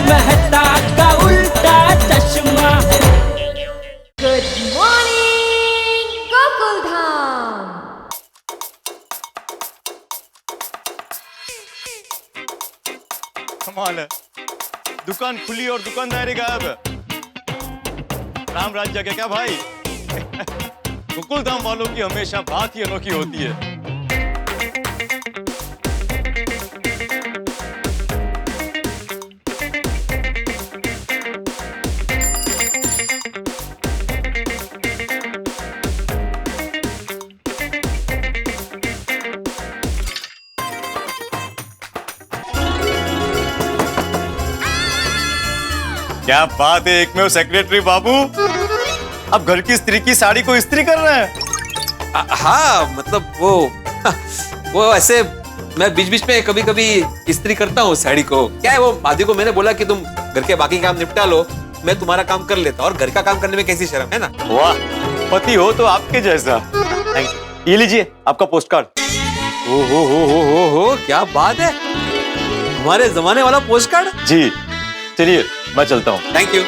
मेहता का उल्टा चश्मा। Good morning Gokuldham. कमाल है, दुकान खुली और दुकानदारी गायब है। राम राज जगह क्या भाई? गोकुलधाम वालों की हमेशा बात ही अनोखी होती है। क्या बात है, एक में सेक्रेटरी बाबू अब घर की स्त्री की साड़ी को इस्त्री कर रहे हैं। हाँ मतलब वो ऐसे मैं बीच बीच में कभी कभी इस्त्री करता हूँ साड़ी को। क्या है, वो आदि को मैंने बोला कि तुम घर के बाकी काम निपटा लो, मैं तुम्हारा काम कर लेता, और घर का काम करने में कैसी शर्म है ना। वाह, पति हो तो आपके जैसा। Thank you. ये लीजिए आपका पोस्ट कार्ड। हो क्या बात है, हमारे जमाने वाला पोस्ट कार्ड। जी चलिए मैं चलता हूँ। Thank you.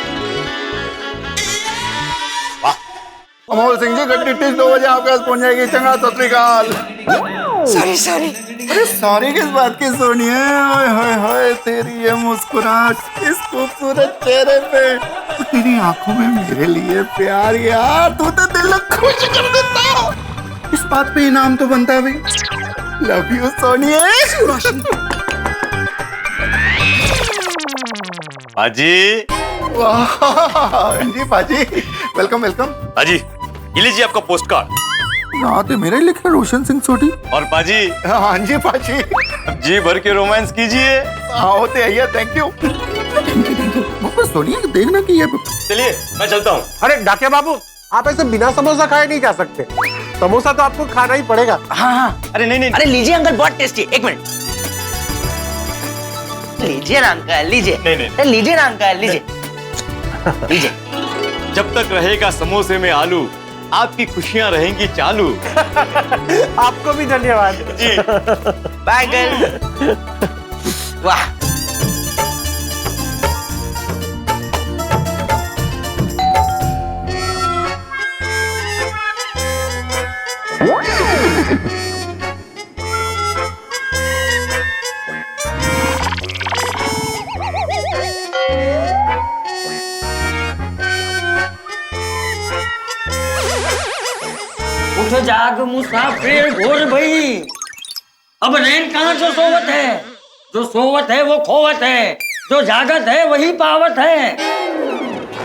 अमोल सिंह जी गड्डी 2 बजे आपके पास पहुंच जाएगी। चंगा सत श्री अकाल। सॉरी अरे सॉरी किस बात की सोनी है? ओए होए होए, तेरी ये मुस्कुराहट इस खूबसूरत चेहरे पे, तेरी आंखों में मेरे लिए प्यार, यार तू तो दिल खुश कर देता। इस बात पे इनाम तो बनता है भाई। Love you Sonia. हाजी। वाह जी पाजी, वेलकम वेलकम। हाजी ये लीजिए आपका पोस्ट कार्ड। ना तो मेरा ही लिखा रोशन सिंह सोटी। और पाजी हाँ जी पाजी, जी भर के रोमांस कीजिए। हाँ होते है, थैंक यू। सोनिया देखना कि ये। चलिए मैं चलता हूँ। अरे डाके बाबू, आप ऐसे बिना समोसा खाए नहीं जा सकते, समोसा तो आपको खाना ही पड़ेगा। हाँ अरे नहीं। अरे लीजिए अंकल, बहुत टेस्टी। एक मिनट, लीजिए ना अंकल, लीजिए। नहीं। लीजिए ना अंकल, लीजिए लीजिए। जब तक रहेगा समोसे में आलू, आपकी खुशियां रहेंगी चालू। आपको भी धन्यवाद जी। Bye uncle. वाह, उठ जाग मुसाफिर भोर भई, अब नैन कहाँ जो सोवत है, जो सोवत है वो खोवत है, जो जागत है वही पावत है।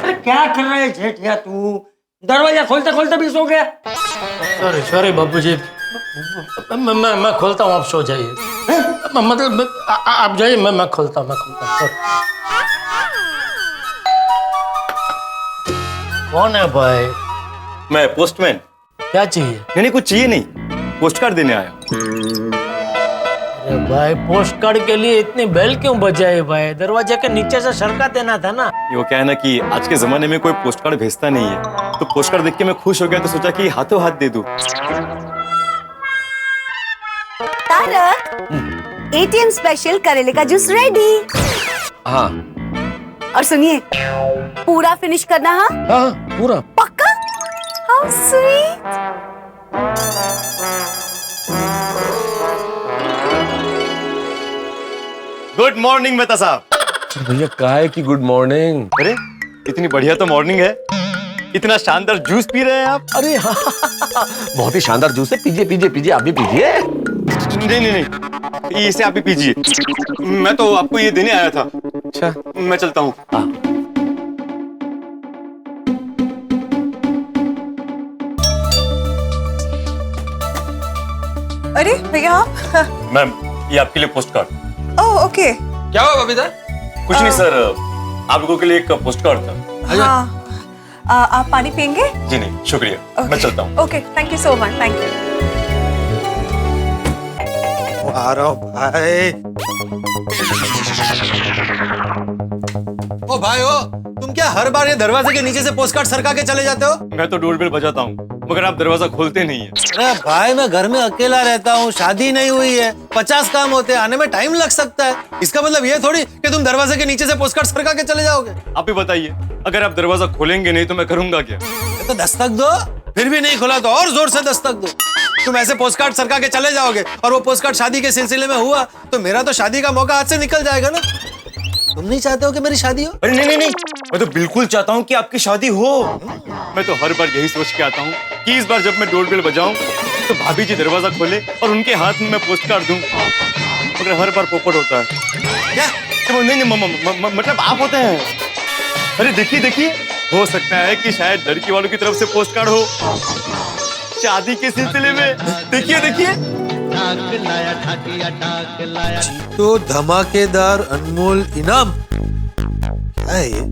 अरे क्या कर रहे जेठिया तू? दरवाजा खोलते खोलते भी सो गया। सॉरी बाबूजी, मैं खोलता हूँ, आप सो जाइए। मतलब आप जाइए, मैं खोलता हूँ। कौन है भाई? मैं पोस्टमैन। क्या चाहिए? नहीं कुछ चाहिए नहीं, पोस्ट कार्ड देने आया। अरे भाई, पोस्ट कार्ड के लिए इतनी बेल क्यों बजाई भाई? दरवाजे के नीचे से सरका देना था ना। ये वो क्या है ना कि आज के जमाने में कोई पोस्ट कार्ड भेजता नहीं है, तो पोस्ट कार्ड देख के मैं खुश हो गया, तो सोचा कि हाथों हाथ दे दूं। तारक, एटीएम स्पेशल करेले का जूस रेडी। हाँ और सुनिए, पूरा फिनिश करना। हाँ पूरा पक्का। How sweet. Good morning Mehta साहब। भैया काहे की गुड मॉर्निंग? अरे इतनी बढ़िया तो मॉर्निंग है, इतना शानदार जूस पी रहे हैं आप। अरे हाँ, बहुत ही शानदार जूस है, पीजिए आप भी पीजिए। नहीं, इसे आप ही पीजिए, मैं तो आपको ये देने आया था। अच्छा मैं चलता हूँ। अरे भैया आप? मैम ये आपके लिए पोस्ट कार्ड। Oh okay. क्या हुआ बबीता? कुछ नहीं सर, आप लोगों के लिए एक पोस्ट कार्ड था। हाँ, आप पानी पियेंगे? जी नहीं शुक्रिया, मैं चलता हूँ। Okay, thank you so much, thank you. भाई ओ भाई ओ, तुम क्या हर बार ये दरवाजे के नीचे से पोस्टकार्ड सरका के चले जाते हो? मैं तो डोरबेल बजाता हूँ मगर आप दरवाजा खोलते नहीं है। अरे भाई मैं घर में अकेला रहता हूँ, शादी नहीं हुई है, 50 काम होते हैं, आने में टाइम लग सकता है। इसका मतलब ये थोड़ी कि तुम दरवाजे के नीचे से पोस्टकार्ड सरका के चले जाओगे। आप ही बताइए, अगर आप दरवाजा खोलेंगे नहीं तो मैं करूंगा क्या? तो दस्तक दो, फिर भी नहीं खुला तो और जोर से दस्तक दो। तुम ऐसे पोस्टकार्ड सरका के चले जाओगे और वो पोस्टकार्ड शादी के सिलसिले में हुआ तो मेरा तो शादी का मौका हाथ से निकल जाएगा ना। तुम नहीं चाहते हो कि मेरी शादी हो? अरे नहीं, मैं तो बिल्कुल चाहता हूँ कि आपकी शादी हो। मैं तो हर बार यही सोच के आता हूँ कि इस बार जब मैं डोरबेल बजाऊं तो भाभी जी दरवाजा खोले और उनके हाथ में मैं पोस्टकार्ड दूं, मगर हर बार पोपट होता है। क्या? नहीं, मतलब आप होते हैं। अरे देखिए, हो सकता है कि शायद लड़की वालों की तरफ से पोस्टकार्ड हो शादी के सिलसिले में। देखिए तो धमाकेदार अनमोल इनाम क्या है ये?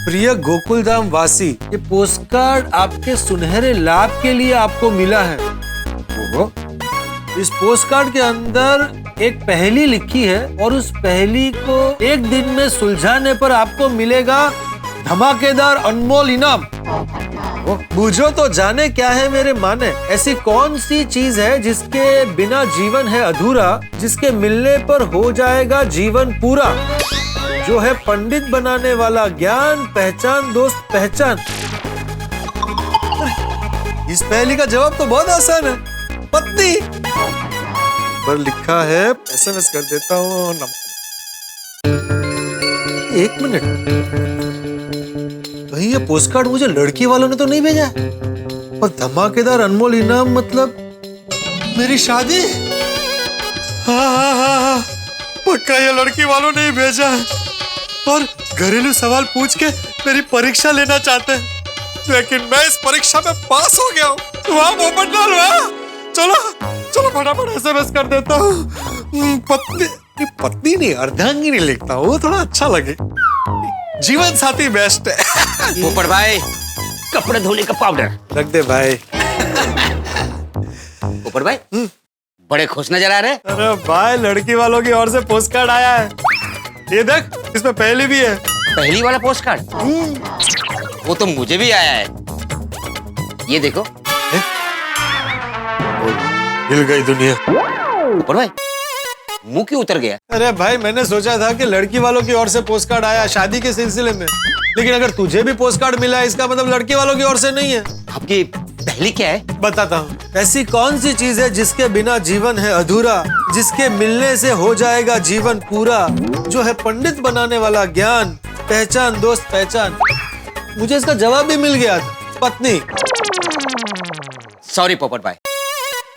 प्रिय गोकुलधाम वासी, ये पोस्टकार्ड आपके सुनहरे लाभ के लिए आपको मिला है। ओहो, इस पोस्टकार्ड के अंदर एक पहेली लिखी है और उस पहेली को एक दिन में सुलझाने पर आपको मिलेगा धमाकेदार अनमोल इनाम। बूझो तो जाने क्या है मेरे माने, ऐसी कौन सी चीज है जिसके बिना जीवन है अधूरा, जिसके मिलने पर हो जाएगा जीवन पूरा, जो है पंडित बनाने वाला ज्ञान, पहचान दोस्त पहचान। इस पहेली का जवाब तो बहुत आसान है, पत्नी। पर लिखा है, एसएमएस कर देता हूँ। एक मिनट, कहीं ये पोस्टकार्ड मुझे लड़की वालों ने तो नहीं भेजा? और धमाकेदार अनमोल इनाम मतलब मेरी शादी? हाँ, पक्का ये लड़की वालों ने ही भेजा है और घरेलू सवाल पूछ के मेरी परीक्षा लेना चाहते हैं, लेकिन मैं इस परीक्षा में पास हो गया हूँ। वाह पोपट लाल वाह। चलो फटाफट एसएमएस कर देता हूँ। पत्नी नहीं, अर्धांगिनी लिखता हूँ, थोड़ा अच्छा लगे। जीवन साथी बेस्ट है। पोपट भाई, कपड़े धोने का पाउडर रख दे भाई। पोपट भाई, बड़े खुश नजर आ रहे। अरे भाई, लड़की वालों की ओर से पोस्टकार्ड आया है, ये देख, इसमें पहली भी है। पहली वाला पोस्टकार्ड? वो तो मुझे भी आया है, ये देखो। हिल गई दुनिया। पोपट भाई, मुंह क्यों उतर गया? अरे भाई, मैंने सोचा था कि लड़की वालों की ओर से पोस्टकार्ड आया शादी के सिलसिले में, लेकिन अगर तुझे भी पोस्टकार्ड मिला है इसका मतलब लड़की वालों की ओर से नहीं है। आपकी पहली क्या है? बताता हूँ। ऐसी कौन सी चीज है जिसके बिना जीवन है अधूरा, जिसके मिलने से हो जाएगा जीवन पूरा, जो है पंडित बनाने वाला ज्ञान, पहचान दोस्त पहचान। मुझे इसका जवाब भी मिल गया था, पत्नी। सॉरी पोपट भाई,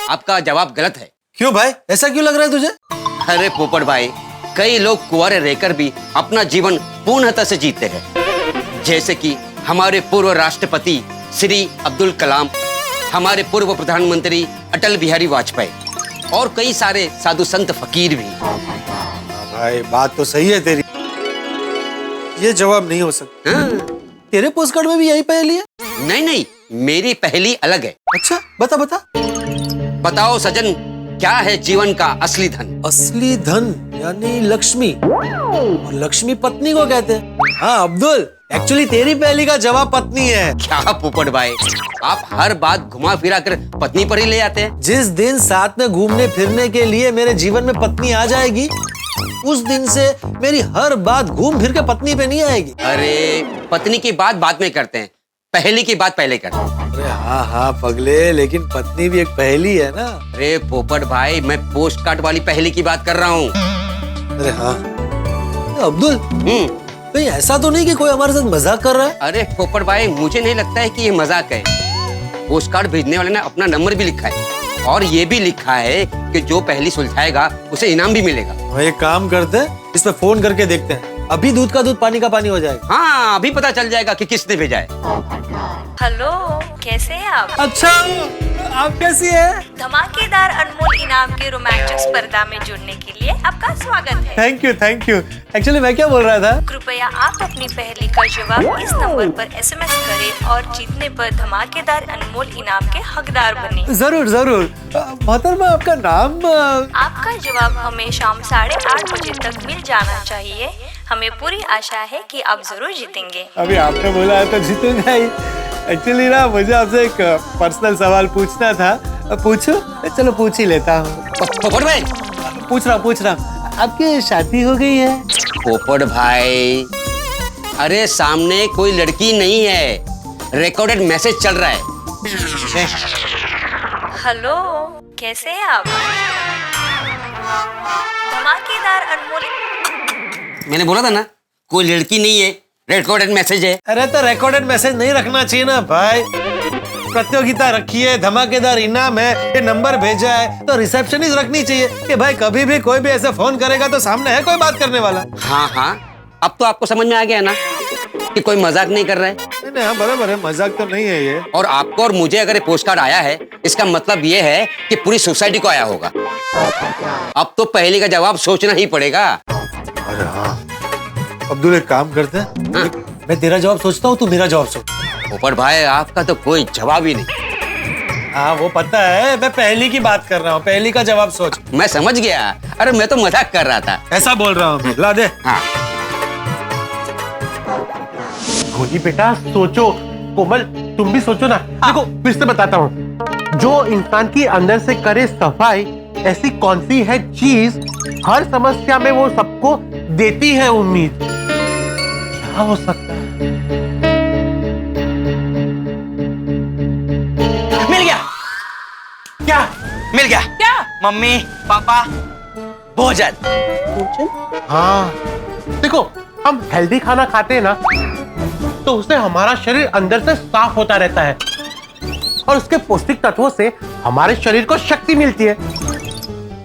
आपका जवाब गलत है। क्यों भाई, ऐसा क्यों लग रहा है तुझे? अरे पोपट भाई, कई लोग कुंवारे रहकर भी अपना जीवन पूर्णतः से जीते हैं, जैसे कि हमारे पूर्व राष्ट्रपति श्री अब्दुल कलाम, हमारे पूर्व प्रधानमंत्री अटल बिहारी वाजपेयी और कई सारे साधु संत फकीर भी। भाई बात तो सही है तेरी, ये जवाब नहीं हो सकता। हाँ। तेरे पोस्टकार्ड में भी यही पहेली है? नहीं, मेरी पहेली अलग है। अच्छा, बता। बताओ सजन, क्या है जीवन का असली धन? असली धन यानी लक्ष्मी, और लक्ष्मी पत्नी को कहते हैं। हाँ अब्दुल, एक्चुअली तेरी पहेली का जवाब पत्नी है। क्या पोपट भाई, आप हर बात घुमा फिरा कर पत्नी पर ही ले आते हैं। जिस दिन साथ में घूमने फिरने के लिए मेरे जीवन में पत्नी आ जाएगी, उस दिन से मेरी हर बात घूम फिर के पत्नी पे नहीं आएगी। अरे पत्नी की बात बाद में करते हैं, पहेली की बात पहले करते हैं। अरे हाँ पगले, लेकिन पत्नी भी एक पहेली है ना। अरे पोपट भाई, मैं पोस्ट कार्ड वाली पहेली की बात कर रहा हूँ। अरे हाँ अब्दुल, कहीं ऐसा तो नहीं कि कोई हमारे साथ मजाक कर रहा है? अरे पोपट भाई, मुझे नहीं लगता है कि ये मजाक है। पोस्ट कार्ड भेजने वाले ने अपना नंबर भी लिखा है और ये भी लिखा है कि जो पहेली सुलझाएगा उसे इनाम भी मिलेगा। एक काम करते हैं, इस पे फोन करके देखते हैं, अभी दूध का दूध पानी का पानी हो जाएगा। हाँ, अभी पता चल जाएगा कि किसने भेजा है। हेलो, कैसे हैं आप? अच्छा, आप कैसी है? धमाकेदार अनमोल इनाम के रोमांचक स्पर्धा में जुड़ने के लिए आपका स्वागत है। Thank you. एक्चुअली मैं क्या बोल रहा था? कृपया आप अपनी पहेली का जवाब इस नंबर पर SMS करें और जीतने पर धमाकेदार अनमोल इनाम के हकदार बने। जरूर। मोहतरमा आपका नाम? आपका जवाब हमें शाम 8:30 बजे तक मिल जाना चाहिए। हमें पूरी आशा है कि आप जरूर जीतेंगे। अभी आपने बोला है तो जीतूंगा ही। एक्चुअली ना मुझे आपसे एक पर्सनल सवाल पूछना था। पूछो? चलो पूछ ही लेता हूँ। पोपट भाई, पूछ रहा आपकी शादी हो गई है? पोपट भाई, अरे सामने कोई लड़की नहीं है, रिकॉर्डेड मैसेज चल रहा है। हेलो, कैसे हैं आप? धमाकेदार अनमोल। मैंने बोला था ना, कोई लड़की नहीं है, रिकॉर्डेड मैसेज है। अरे तो रिकॉर्डेड मैसेज नहीं रखना चाहिए ना भाई। प्रतियोगिता रखी है, धमाकेदार इनाम है, ये नंबर भेजा है तो रिसेप्शनिस्ट रखनी चाहिए कि भाई कभी भी कोई भी ऐसे फोन करेगा तो सामने है कोई बात करने वाला। हाँ, अब तो आपको समझ में आ गया ना कि कोई मजाक नहीं कर रहा है। नहीं, हाँ बराबर है, मजाक तो नहीं है ये। और आपको और मुझे अगर पोस्ट कार्ड आया है, इसका मतलब ये है कि पूरी सोसाइटी को आया होगा। अब तो पहेली का जवाब सोचना ही पड़ेगा। अरे हाँ, अब्दुल एक काम करते हैं, मैं तेरा जवाब सोचता हूँ, तू मेरा जवाब सोच। पोपट भाई, आपका तो कोई जवाब ही नहीं। हाँ वो पता है, मैं पहेली की बात कर रहा हूँ, पहेली का जवाब सोच। मैं समझ गया, अरे मैं तो मजाक कर रहा था। ऐसा बोल रहा हूँ, ला दे। हाँ, धोनी बेटा सोचो। कोमल तुम भी सोचो ना। देखो फिर से बताता हूँ, जो इंसान की अंदर से करे सफाई, ऐसी कौन सी है चीज हर समस्या में वो सबको देती है उम्मीद? क्या हो सकता है? मिल गया। क्या मिल गया? क्या? मम्मी पापा, भोजन। हाँ देखो, हम हेल्दी खाना खाते हैं ना तो उससे हमारा शरीर अंदर से साफ होता रहता है और उसके पौष्टिक तत्वों से हमारे शरीर को शक्ति मिलती है,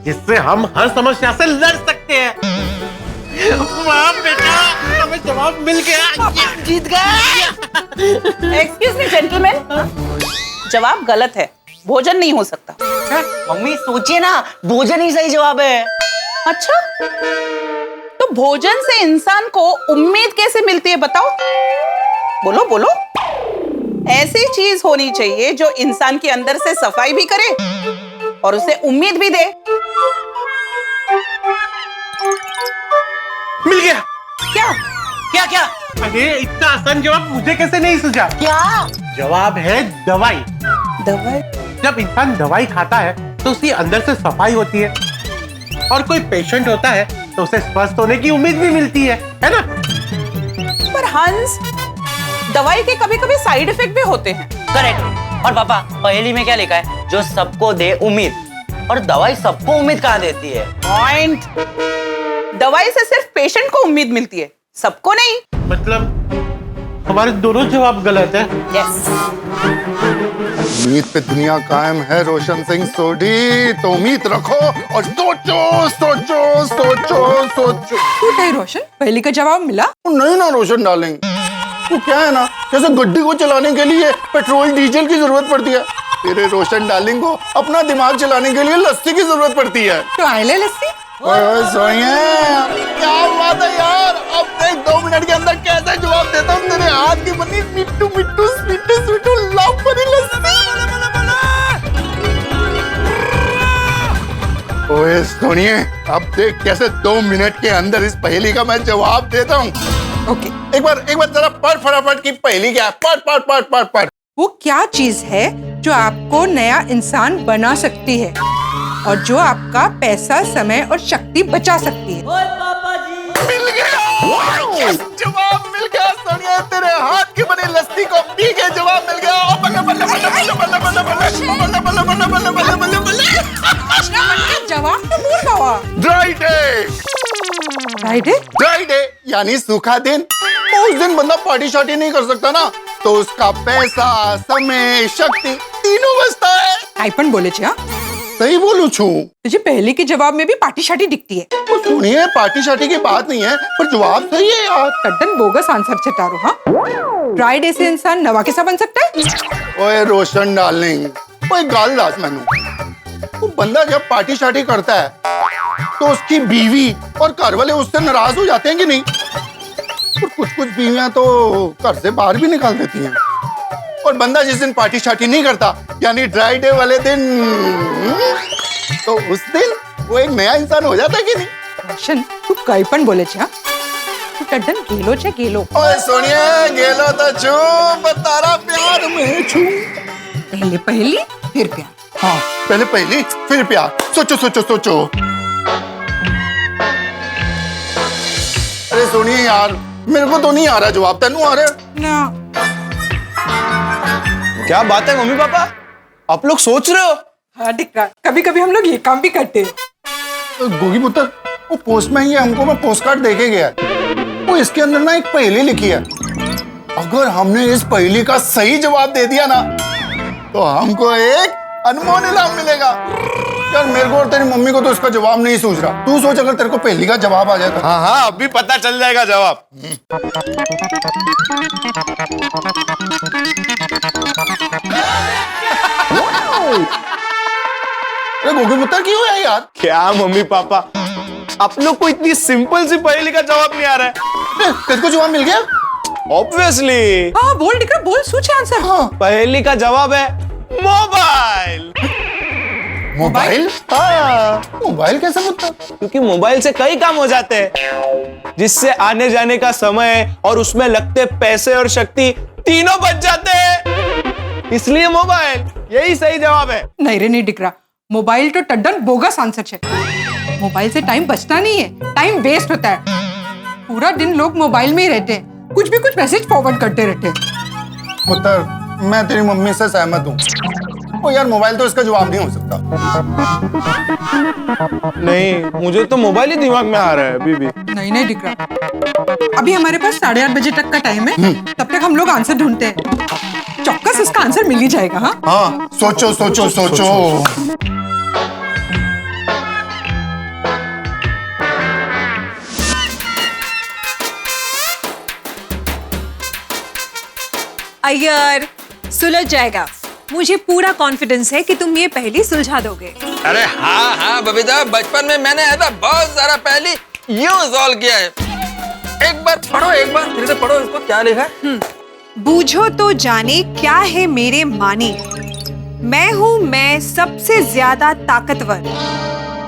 जिससे हम हर समस्या से लड़ सकते हैं। वाह बेटा, हमें जवाब मिल गया, जीत गए। एक्सक्यूज मी जेंटलमैन, जवाब गलत है, भोजन नहीं हो सकता। मम्मी सोचिए ना, भोजन ही सही जवाब है। अच्छा, तो भोजन से इंसान को उम्मीद कैसे मिलती है बताओ? बोलो। ऐसी चीज होनी चाहिए जो इंसान के अंदर से सफाई भी करे और उसे उम्मीद भी दे। मिल गया। क्या? अरे इतना आसान जवाब मुझे कैसे नहीं सूझा? क्या जवाब है दवाई। दवाई? जब इंसान दवाई खाता है तो उसके अंदर से सफाई होती है और कोई पेशेंट होता है तो उसे स्वस्थ होने की उम्मीद भी मिलती है ना? पर हंस, दवाई के कभी-कभी साइड इफेक्ट भी होते हैं। करेक्ट। और पापा, पहेली में क्या लिखा है? जो सबको दे उम्मीद, और दवाई सबको उम्मीद कहाँ देती है? पॉइंट। दवाई से सिर्फ पेशेंट को उम्मीद मिलती है, सबको नहीं। मतलब हमारे दोनों जवाब गलत है। यस। उम्मीद पे दुनिया कायम है रोशन सिंह सोढ़ी, तो उम्मीद रखो और सोचो। रोशन, पहले का जवाब मिला? नहीं ना रोशन डार्लिंग, तो क्या है ना, जैसे गड्डी को चलाने के लिए पेट्रोल डीजल की जरूरत पड़ती है, तेरे रोशन डार्लिंग को अपना दिमाग चलाने के लिए लस्सी की जरूरत पड़ती है। तो आई ले लस्सी। सोनिया, क्या बात है यार, अब देख 2 मिनट के अंदर कैसे जवाब देता हूँ तेरे हाथ की बनी मिट्टू स्वीटू लव भरी लस्सी। ओए सोनिया, अब देख कैसे 2 मिनट के अंदर इस पहेली का मैं जवाब देता हूँ। ओके। एक बार जरा पढ़ फटाफट की पहेली क्या है। पढ़। वो क्या चीज है जो आपको नया इंसान बना सकती है और जो आपका पैसा, समय और शक्ति बचा सकती है? मिल गया, जवाब मिल गया सोनिया, तेरे हाथ की बनी लस्सी को पी के जवाब मिल गया। जवाब तो पूरा हुआ। ड्राई डे यानी सूखा दिन। उस दिन बंदा पार्टी शार्टी नहीं कर सकता ना, तो उसका पैसा, समय, शक्ति तीनों बचता है। आईपन बोले छे? हाँ, सही बोलू छू। तुझे पहले के जवाब में भी पार्टी शार्टी दिखती है। तो सुनिए, पार्टी शार्टी की बात नहीं है, पर जवाब सही है यार। तड्डन बोगस आंसर छटारो। हाँ, ड्राई डे से इंसान नवा कैसा बन सकता है? ओए रोशन डार्लिंग, वो एक गाल दास मैनू, वो बंदा जब पार्टी शार्टी करता है तो उसकी बीवी और घर वाले उससे नाराज हो जाते हैं कि नहीं? और कुछ कुछ बीवियां तो घर से बाहर भी निकाल देती हैं। और बंदा जिस दिन पार्टी शार्टी नहीं करता, यानी ड्राई डे वाले दिन, तो उस दिन वो एक नया इंसान हो जाता है कि नहीं? रोशन, तू कई पण बोले छे, तू टड्डन गेलो छे गेलो। ओए सोनिया, गेलो तो छू, पर तारा प्यार में छू। पहले पहली फिर प्यार। हाँ, पहले पहली फिर प्यार। सोचो सोचो सोचो। अरे सोनिया यार, मेरे को तो नहीं आ रहा जवाब, तेनू आ रहा है? ना। क्या बात है मम्मी पापा, आप लोग सोच रहे हो? हाँ डिक्का, कभी कभी हम लोग ये काम भी करते हैं। गोगी पुत्र, वो पोस्टमैन ये हमको ना पोस्ट कार्ड देके गया है। वो इसके अंदर ना एक पहेली लिखी है। अगर हमने इस पहेली का सही जवाब दे दिया ना, तो हमको एक अनमोल इनाम मिलेगा। यार मेरे को और तेरी मम्मी को तो इसका जवाब नहीं सूझ रहा। तू सोच, अगर तेरे को पहेली का जवाब आ जाए तो। हाँ हाँ, अभी पता चल जाएगा जवाब। अरे गोगी पुत्र क्यों है यार? क्या मम्मी पापा, आप लोग को इतनी सिंपल सी पहेली का जवाब नहीं आ रहा है? तेरे को जवाब मिल गया? ऑब्वियसली। हाँ बोल डिक्का, बोल, सोच आंसर। हाँ। पहेली का जवाब है मोबाइल। मोबाइल? हाँ। मोबाइल कैसे पुत्र? क्योंकि मोबाइल से कई काम हो जाते हैं, जिससे आने जाने का समय और उसमें लगते पैसे और शक्ति तीनों बच जाते हैं, इसलिए मोबाइल। यही सही जवाब है। नहीं रे नहीं डिक्रा, मोबाइल तो टड्डन बोगस आंसर है। मोबाइल से टाइम बचता नहीं है, टाइम वेस्ट होता है। पूरा दिन लोग मोबाइल में ही रहते हैं, कुछ भी कुछ मैसेज फॉरवर्ड करते रहते हैं। पुत्र, मैं तेरी मम्मी से सहमत हूँ। ओ यार, मोबाइल तो इसका जवाब नहीं हो सकता। नहीं, मुझे तो मोबाइल ही दिमाग में आ रहा है अभी भी। नहीं नहीं डिक्रा, अभी हमारे पास 8:30 बजे तक का टाइम है, तब तक हम लोग आंसर ढूंढते हैं। चौक्कस इसका आंसर मिल ही जाएगा। हाँ हाँ, सोचो सोचो सोचो। अय्यर, सुलझ जाएगा। मुझे पूरा कॉन्फिडेंस है कि तुम ये पहेली सुलझा दोगे। अरे हाँ हाँ बबीता, बचपन में मैंने ऐसा बहुत सारा पहेली यूं सॉल्व किया है। एक बार पढ़ो, एक बार फिर से पढ़ो, इसको क्या लिखा है? बूझो तो जाने क्या है मेरे माने, मैं सबसे ज्यादा ताकतवर,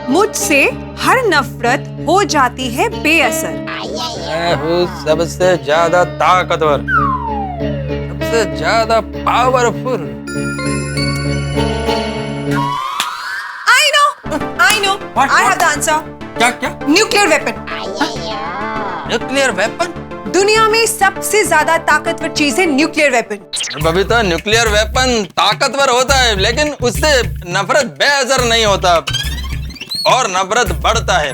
मुझसे हर नफरत हो जाती है बेअसर। मैं हूँ सबसे ज्यादा ताकतवर, सबसे ज्यादा powerful. I know, I have the answer. क्या क्या? Nuclear weapon. Nuclear weapon? दुनिया में सबसे ज्यादा ताकतवर चीज है nuclear weapon. Babita, nuclear weapon ताकतवर होता है, लेकिन उससे नफरत बेअसर नहीं होता और नफरत बढ़ता है,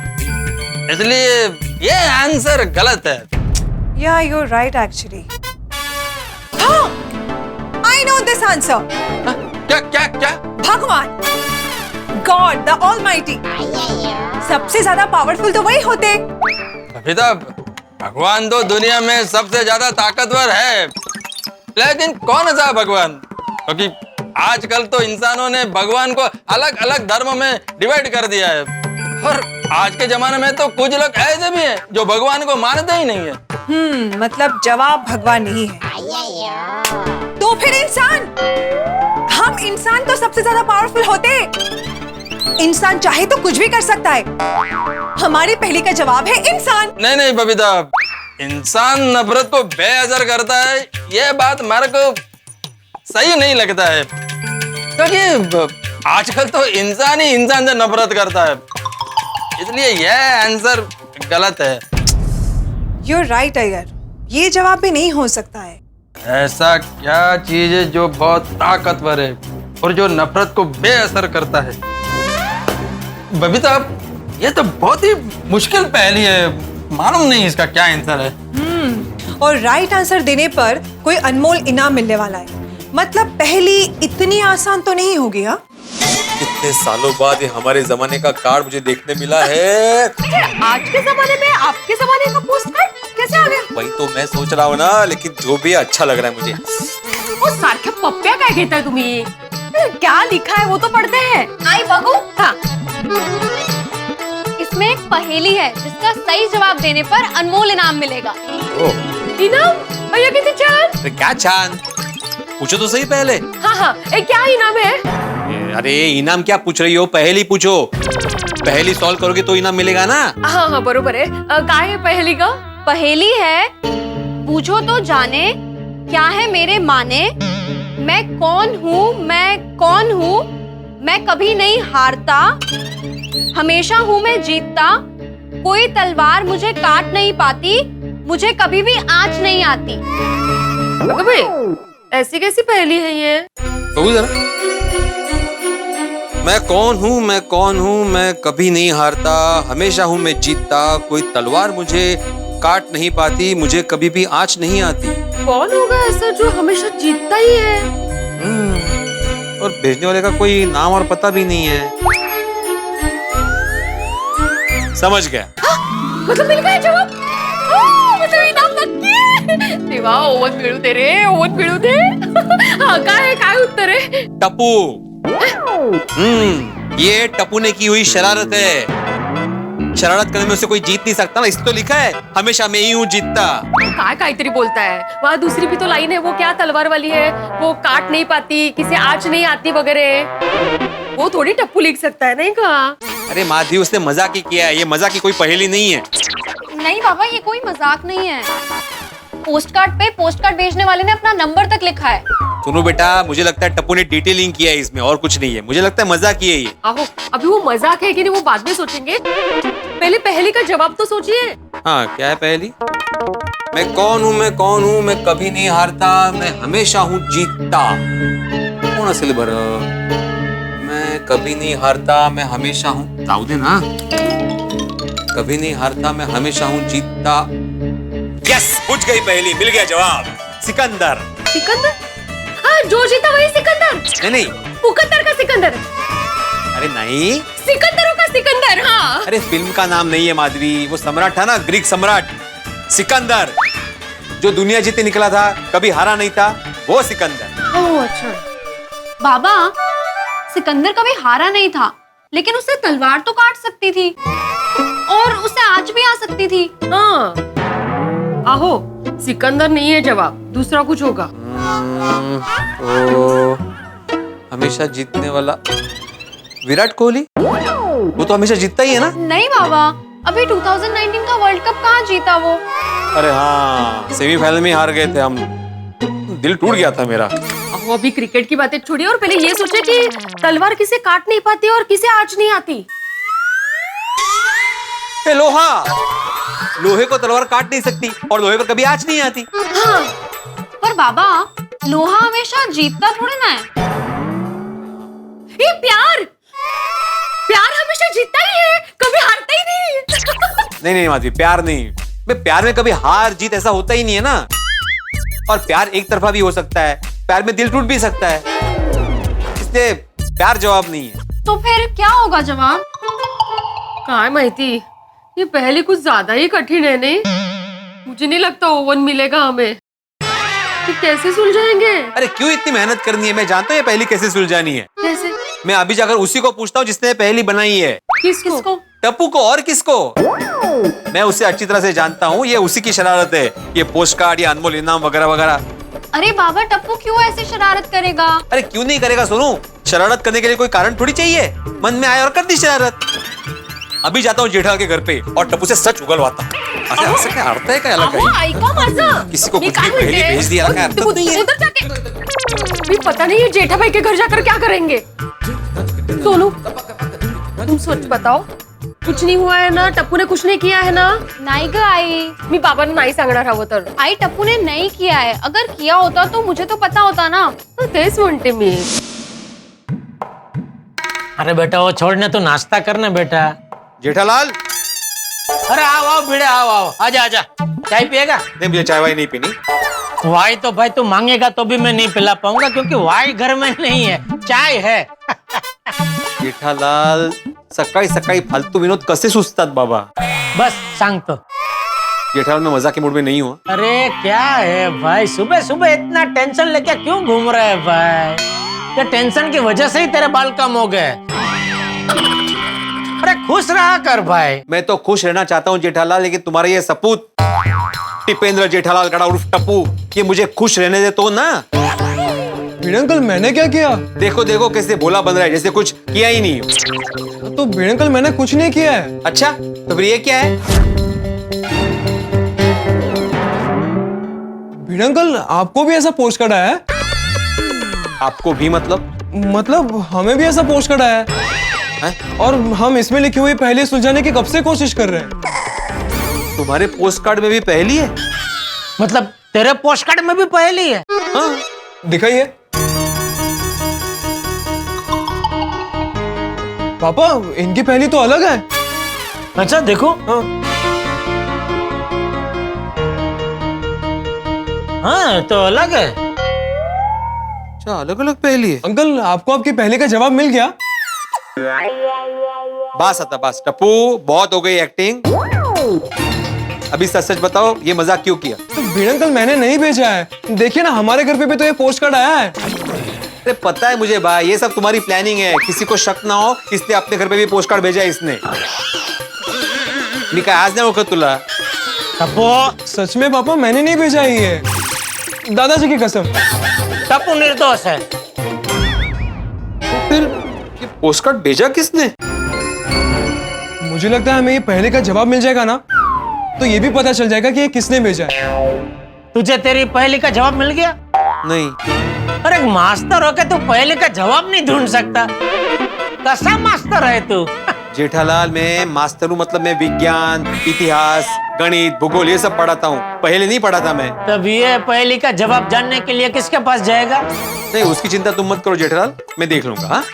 इसलिए ये आंसर गलत है। Yeah, you're right actually. हाँ, I know this answer. क्या क्या क्या? भगवान, God, the Almighty. सबसे ज्यादा पावरफुल तो वही होते। बबीता, भगवान तो दुनिया में सबसे ज्यादा ताकतवर है, लेकिन कौन सा भगवान? क्योंकि आजकल तो इंसानों ने भगवान को अलग अलग धर्म में डिवाइड कर दिया है, और आज के जमाने में तो कुछ लोग ऐसे भी हैं जो भगवान को मानते ही नहीं है। मतलब जवाब भगवान नहीं है। तो फिर इंसान? हम इंसान तो सबसे ज्यादा पावरफुल होते। इंसान चाहे तो कुछ भी कर सकता है। हमारी पहली का जवाब है इंसान। नहीं नहीं बबीता, इंसान नफरत को बेअसर करता है, ये बात मेरे को सही नहीं लगता है, क्योंकि आजकल तो इंसान ही इंसान से नफरत करता है, इसलिए यह आंसर गलत है। You're right अय्यर, ये जवाब भी नहीं हो सकता है। ऐसा क्या चीज है जो बहुत ताकतवर है और जो नफरत को बेअसर करता है? बबीता, ये तो बहुत ही मुश्किल पहेली है, मालूम नहीं इसका क्या आंसर है। और राइट आंसर देने पर कोई अनमोल इनाम मिलने वाला है। मतलब पहली इतनी आसान तो नहीं होगी। हाँ, कितने सालों बाद ये हमारे जमाने का कार्ड मुझे देखने मिला है। आज के जमाने में आपके जमाने का पोस्ट कार्ड कैसे आ गया? वही तो मैं सोच रहा हूँ ना, लेकिन जो भी अच्छा लग रहा है मुझे। ओ सारख्या पप्प्या काय घेताय तुम्ही? क्या लिखा है वो तो पढ़ते हैं। आई बगू, हाँ, इसमें एक पहेली है जिसका सही जवाब देने पर अनमोल इनाम मिलेगा। इनाम? भैया कितनी चांद? अरे क्या चांद, पूछो तो सही पहले। हाँ हाँ, क्या इनाम है? अरे इनाम क्या पूछ रही हो, पहेली पूछो। पहेली सॉल्व करोगे तो इनाम मिलेगा ना। हाँ हाँ बरोबर है। क्या है पहेली का? पहेली है, पूछो तो जाने क्या है मेरे माने, मैं कौन हूँ, मैं कौन हूँ, मैं कभी नहीं हारता, हमेशा हूँ मैं जीतता, कोई तलवार मुझे काट नहीं पाती, मुझे कभी भी आँच नहीं आती। अबे ऐसी कैसी पहेली है ये? कहूँ जरा। मैं कौन हूँ, मैं कौन हूँ, मैं कभी नहीं हारता, हमेशा हूँ मैं जीतता, कोई तलवार मुझे काट नहीं पाती, मुझे कभी भी आँच नहीं आती। कौन होगा ऐसा जो हमेशा जीतता ही है? और भेजने वाले का कोई नाम और पता भी नहीं है। समझ गया। मतलब मिल गया जवाब। मतलब इनाम नक्की। देवा ओवन मिळू दे रे, ओवन मिळू दे। हाँ काय उत्तर है? टप्पू। ये टप्पू ने की हुई शरारत है। शरारत करने में उसे कोई जीत नहीं सकता ना, इस तो लिखा है हमेशा मैं ही हूँ जीतता। काय काहीतरी बोलता है। वहाँ दूसरी भी तो लाइन है, वो क्या तलवार वाली है, वो काट नहीं पाती, किसी आँच नहीं आती वगैरह। वो थोड़ी टप्पू लिख सकता है, नहीं कहा? अरे माधवी, उसने मजाक ही किया है, ये मजाक की कोई पहेली नहीं है। नहीं बाबा, ये कोई मजाक नहीं है। पोस्ट कार्ड पे पोस्ट कार्ड भेजने वाले ने अपना नंबर तक लिखा है। सुनो बेटा, मुझे लगता है टप्पू ने डिटेलिंग किया है इसमें, और कुछ नहीं है। मुझे लगता है मजाक ही है ये। आहो, अभी वो मजाक है कि नहीं वो बाद में सोचेंगे। पहले पहेली का जवाब तो सोचिए। हाँ, क्या है पहेली? मैं कौन हूँ, मैं कौन हूँ, मैं कभी नहीं हारता, मैं हमेशा हूँ जीतता। कौन असेल बरं? मैं कभी नहीं हारता, मैं हमेशा हूँ, जाऊ दे ना। कभी नहीं हारता, मैं हमेशा हूँ जीतता। यस, पूछ गई पहेली, मिल गया जवाब। सिकंदर। सिकंदर? हाँ, जो जीता वही सिकंदर। नहीं, मुकद्दर का सिकंदर। अरे नहीं, सिकंदरों का सिकंदर। हाँ, अरे फिल्म का नाम नहीं है माधवी, वो सम्राट था ना, ग्रीक सम्राट सिकंदर, जो दुनिया जीते निकला था, कभी हारा नहीं था, वो सिकंदर। ओह अच्छा। बाबा, सिकंदर कभी हारा नहीं था, लेकिन उससे तलवार तो काट सकती थी और उसे आँच भी आ सकती थी। हाँ, आहो, सिकंदर नहीं है जवाब, दूसरा कुछ होगा। तो हमेशा जीतने वाला विराट कोहली, वो तो हमेशा जीतता ही है ना? नहीं बाबा, अभी 2019 का वर्ल्ड कप कहाँ जीता वो? अरे हाँ, सेमीफाइनल में हार गए थे हम, दिल टूट गया था मेरा। वो अभी क्रिकेट की बातें छोड़िए और पहले ये सोचे कि तलवार किसे काट नहीं पाती और किसे आँच नहीं आती। लोहा, लोहे को तलवार काट नहीं सकती और लोहे पर कभी आँच नहीं आती। हाँ, पर बाबा, लोहा हमेशा जीतता थोड़ी ना है। ये प्यार हमेशा जीतता ही है, कभी हारता ही नहीं। नहीं माधवी, प्यार नहीं, प्यार में कभी हार जीत ऐसा होता ही नहीं है ना। और प्यार एक तरफा भी हो सकता है, प्यार में दिल टूट भी सकता है, इसलिए प्यार जवाब नहीं है। तो फिर क्या होगा जवाब? काय माहिती, ये पहले कुछ ज्यादा ही कठिन है नहीं? मुझे नहीं लगता ओवन मिलेगा हमें। तो कैसे सुलझाएंगे? अरे क्यों इतनी मेहनत करनी है, मैं जानता हूँ ये पहली कैसे सुलझानी है। कैसे? मैं अभी जाकर उसी को पूछता हूँ जिसने पहली बनाई है। किसको? टप्पू को, और किसको? मैं उसे अच्छी तरह से जानता हूँ, ये उसी की शरारत है, ये पोस्ट कार्ड या अनमोल इनाम वगैरह वगैरह। अरे बाबा, टप्पू क्यों ऐसे शरारत करेगा? अरे क्यों नहीं करेगा सोनू, शरारत करने के लिए कोई कारण थोड़ी चाहिए, मन में आया और कर दी शरारत। अभी जाता हूँ जेठालाल के घर पे और टप्पू से सच उगलवाता हूँ। ऐसा क्या अर्थ है, क्या अलग है? किसी को कुछ भी पहले भेज दिया, क्या अर्थ नहीं है? उधर जाके भी पता नहीं है जेठा भाई के घर जाकर क्या करेंगे। सोनू, तुम सच बताओ, कुछ नहीं हुआ है ना? टप्पू ने कुछ नहीं किया है ना? नाही ग आई, मी बाबांना नाही सांगणार हवं तर। आई, टप्पू ने नहीं किया है, अगर किया होता तो मुझे तो पता होता ना। तो तेच म्हणते मी। अरे बेटा, वो छोड़ने तो नाश्ता करना बेटा। जेठालाल, अरे आओ भिड़े, आओ, आजा आजा, चाय पिएगा? नहीं, मुझे चाय वाय नहीं पीनी। वाई तो भाई तू मांगेगा तो भी मैं नहीं पिला पाऊंगा, क्योंकि वाई घर में नहीं है, चाय है। जेठालाल, सकाळी सकाळी फालतू विनोद कसे सुचतात बाबा? बस सांगतो। जेठालाल, मैं मजाक के मूड में नहीं हूँ। अरे क्या है भाई, सुबह सुबह इतना टेंशन लेके क्यों घूम रहे है भाई? ये टेंशन की वजह से ही तेरे बाल कम हो गए। अरे खुश रहा कर भाई। मैं तो खुश रहना चाहता हूँ जेठालाल, लेकिन तुम्हारा ये सपूत टिपेंद्र जेठालाल गड़ा उर्फ टप्पू, ये मुझे खुश रहने दे तो ना। भिड़े अंकल मैंने क्या किया? देखो देखो कैसे भोला बन रहा है, जैसे कुछ किया ही नहीं हो। तो भिड़े अंकल मैंने कुछ नहीं किया है। अच्छा तो फिर ये क्या है? भिड़े अंकल आपको भी ऐसा पोस्ट कार्ड आया है? आपको भी मतलब हमें भी ऐसा पोस्ट कार्ड आया है? और हम इसमें लिखी हुई पहेली सुलझाने की कब से कोशिश कर रहे हैं। तुम्हारे पोस्ट कार्ड में भी पहेली है? मतलब तेरे पोस्ट कार्ड में भी पहेली है? हाँ दिखाइए। पापा इनकी पहेली तो अलग है। अच्छा देखो। हाँ तो अलग है। अच्छा अलग अलग पहेली है। अंकल आपको आपकी पहेली का जवाब मिल गया? बस आता बस टप्पू, बहुत हो गई एक्टिंग। अभी सच सच बताओ ये मजाक क्यों किया? तो भिड़े अंकल मैंने नहीं भेजा है, देखिए ना हमारे घर पे भी तो ये पोस्ट कार्ड आया है। अरे पता है मुझे भाई, ये सब तुम्हारी प्लानिंग है, किसी को शक ना हो इसलिए अपने घर पे भी पोस्ट कार्ड भेजा है इसने। निका आज ना वक्त तुला। टप्पू सच में पापा मैंने नहीं भेजा है ये, दादाजी की कसम। टप्पू निर्दोष है। फिर ये पोस्ट कार्ड भेजा किसने? मुझे लगता है हमें ये पहले का जवाब मिल जाएगा ना, तो ये भी पता चल जाएगा कि ये किसने भेजा है। तुझे तेरी पहेली का जवाब मिल गया? नहीं। अरे मास्टर होके तू पहेली का जवाब नहीं ढूंढ सकता? कैसा मास्टर है तू? जेठालाल मैं मास्टर हूँ, मतलब मैं विज्ञान, इतिहास, गणित, भूगोल ये सब पढ़ाता हूँ, पहले नहीं पढ़ा था मैं। तब ये पहेली का जवाब जानने के लिए किसके पास जाएगा? नहीं उसकी चिंता तुम मत करो जेठालाल, मैं देख लूंगा। हाँ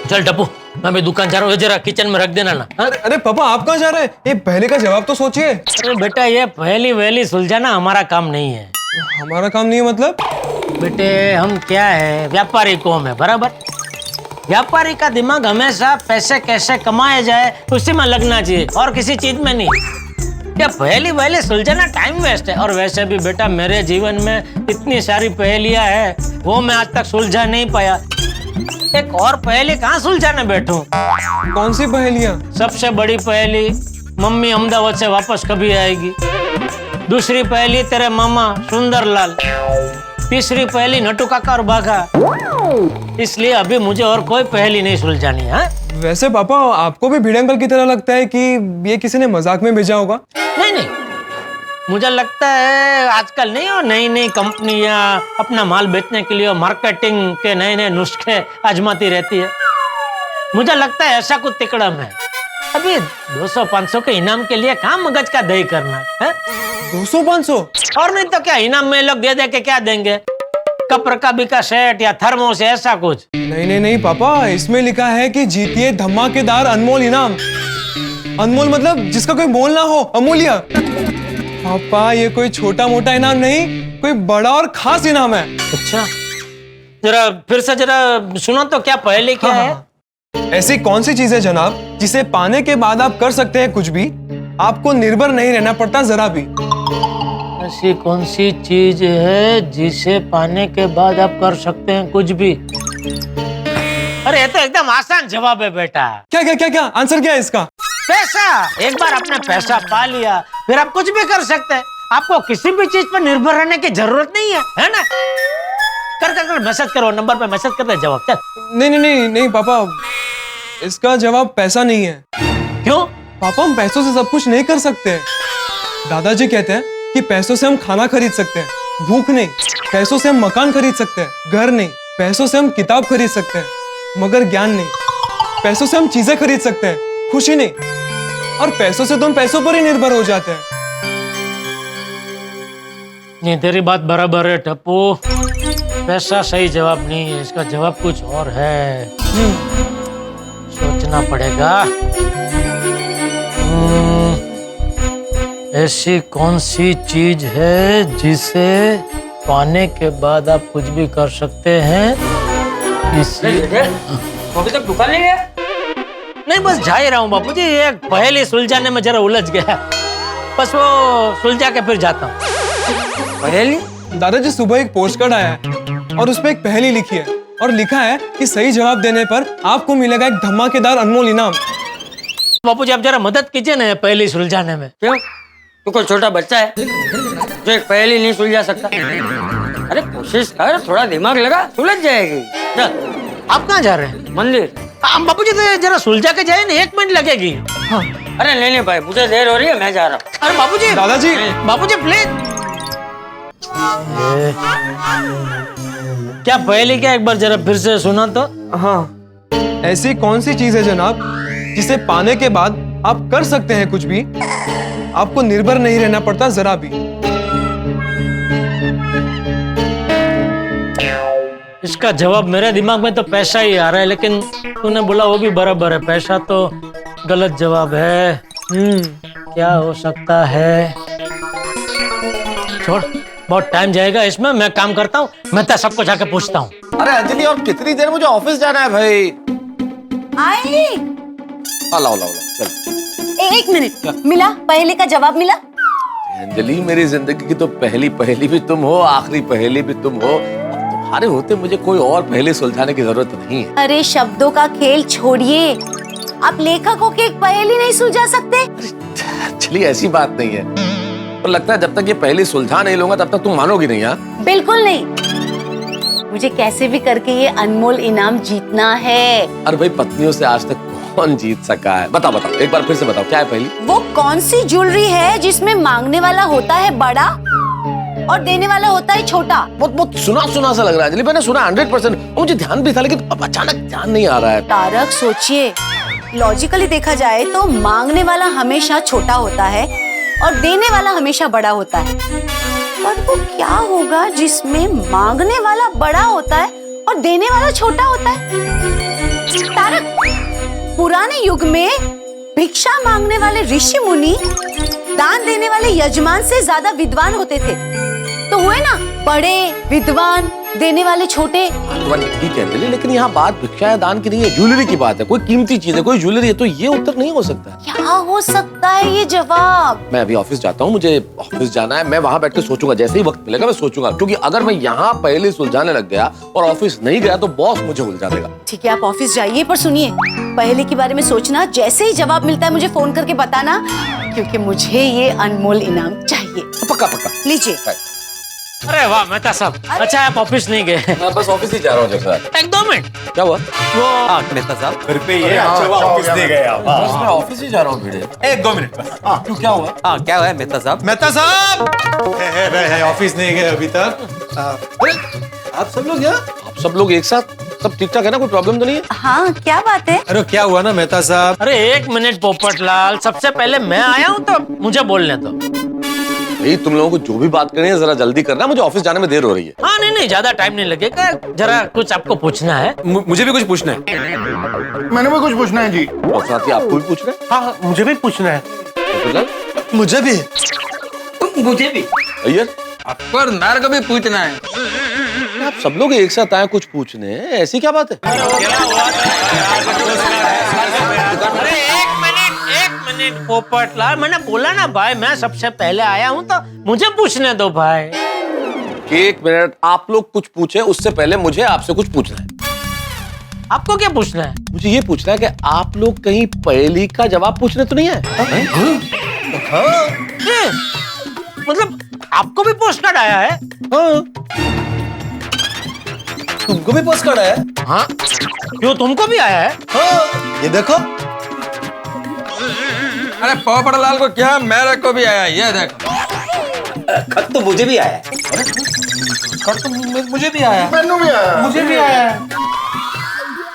चल टप्पू मैं भी दुकान जा रहा हूँ, जरा किचन में रख देना ना। अरे पापा आप कहाँ जा रहे हैं? ये पहले का जवाब तो सोचिए। अरे बेटा ये पहेली वहेली सुलझाना हमारा काम नहीं है। हमारा काम नहीं है मतलब? बेटे हम क्या है, व्यापारी कौम है बराबर। व्यापारी का दिमाग हमेशा पैसे कैसे कमाए जाए उसी में लगना चाहिए और किसी चीज में नहीं। क्या पहेली वहेली सुलझाना टाइम वेस्ट है। और वैसे भी बेटा मेरे जीवन में इतनी सारी पहेलियां है वो मैं आज तक सुलझा नहीं पाया। एक और पहेली कहाँ सुलझाने बैठूं? कौन सी पहेलियां? सबसे बड़ी पहेली मम्मी अहमदाबाद से वापस कभी आएगी। दूसरी पहेली तेरे मामा सुंदरलाल। तीसरी पहेली नटू काका और बाघा। इसलिए अभी मुझे और कोई पहेली नहीं सुलझानी है। वैसे पापा आपको भी भिड़े अंकल की तरह लगता है कि ये किसी ने मजाक में भेजा होगा? नहीं मुझे लगता है आजकल नहीं हो नई नई कंपनियां अपना माल बेचने के लिए मार्केटिंग के नए नए नुस्खे आजमाती रहती है। मुझे लगता है ऐसा कुछ तिकड़म है। अभी 200-500 के इनाम के लिए कहाँ मगज का दही करना है? 200-500 और नहीं तो क्या इनाम में लोग दे के क्या देंगे? कप रकाबी का सेट या थर्मोस ऐसा कुछ? नहीं पापा इसमें लिखा है कि जीतिए धमाकेदार अनमोल इनाम। अनमोल मतलब जिसका कोई मोल ना हो, अमूल्य। पापा ये कोई छोटा मोटा इनाम नहीं, कोई बड़ा और खास इनाम है। अच्छा जरा फिर से जरा सुनो तो क्या पहले क्या है? ऐसी कौन सी चीज है जनाब जिसे पाने के बाद आप कर सकते हैं कुछ भी, आपको निर्भर नहीं रहना पड़ता जरा भी? ऐसी कौन सी चीज है जिसे पाने के बाद आप कर सकते हैं कुछ भी? अरे ये तो एकदम आसान जवाब है बेटा। क्या आंसर क्या है इसका? पैसा। एक बार आपने पैसा पा लिया फिर आप कुछ भी कर सकते हैं। आपको किसी भी चीज पर निर्भर रहने की जरूरत नहीं है ना? कर मैसेज करो, नंबर पे मैसेज कर दे जवाब। चल। नहीं पापा इसका जवाब पैसा नहीं है। क्यों? पापा हम पैसों से सब कुछ नहीं कर सकते। दादाजी कहते हैं कि पैसों से हम खाना खरीद सकते हैं, भूख नहीं। पैसों से हम मकान खरीद सकते हैं, घर नहीं। पैसों से हम किताब खरीद सकते हैं मगर ज्ञान नहीं। पैसों से हम चीजें खरीद सकते हैं, खुशी नहीं। और पैसों से तो हम पैसों पर ही निर्भर हो जाते हैं। नहीं तेरी बात बराबर है टप्पू, पैसा सही जवाब नहीं है, इसका जवाब कुछ और है। सोचना पड़ेगा। ऐसी कौन सी चीज है जिसे पाने के बाद आप कुछ भी कर सकते हैं? अभी तक दुकान नहीं गया? नहीं बस जा ही रहा हूँ बापूजी, एक पहेली सुलझाने में जरा उलझ गया, बस वो सुलझा के फिर जाता हूँ। पहेली? दादाजी सुबह एक पोस्ट कार्ड आया है और उसपे एक पहेली लिखी है और लिखा है कि सही जवाब देने पर आपको मिलेगा एक धमाकेदार अनमोल इनाम। बापू जी आप जरा मदद कीजिए ना पहली सुलझाने में। क्यों? तू कोई छोटा बच्चा है जो एक पहेली नहीं सुलझा सकता? अरे कोशिश कर, थोड़ा दिमाग लगा, सुलझ जाएगी। चल। आप कहाँ जा रहे हैं? मंदिर। बापू जी जरा सुलझा के जाए ना, 1 मिनट लगेगी। हाँ। अरे नहीं भाई, मुझे देर हो रही है, मैं जा रहा हूँ। अरे बापू जी, दादाजी, बापू जी प्लीज। क्या पहले क्या एक बार जरा फिर से सुना तो? हाँ, ऐसी कौन सी चीज है जनाब जिसे पाने के बाद आप कर सकते हैं कुछ भी, आपको निर्भर नहीं रहना पड़ता जरा भी? इसका जवाब मेरे दिमाग में तो पैसा ही आ रहा है, लेकिन तूने बोला वो भी बराबर है, पैसा तो गलत जवाब है। क्या हो सकता है? छोड़, बहुत टाइम जाएगा इसमें, मैं काम करता हूँ, मैं तो सबको जाके पूछता हूँ। अरे अंजलि और कितनी देर, मुझे ऑफिस जाना है भाई। आई लाओ चल। 1 मिनट, मिला? पहले का जवाब मिला? अंजलि मेरी जिंदगी की तो पहली पहेली भी तुम हो, आखिरी पहेली भी तुम हो। तुम्हारे होते मुझे कोई और पहेली सुलझाने की जरूरत नहीं है। अरे शब्दों का खेल छोड़िए, आप लेखकों की एक पहेली नहीं सुलझा सकते? चलिए ऐसी बात नहीं है, पर लगता है जब तक ये पहेली सुलझा नहीं लूंगा तब तक तुम मानोगी नहीं। हाँ बिल्कुल नहीं, मुझे कैसे भी करके ये अनमोल इनाम जीतना है। अरे भाई, पत्नियों से आज तक कौन जीत सका है? बताओ एक बार फिर से बताओ, क्या है पहेली? वो कौन सी ज्वेलरी है जिसमें मांगने वाला होता है बड़ा और देने वाला होता है छोटा? बहुत सुना सा लग रहा है अंजलि, मैंने सुना 100%, मुझे ध्यान भी था लेकिन अब अचानक ध्यान नहीं आ रहा है। तारक सोचिए, लॉजिकली देखा जाए तो मांगने वाला हमेशा छोटा होता है और देने वाला हमेशा बड़ा होता है, पर वो क्या होगा जिसमें मांगने वाला बड़ा होता है और देने वाला छोटा होता है? तारक, पुराने युग में भिक्षा मांगने वाले ऋषि मुनि दान देने वाले यजमान से ज्यादा विद्वान होते थे, तो हुए ना बड़े विद्वान, देने वाले छोटे। ठीक है, लेकिन यहाँ बात भिक्षा या दान की नहीं है, ज्वेलरी की बात है। कोई कीमती चीज है, कोई ज्वेलरी है, तो ये उत्तर नहीं हो सकता। क्या हो सकता है ये जवाब? मैं अभी ऑफिस जाता हूँ, मुझे ऑफिस जाना है, मैं वहाँ बैठ के सोचूंगा, जैसे ही वक्त मिलेगा मैं सोचूंगा, क्योंकि अगर मैं यहाँ पहले सुलझाने लग गया और ऑफिस नहीं गया तो बॉस मुझे उलझा देगा। ठीक है, आप ऑफिस जाइए, पर सुनिए, पहले के बारे में सोचना, जैसे ही जवाब मिलता है मुझे फोन करके बताना, क्योंकि मुझे ये अनमोल इनाम चाहिए। पक्का लीजिए। अरे वाह मेहता साहब, अच्छा आप ऑफिस नहीं गए? मैं बस ऑफिस ही जा रहा हूँ जगह। 1-2 मिनट। क्या हुआ? वो मेहता साहब घर पे ये अच्छा हुआ ऑफिस नहीं गए आप। बस मैं ऑफिस ही जा रहा हूँ भिड़े। 1-2 मिनट। क्यों, क्या हुआ? हाँ क्या हुआ मेहता साहब? मेहता साहब ऑफिस नहीं गए अभी तक। अरे आप सब लोग यहाँ? आप सब लोग एक साथ, सब ठीक ठाक है ना? कोई प्रॉब्लम तो नहीं है? हाँ क्या बात है? अरे क्या हुआ ना मेहता साहब? अरे 1 मिनट पोपटलाल, सबसे पहले मैं आया हूँ तो मुझे बोलने दो। भाई तुम लोगों को जो भी बात करनी है जरा जल्दी करना, मुझे ऑफिस जाने में देर हो रही है। हाँ नहीं ज्यादा टाइम नहीं लगेगा, जरा कुछ आपको पूछना है। मुझे भी कुछ पूछना है। मैंने भी कुछ पूछना है जी। और साथ ही आपको भी पूछना है? हाँ मुझे भी पूछना है। मुझे भी। मुझे भी। अय्यर, आपको मेरे को भी पूछना है। आप सब लोग एक साथ आए कुछ पूछने, ऐसी क्या बात है? अरे 1 मिनट पोपटलाल, मैंने बोला ना भाई मैं सबसे पहले आया हूँ तो मुझे पूछने दो भाई। 1 मिनट, आप लोग कुछ पूछे उससे पहले मुझे आपसे कुछ पूछना है। आपको क्या पूछना है? मुझे ये पूछना है कि आप लोग कहीं पहेली का जवाब पूछने तो नहीं है? मतलब आपको भी पोस्ट कार्ड आया है? हाँ। तुमको भी पोस्ट कार्ड आया है? हाँ। क्यों, तुमको भी आया है? हाँ। ये देखो। अरे पोपटलाल को क्या, मेरे को भी आया, ये देखो। खत तो मुझे भी आया है। खत तो मुझे भी आया। मैनू भी आया। मुझे भी आया।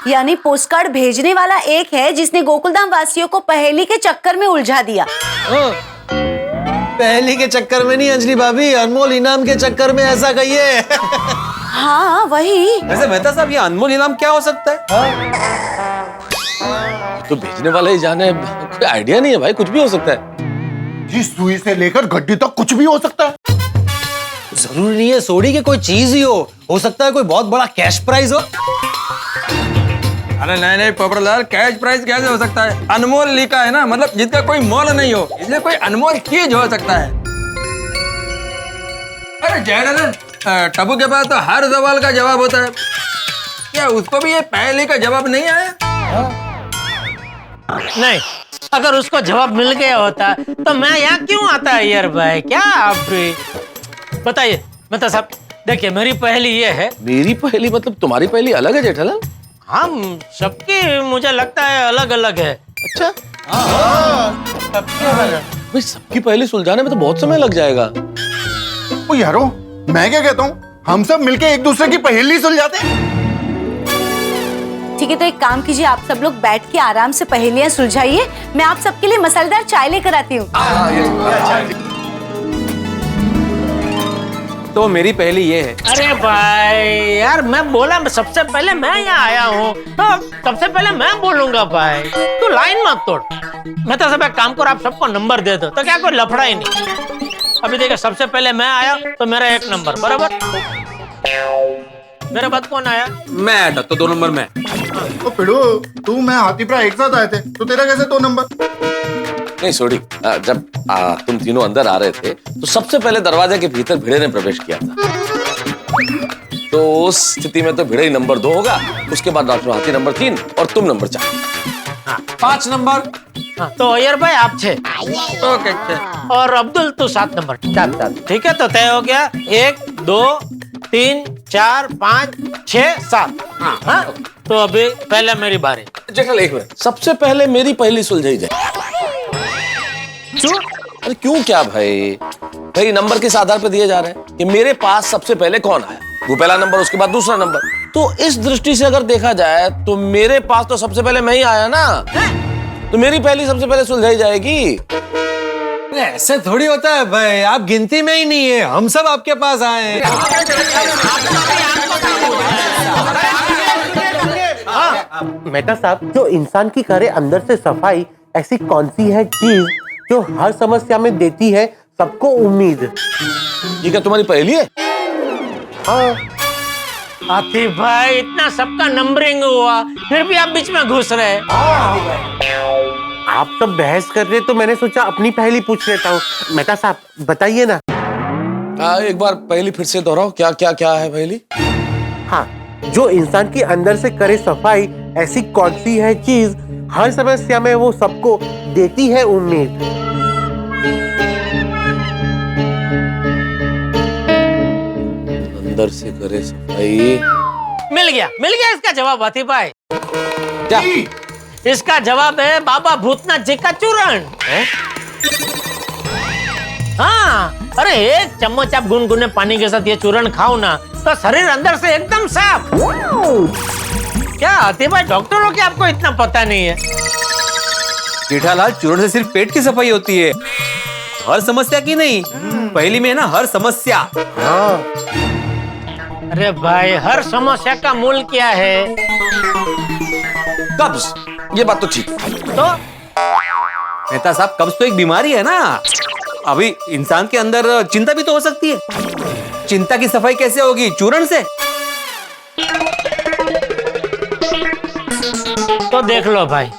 यानी पोस्ट कार्ड भेजने वाला एक है जिसने गोकुलधाम वासियों को पहेली के चक्कर में उलझा दिया। पहेली के चक्कर में नहीं अंजलि भाभी, अनमोल इनाम के चक्कर में, ऐसा कहिए। हाँ वही। वैसे मेहता साहब, ये अनमोल इनाम क्या हो सकता है? तो भेजने वाला ही जाने, कोई आइडिया नहीं है भाई, कुछ भी हो सकता है। जी सुई से लेकर गड्डी तक कुछ भी हो सकता है। जरूरी नहीं है सोडी की कोई चीज ही हो सकता है कोई बहुत बड़ा कैश प्राइज हो। अरे नहीं पोपटलाल, कैश प्राइज कैसे हो सकता है? अनमोल लिखा है ना, मतलब जिसका कोई मोल नहीं हो, इसलिए कोई अनमोल चीज हो सकता है। अरे जयराजन, टबू के पास तो हर सवाल का जवाब होता है, क्या उसको भी ये पहले का जवाब नहीं आया? नहीं, अगर उसको जवाब मिल गया होता तो मैं यहाँ क्यों आता अय्यर भाई? क्या आप भी बताइए मतलब साहब। देखिए मेरी पहेली ये है। मेरी पहेली मतलब तुम्हारी पहेली अलग है जेठालाल? हम सबकी मुझे लगता है अलग अलग है। अच्छा भाई, सबकी पहेली सुलझाने में तो बहुत समय लग जाएगा। ओ यारो, मैं क्या कहता हूँ, हम सब मिलके एक दूसरे की पहेली सुलझाते हैं। ठीक है, तो एक काम कीजिए, आप सब लोग बैठ के आराम से पहेलियां सुलझाइए। मैं आप सबके लिए मसालेदार चाय लेकर आती हूँ। तो मेरी पहेली ये है। अरे भाई यार, मैं बोला सबसे पहले मैं यहाँ आया हूँ तो सबसे पहले मैं बोलूंगा भाई, तू लाइन मत तोड़। मैं तो सब एक काम करो, आप सबको नंबर दे दो तो क्या कोई लफड़ा ही नहीं। अभी देखिए, सबसे पहले मैं आया तो मेरा 1 नंबर बराबर। मेरे बाद कौन आया? मैं आया था तो 2 नंबर में। ओ पिड़ू, तू मैं हाथीप्रा एक साथ आए थे, तो तेरा कैसे 2 नंबर? नहीं सोडी, जब तुम तीनों अंदर आ रहे थे तो सबसे पहले दरवाजे के भीतर भिड़े ने प्रवेश किया था, तो उस स्थिति में तो भिड़े ही नंबर 2 होगा। उसके बाद डॉक्टर हाथी नंबर 3 और तुम नंबर 4। 5 नंबर। तो अय्यर भाई आप 6। ओके, और अब्दुल तू 7 नंबर। 7। ठीक है, तो तय हो गया। 1 2 3 4 5 6 7। हाँ, तो अभी पहले मेरी बारी। जेठालाल एक मिनट, सबसे पहले मेरी पहेली सुलझाई जाए। क्यों? अरे क्यों क्या भाई? भाई नंबर किस आधार पर दिए जा रहे हैं कि मेरे पास सबसे पहले कौन आया, वो पहला नंबर, उसके बाद दूसरा नंबर। तो इस दृष्टि से अगर देखा जाए तो मेरे पास तो सबसे पहले मैं ही आया ना, तो मेरी पहेली सबसे पहले सुलझाई जाएगी। ऐसे थोड़ी होता है भाई, आप गिनती में ही नहीं है, हम सब आपके पास आए हैं। मेहता साहब, जो इंसान की करे अंदर से सफाई, ऐसी कौन सी है चीज जो हर समस्या में देती है सबको उम्मीद? ये क्या तुम्हारी पहेली है? हाँ। हाथी भाई, इतना सबका नंबरिंग हुआ फिर भी आप बीच में घुस रहे। आप सब बहस कर रहे तो मैंने सोचा अपनी पहेली पूछ लेता हूँ। मेहता साहब बताइए ना। एक बार पहेली फिर से दोहराओ, क्या क्या क्या है पहेली? हाँ, जो इंसान की अंदर से करे सफाई, ऐसी कौन सी है चीज हर समस्या में वो सबको देती है उम्मीद? अंदर से करे सफाई। मिल गया इसका जवाब हाथी भाई। क्या? इसका जवाब है बाबा भूतनाथ जी का चूर्ण। हाँ, अरे 1 चम्मच आप गुनगुने पानी के साथ ये चूर्ण खाओ ना तो शरीर अंदर से एकदम साफ। क्या हाथी भाई, डॉक्टर हो क्या आपको इतना पता नहीं है? जेठालाल, चूर्ण से सिर्फ पेट की सफाई होती है, हर समस्या की नहीं। पहली में है ना, हर समस्या। हाँ। अरे भाई, हर समस्या का मूल क्या है? कब्ज। ये बात तो ठीक। तो मेहता साहब, कब्ज तो एक बीमारी है ना। अभी इंसान के अंदर चिंता भी तो हो सकती है। चिंता की सफाई कैसे होगी? चूर्ण से। तो देख लो भाई,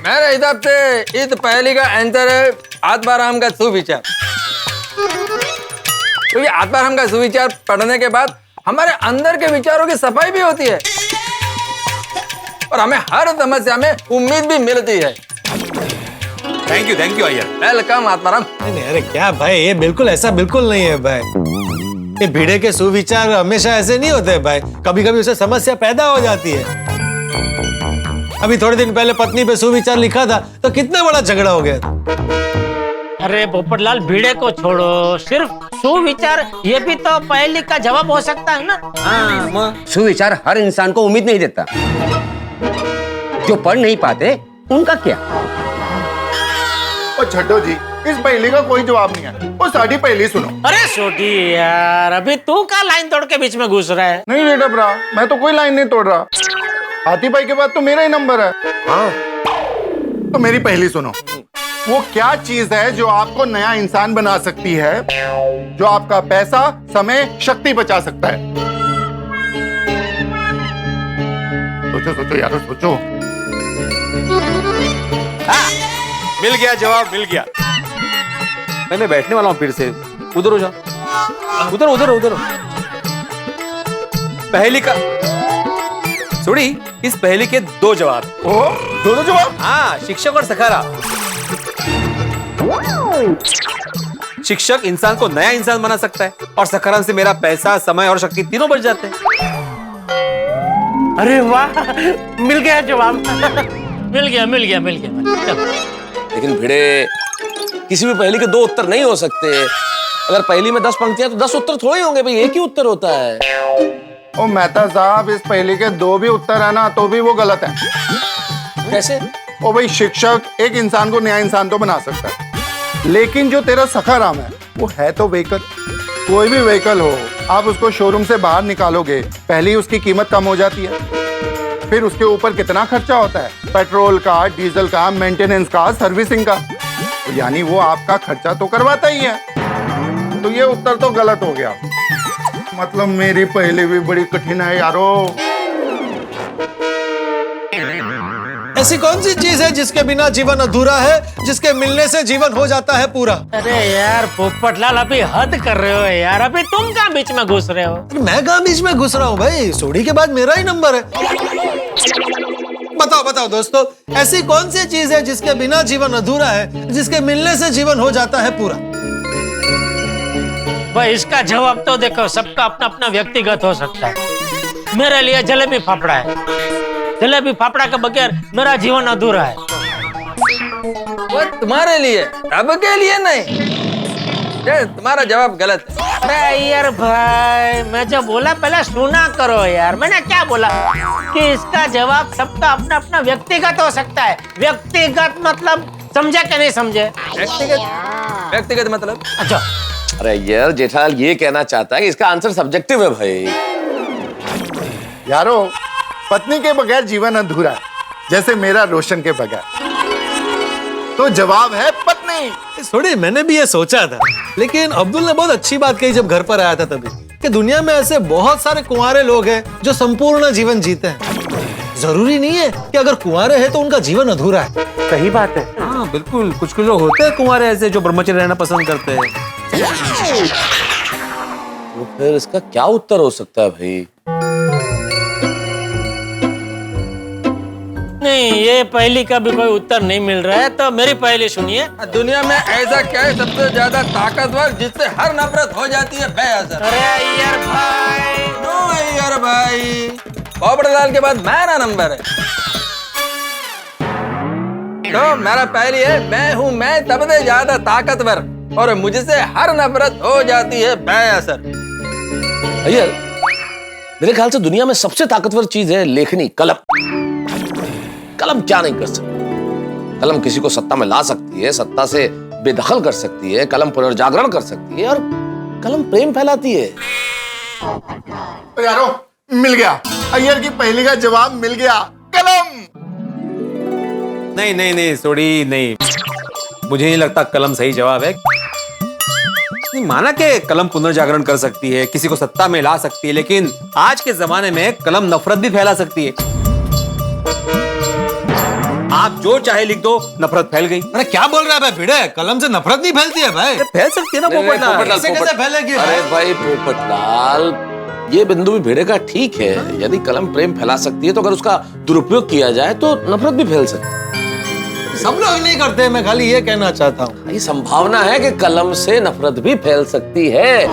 मेरे हिसाब से इस पहेली का आंसर है आत्माराम का सुविचार। क्योंकि आत्माराम का सुविचार पढ़ने के बाद हमारे अंदर के विचारों की सफाई भी होती है और हमें हर समस्या में उम्मीद भी मिलती है। Thank you Iyer. Welcome Atmaram. नहीं अरे क्या भाई, ये बिल्कुल ऐसा बिल्कुल नहीं है भाई। ये भिड़े के सुविचार हमेशा ऐसे नहीं होते भाई, कभी कभी उसे समस्या पैदा हो जाती है। अभी थोड़े दिन पहले पत्नी पे सुविचार लिखा था तो कितना बड़ा झगड़ा हो गया था। अरे पोपटलाल, भीड़े को छोड़ो, सिर्फ सुविचार ये भी तो पहेली का जवाब हो सकता है ना। हाँ, सुविचार हर इंसान को उम्मीद नहीं देता। जो पढ़ नहीं पाते उनका क्या? ओ छड्डो जी, इस पहेली का कोई जवाब नहीं है। वो साड़ी पहेली सुनो। अरे छोटी यार, अभी तू का लाइन तोड़ के बीच में घुस रहा है? नहीं बेटा ब्रा, मैं तो कोई लाइन नहीं तोड़ रहा। हाथी भाई के बाद तो मेरा ही नंबर है। हाँ, तो मेरी पहेली सुनो। वो क्या चीज है जो आपको नया इंसान बना सकती है, जो आपका पैसा, समय, शक्ति बचा सकता है? सोचो सोचो यारो, सोचो। मिल गया जवाब, मिल गया। मैं बैठने वाला हूँ, फिर से उधर हो जाओ। उधर उधर उधर। पहेली का सुनी, इस पहेली के 2 जवाब। ओ, दोनों जवाब? हाँ, शिक्षक और सखारा। शिक्षक इंसान को नया इंसान बना सकता है और सखारा से मेरा पैसा, समय और शक्ति तीनों बढ़ जाते हैं। अरे वाह, मिल गया जवाब। मिल गया। लेकिन भिड़े, किसी भी पहेली के 2 उत्तर नहीं हो सकते। अगर पहेली में 10 पंक्तियां तो 10 उत्तर थोड़े होंगे भाई, एक ही उत्तर होता है। ओ मेहता साहब, इस पहेली के 2 भी उत्तर है ना, तो भी वो गलत है। कैसे? ओ भाई, शिक्षक एक इंसान को नया इंसान तो बना सकता है, लेकिन जो तेरा सखाराम है वो है तो व्हीकल। कोई भी व्हीकल हो, आप उसको शोरूम से बाहर निकालोगे, पहले ही उसकी कीमत कम हो जाती है। फिर उसके ऊपर कितना खर्चा होता है, पेट्रोल का, डीजल का, मेंटेनेंस का, सर्विसिंग का। तो यानी वो आपका खर्चा तो करवाता ही है। तो ये उत्तर तो गलत हो गया। मतलब मेरी पहेली भी बड़ी कठिन है यारो। ऐसी कौन सी चीज है जिसके बिना जीवन अधूरा है, जिसके मिलने से जीवन हो जाता है पूरा? अरे यार पोपटलाल, अभी हद कर रहे हो यार। अभी तुम कहाँ बीच में घुस रहे हो? मैं कहाँ बीच में घुस रहा हूँ भाई, सोडी के बाद मेरा ही नंबर है। बताओ दोस्तों, ऐसी कौन सी चीज है जिसके बिना जीवन अधूरा है, जिसके मिलने से जीवन हो जाता है पूरा? भाई इसका जवाब तो देखो, सबका अपना अपना व्यक्तिगत हो सकता है। मेरे लिए जलेबी फाफड़ा है। जलेबी फाफड़ा के बगैर मेरा जीवन अधूरा है। वो तुम्हारे लिए, अब के लिए नहीं। ये तुम्हारा जवाब गलत है। अरे यार भाई, मैं जो बोला पहले सुना करो यार। मैंने क्या बोला कि इसका जवाब सबका अपना अपना व्यक्तिगत हो सकता है। व्यक्तिगत मतलब समझे कि नहीं समझे? व्यक्तिगत मतलब? अच्छा, अरे यार जेठालाल ये कहना चाहता है कि इसका आंसर सब्जेक्टिव है भाई। यारो, पत्नी के बगैर जीवन अधूरा है, जैसे मेरा रोशन के बगैर। तो जवाब है पत्नी। थोड़ी मैंने भी ये सोचा था, लेकिन अब्दुल ने बहुत अच्छी बात कही जब घर पर आया था तभी, कि दुनिया में ऐसे बहुत सारे कुंवारे लोग हैं जो संपूर्ण जीवन जीते हैं। जरूरी नहीं है कि अगर कुंवारे हैं तो उनका जीवन अधूरा है। सही बात है। हाँ बिल्कुल, कुछ लोग होते हैं कुंवारे ऐसे जो ब्रह्मचर्य रहना पसंद करते हैं। तो फिर इसका क्या उत्तर हो सकता है भाई? नहीं, ये पहेली का भी कोई उत्तर नहीं मिल रहा है, तो मेरी पहेली सुनिए। दुनिया में ऐसा क्या है सबसे ज्यादा ताकतवर जिससे हर नफरत हो जाती है बेअसर? अरे यार भाई, नो यार भाई, पोपटलाल के बाद मेरा नंबर है। तो मेरा पहली है, मैं सबसे ज्यादा ताकतवर और मुझसे हर नफरत हो जाती है बेअसर। भैया, मेरे ख्याल से दुनिया में सबसे ताकतवर चीज है लेखनी, कलम। कलम क्या नहीं कर सकती? कलम किसी को सत्ता में ला सकती है, सत्ता से बेदखल कर सकती है, कलम पुनर्जागरण कर सकती है, और कलम प्रेम फैलाती है। तो यारो, मिल गया। अय्यर की पहेली का जवाब मिल गया, कलम। नहीं सोडी नहीं, मुझे नहीं लगता कलम सही जवाब है। माना कि कलम पुनर्जागरण कर सकती है, किसी को सत्ता में ला सकती है, लेकिन आज के जमाने में कलम नफरत भी फैला सकती है। आप जो चाहे लिख दो, नफरत फैल गई। अरे क्या बोल रहा है भाई भिड़े, कलम से नफरत नहीं फैलती है भाई। फैल सकती है ना पोपटलाल। कैसे फैलेगी? अरे भाई पोपटलाल, ये बिंदु भी भिड़े का ठीक है। यदि कलम प्रेम फैला सकती है तो अगर उसका दुरुपयोग किया जाए तो नफरत भी फैल सकती है। सब लोग नहीं करते, मैं खाली ये कहना चाहता हूँ। ये संभावना है कि कलम से नफरत भी फैल सकती है।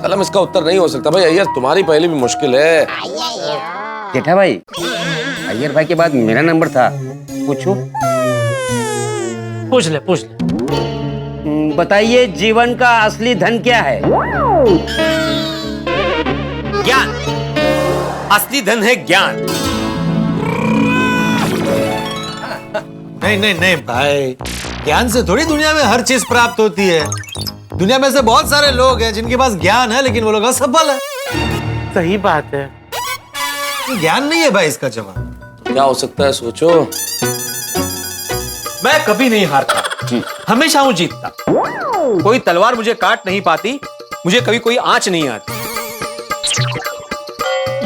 कलम इसका उत्तर नहीं हो सकता भाई। अय्यर, तुम्हारी पहली भी मुश्किल है। जेठा भाई, अय्यर भाई के बाद मेरा नंबर था, पूछूं? पूछ ले। बताइए, जीवन का असली धन क्या है? ज्ञान। असली धन है ज्ञान। नहीं भाई, ज्ञान से थोड़ी दुनिया में हर चीज प्राप्त होती है। दुनिया में से बहुत सारे लोग हैं जिनके पास ज्ञान है, लेकिन वो लोग असफल है। सही बात है। ज्ञान नहीं है भाई इसका जवाब। क्या हो सकता है, सोचो। मैं कभी नहीं हारता, हमेशा हूं जीतता। कोई तलवार मुझे काट नहीं पाती, मुझे कभी कोई आंच नहीं आती।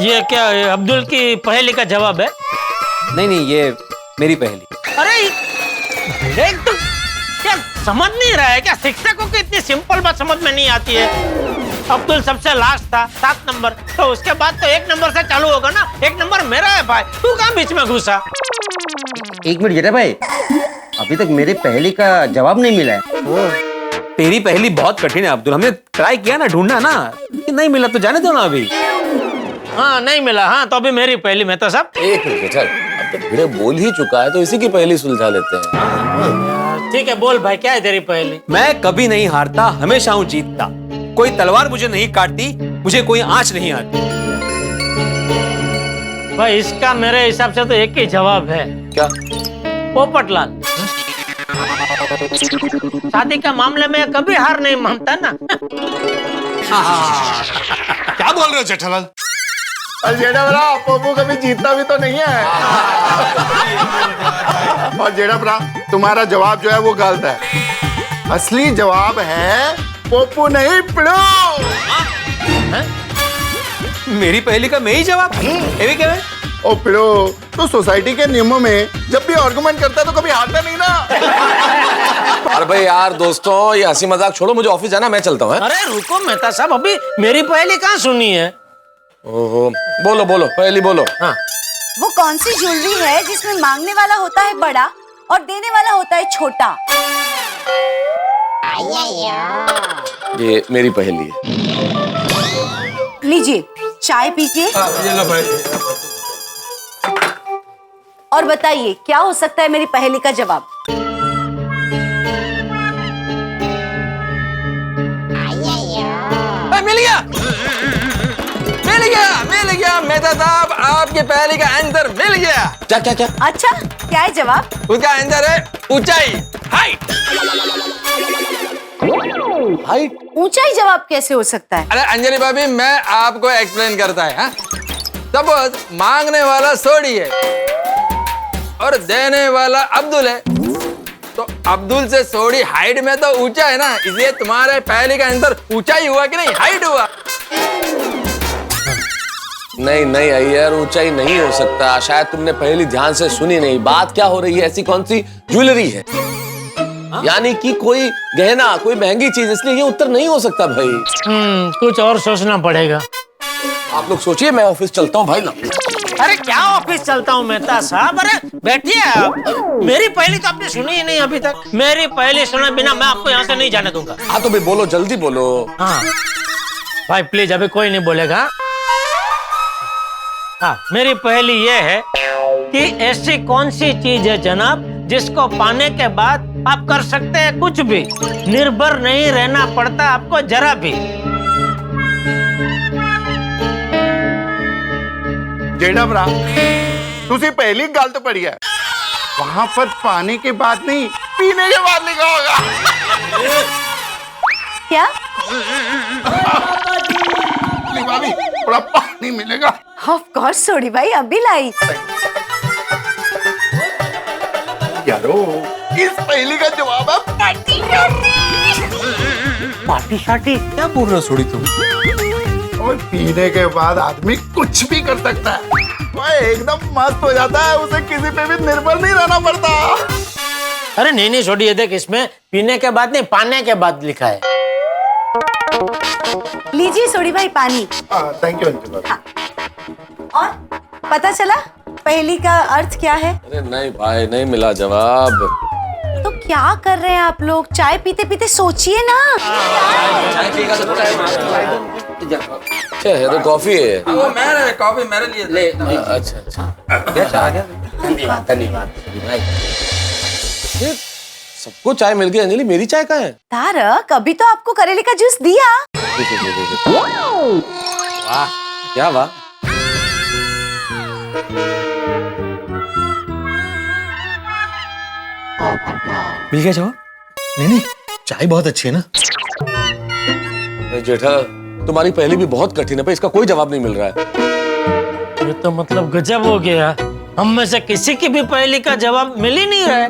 ये क्या अब्दुल की पहेली का जवाब है? नहीं, ये मेरी पहेली। अरे तो क्या समझ नहीं रहा है क्या? शिक्षकों को इतनी सिंपल बात समझ में नहीं आती है। अब्दुल सबसे लास्ट था 7 नंबर, तो उसके बाद तो 1 नंबर से चालू होगा ना। 1 नंबर मेरा है भाई, तू कहाँ बीच में घुसा? 1 मिनट जेठा भाई, अभी तक मेरे पहेली का जवाब नहीं मिला है। तेरी पहेली बहुत कठिन है अब्दुल, हमने ट्राई किया ना, ढूंढना ना, नहीं मिला तो जाने दो ना अभी। हाँ नहीं मिला, हाँ तो अभी मेरी पहेली में तो सब। एक मिनट, चल अब तो भिड़े बोल ही चुका है तो इसी की पहेली सुलझा लेते हैं। ठीक है बोल भाई, क्या है तेरी पहेली? मैं कभी नहीं हारता, हमेशा हूँ जीतता, कोई तलवार मुझे नहीं काटती, मुझे कोई आंच नहीं आती। भाई इसका मेरे हिसाब से तो एक ही जवाब है। क्या? पोपटलाल। शादी के मामले में कभी हार नहीं मानता ना। क्या बोल रहे हो जेठालाल? जेठा पप्पू कभी जीतता भी तो नहीं है। और जेठा तुम्हारा जवाब जो है वो गलत है। असली जवाब है पप्पू नहीं पिड़ो। मेरी पहेली का मैं ही जवाब? ये भी क्या है? ओ पिड़ो, तो सोसाइटी के नियमों में जब भी आर्गुमेंट करता है तो कभी हारता नहीं ना। अरे भाई यार दोस्तों, ये हंसी मजाक छोड़ो, मुझे ऑफिस जाना, मैं चलता हूँ। अरे रुको मेहता साहब, अभी मेरी पहेली कहाँ सुनी है? ओहो, बोलो बोलो, पहली बोलो। हाँ। वो कौन सी ज्वेलरी है जिसमें मांगने वाला होता है बड़ा और देने वाला होता है छोटा? ये मेरी पहेली है। लीजिए चाय पीजिए ये लो भाई। और बताइए क्या हो सकता है मेरी पहेली का जवाब? मिल गया, मिल गया, मिल गया मेहता साहब, आपकी पहेली का आंसर मिल गया। क्या क्या क्या? अच्छा क्या है जवाब? उसका आंसर है ऊंचाई, हाइट। हाइट? ऊंचाई जवाब कैसे हो सकता है? अरे अंजलि भाभी, मैं आपको एक्सप्लेन करता है। सपोज मांगने वाला सोडी है और देने वाला अब्दुल है, तो अब्दुल से सोडी हाइट में तो ऊंचा है ना, इसलिए तुम्हारे पहले का आंसर ऊंचाई हुआ कि नहीं, हाइट हुआ। नहीं नहीं अय्यर, ऊंचाई नहीं हो सकता, शायद तुमने पहली ध्यान से सुनी नहीं। बात क्या हो रही है, ऐसी कौन सी ज्वेलरी है? यानी कि कोई गहना, कोई महंगी चीज, इसलिए ये उत्तर नहीं हो सकता भाई। कुछ और सोचना पड़ेगा। आप लोग सोचिए, मैं ऑफिस चलता हूँ भाई ना। अरे क्या ऑफिस चलता हूँ मेहता साहब? अरे बैठिए आप, मेरी पहेली तो आपने सुनी ही नहीं अभी तक। मेरी पहेली सुने बिना मैं आपको यहाँ से नहीं जाने दूंगा। हाँ तो भाई बोलो, जल्दी बोलो। हाँ भाई प्लीज, अभी कोई नहीं बोलेगा। हाँ मेरी पहेली ये है कि ऐसी कौन सी चीज है जनाब जिसको पाने के बाद आप कर सकते हैं कुछ भी, निर्भर नहीं रहना पड़ता आपको जरा भी। जेठा भरा, तुसी पहली गलत पड़ी है। वहां पर पाने के बाद नहीं, पीने के बाद लिखा होगा। क्या? भाभी थोड़ा पानी मिलेगा? ऑफ कोर्स सोडी भाई, अभी लाई। यारो, इस पहेली का जवाब है पार्टी पार्टी शार्टी? क्या बोल रहे हो सोडी तुम? और पीने के बाद आदमी कुछ भी कर सकता है, वो एकदम मस्त हो जाता है, उसे किसी पे भी निर्भर नहीं रहना पड़ता। अरे नहीं नहीं छोड़ी, ये देख, इसमें पीने के बाद नहीं, पाने के बाद लिखा है। लीजिए सोडी भाई पानी। Thank you Anjali. हाँ। और पता चला पहेली का अर्थ क्या है? अरे नहीं भाई, नहीं मिला जवाब। तो क्या कर रहे हैं आप लोग? चाय पीते पीते सोचिए ना। चाय पीएगा तो क्या है? तो कॉफी है। वो मेरे कॉफी मेरे लिए ले। अच्छा अच्छा, धन्यवाद भाई। सबको चाय मिल गई, अंजलि मेरी चाय कहाँ है? तारक, अभी तो आपको करेले का जूस दिया। वाह, क्या वाह। मिल गया जवाब? नहीं, चाय बहुत अच्छी है ना। जेठा, तुम्हारी पहेली भी बहुत कठिन है पर इसका कोई जवाब नहीं मिल रहा है। ये तो मतलब गजब हो गया, हम में से किसी की भी पहेली का जवाब मिल ही नहीं रहा है।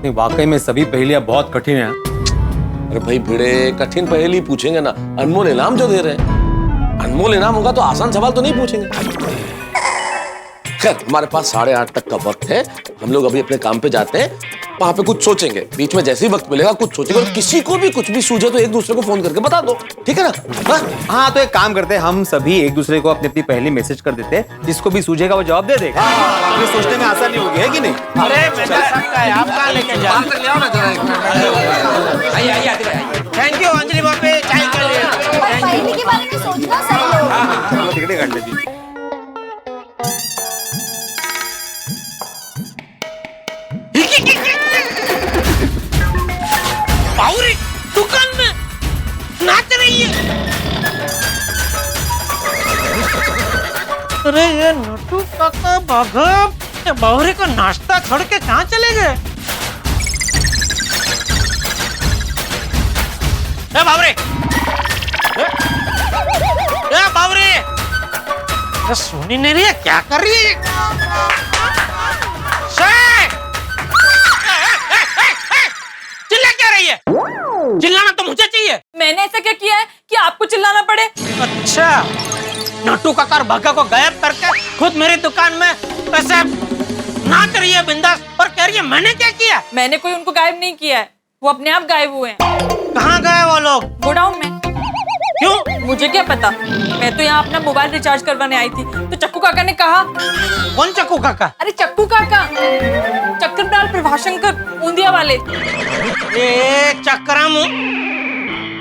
नहीं, वाकई में सभी पहेलियां बहुत कठिन है। अरे भाई भिड़े, कठिन पहेली पूछेंगे ना, अनमोल इनाम जो दे रहे हैं। अनमोल इनाम होगा तो आसान सवाल तो नहीं पूछेंगे। खैर हमारे पास 8:30 तक का वक्त है, हम लोग अभी अपने काम पे जाते हैं, वहां पे कुछ सोचेंगे, बीच में जैसे ही वक्त मिलेगा कुछ सोचेंगे, और किसी को भी कुछ भी सूझे तो एक दूसरे को फोन करके बता दो, ठीक है ना? हाँ तो एक काम करते हैं, हम सभी एक दूसरे को अपनी अपनी पहली मैसेज कर देते हैं, जिसको भी सूझेगा वो जवाब दे देगा। ये सोचने में आसानी होगी, है कि नहीं? अरे बेटा सबका है, आप कहाँ लेके जा? थैंक यू अंजलि बाबे, चाय के लिए। पहले के बारे में सोचना सही लोग। चलो टिकटें काट लीजिए। बावरी दुकान में नाच रही है। अरे ये नटू काका बाघा बावरी को नाश्ता छोड़ के कहाँ चले गए? ए बावरी, ए बावरी, ये सुनी नहीं रही है, क्या कर रही है? चिल्ला क्या रही है? चिल्लाना तो मुझे चाहिए। मैंने ऐसा क्या किया है कि आपको चिल्लाना पड़े? अच्छा, नटू काका भागा को गायब करके खुद मेरी दुकान में ऐसे नाच रही है बिंदास और कह रही है मैंने क्या किया? मैंने कोई उनको गायब नहीं किया है, वो अपने आप गायब हुए हैं। कहाँ गए वो लोग? गोडाउन में। क्यों? मुझे क्या पता, मैं तो यहाँ अपना मोबाइल रिचार्ज करवाने आई थी, तो चक्कू काका ने कहा। कौन चक्कू काका? अरे चक्कू काका, चक्रपाल प्रभाशंकर ऊंधिया वाले। ए चक्रम,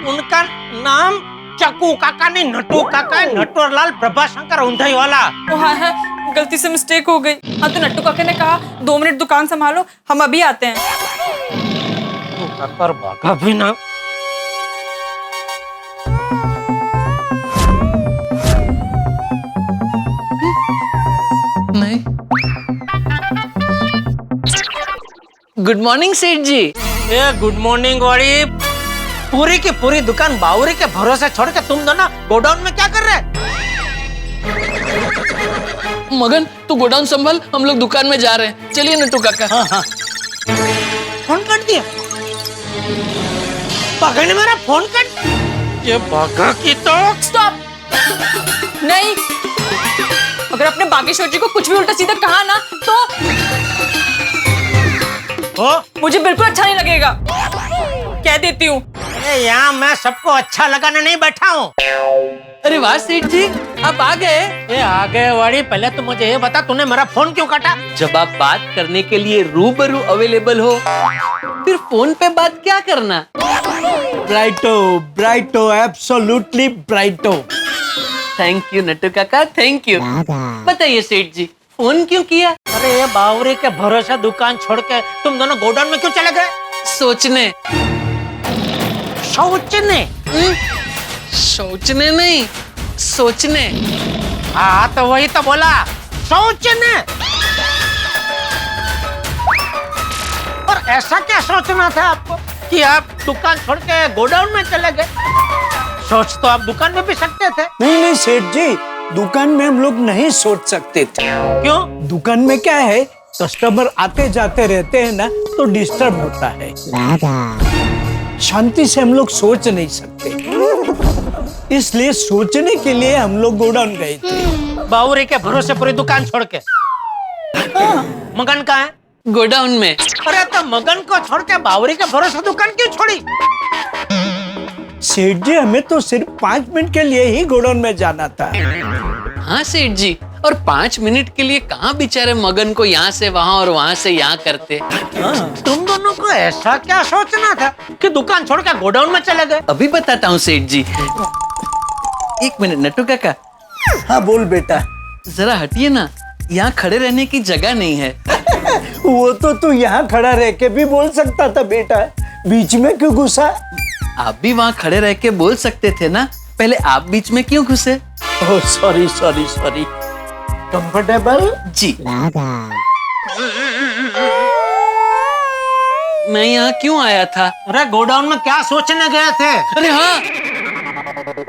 उनका नाम चक्कू काका नहीं नटू काका है, नटवरलाल प्रभाशंकर ऊंधई वाला। ओ हाँ है, गलती से मिस्टेक हो गई। हाँ तो नट्टू काका ने कहा 2 मिनट दुकान संभालो, हम अभी आते हैं। काका भागा भी ना। नहीं। गुड मॉर्निंग सेठ जी। ए गुड मॉर्निंग वाली पूरी की पूरी दुकान बावरी के भरोसे छोड़ के तुम दोनों गोडाउन में क्या कर रहे? मगन तू गोडाउन संभाल, हम लोग दुकान में जा रहे हैं। चलिए नट्टू काका। हाँ हाँ। फोन काट दिया? बाघा ने मेरा फोन काट? ये बाघा की तो। स्टॉप। नहीं, अगर अपने बागेश्वर जी को कुछ भी उल्टा सीधा कहा ना तो मुझे बिल्कुल अच्छा नहीं लगेगा, कह देती हूँ। अरे यहाँ मैं सबको अच्छा लगाने नहीं बैठा हूँ। अरे वाह सेठ जी, आप आ गए। ये आ गए वाड़ी, पहले तो मुझे ये बता तूने मेरा फोन क्यों काटा? जब आप बात करने के लिए रूबरू अवेलेबल हो, फिर फोन पे बात क्या करना? ब्राइटो, ब्राइटो, एब्सोल्युटली ब्राइटो। थैंक यू नट्टू काका, थैंक यू। बताइए सेठ जी, फोन क्यों किया? अरे ये बावरी के भरोसे दुकान छोड़ के तुम दोनों गोडाउन में क्यों चले गए? सोचने। सोचने? सोचने नहीं, सोचने। हाँ तो वही तो बोला, सोचने। और ऐसा क्या सोचना था आपको कि आप दुकान छोड़ के गोडाउन में चले गए? सोच तो आप दुकान में भी सकते थे। नहीं नहीं सेठ जी, दुकान में हम लोग नहीं सोच सकते थे। क्यों? दुकान में क्या है, कस्टमर आते जाते रहते हैं ना, तो डिस्टर्ब होता है। शांति से हम लोग सोच नहीं सकते, इसलिए सोचने के लिए हम लोग गोडाउन गए थे। बावरी के भरोसे पूरी दुकान छोड़ के। मगन कहाँ है? गोडाउन में। अरे तो मगन को छोड़ के बावरी के भरोसे दुकान क्यों छोड़ी? सेठ जी, हमें तो सिर्फ 5 मिनट के लिए ही गोडाउन में जाना था। हाँ सेठ जी, और 5 मिनट के लिए कहाँ बेचारे मगन को यहाँ से वहाँ और वहाँ से यहाँ करते। तुम दोनों को ऐसा क्या सोचना था कि दुकान छोड़ के गोडाउन में चले गए? अभी बताता हूँ सेठ जी। 1 मिनट नट्टू काका। हाँ बोल बेटा। जरा हटिए ना, यहाँ खड़े रहने की जगह नहीं है। वो तो तू यहाँ खड़ा रह के भी बोल सकता था बेटा, बीच में क्यों घुसा? आप भी वहाँ खड़े रह के बोल सकते थे ना, पहले आप बीच में क्यों घुसे? Oh sorry sorry sorry. Comfortable? जी। मैं यहाँ क्यों आया था? अरे गोडाउन में क्या सोचने गए थे? अरे हाँ,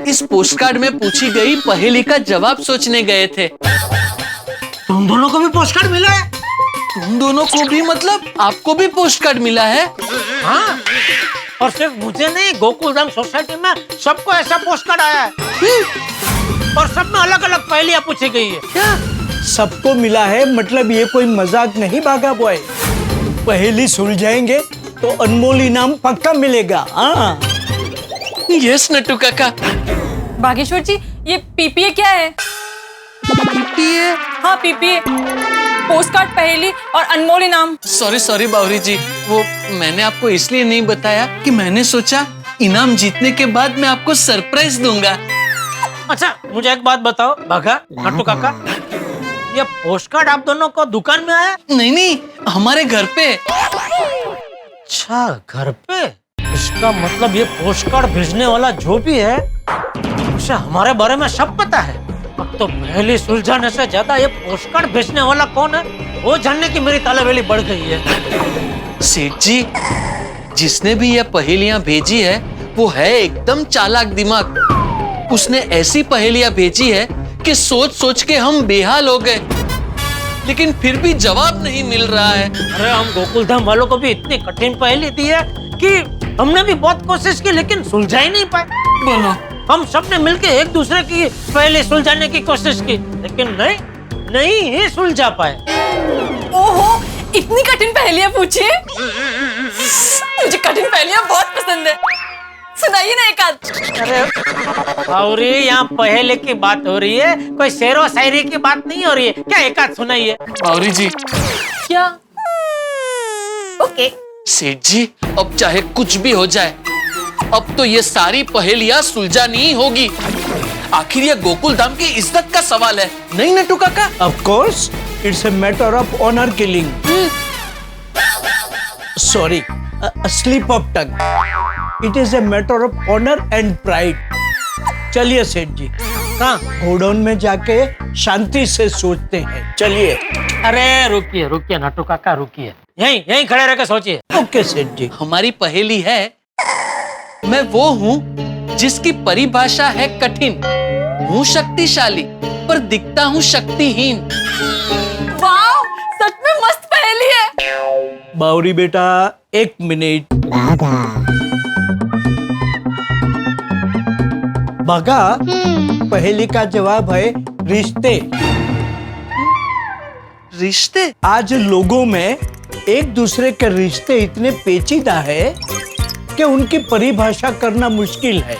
इस पोस्टकार्ड में पूछी गई पहेली का जवाब सोचने गए थे। तुम दोनों को भी पोस्टकार्ड मिला है? तुम दोनों को भी मतलब आपको भी पोस्टकार्ड मिला है? हाँ, और सिर्फ मुझे नहीं, गोकुलधाम सोसाइटी में सबको ऐसा पोस्टकार्ड आया है। और सब में अलग अलग पहेलियां पूछी गई है। क्या सबको मिला है, मतलब ये कोई मजाक नहीं भागा बॉय। पहेली सुलझाएंगे तो अनमोल इनाम पक्का मिलेगा। हाँ यस नट्टू काका। बागेश्वर जी, ये पीपीए क्या है? पीपीए? हाँ पीपीए, पोस्ट कार्ड पहेली और अनमोल इनाम। सॉरी बावरी जी, वो मैंने आपको इसलिए नहीं बताया कि मैंने सोचा इनाम जीतने के बाद मैं आपको सरप्राइज दूंगा। अच्छा मुझे एक बात बताओ भागा नट्टू काका, ये पोस्ट कार्ड आप दोनों को दुकान में आया? नहीं, हमारे घर पे। अच्छा घर पे? इसका मतलब ये पोस्ट कार्ड भेजने वाला जो भी है उसे हमारे बारे में सब पता है। अब तो पहले सुलझाने से ज्यादा ये पोस्ट कार्ड भेजने वाला कौन है वो जानने की मेरी तालाबेली बढ़ गई है। सेठ जी, जिसने भी ये पहेलियां भेजी है वो है एकदम चालाक दिमाग। उसने ऐसी पहेलियां भेजी है कि सोच सोच के हम बेहाल हो गए, लेकिन फिर भी जवाब नहीं मिल रहा है। अरे हम गोकुलधाम वालों को भी इतनी कठिन पहेली दी है कि हमने भी बहुत कोशिश की लेकिन सुलझा ही नहीं पाए। बोलो, हम सबने मिलके एक दूसरे की पहेली सुलझाने की कोशिश की लेकिन नहीं ही सुलझा पाए। ओहो, इतनी कठिन पहेलियां पूछी है? मुझे कठिन पहेलियां बहुत पसंद है, सुनाइए ना एक आध। अरे और यहाँ पहेली की बात हो रही है, कोई शेर व शायरी की बात नहीं हो रही है क्या? एक आध सुनाइए। बावरी जी। क्या? ओके। सेठ जी, अब चाहे कुछ भी हो जाए, अब तो ये सारी पहेलियां सुलझानी ही होगी। आखिर ये गोकुलधाम की इज्जत का सवाल है, नहीं नट्टू काका? Of course, it's a matter of honor killing. Sorry, a slip of tongue. It is a matter of honor and pride. चलिए सेठ जी, हाँ गोडाउन में जाके शांति से सोचते हैं। चलिए। अरे रुकिए नट्टू काका रुकिए, यहीं खड़े रहकर सोचिए। ओके सेठ जी। हमारी पहेली है, मैं वो हूँ जिसकी परिभाषा है कठिन, हूँ शक्तिशाली पर दिखता हूँ शक्तिहीन। वाह, सच में मस्त पहेली है। बावरी बेटा एक मिनट। भागा, पहेली का जवाब है रिश्ते। रिश्ते? आज लोगों में एक दूसरे के रिश्ते इतने पेचीदा है कि उनकी परिभाषा करना मुश्किल है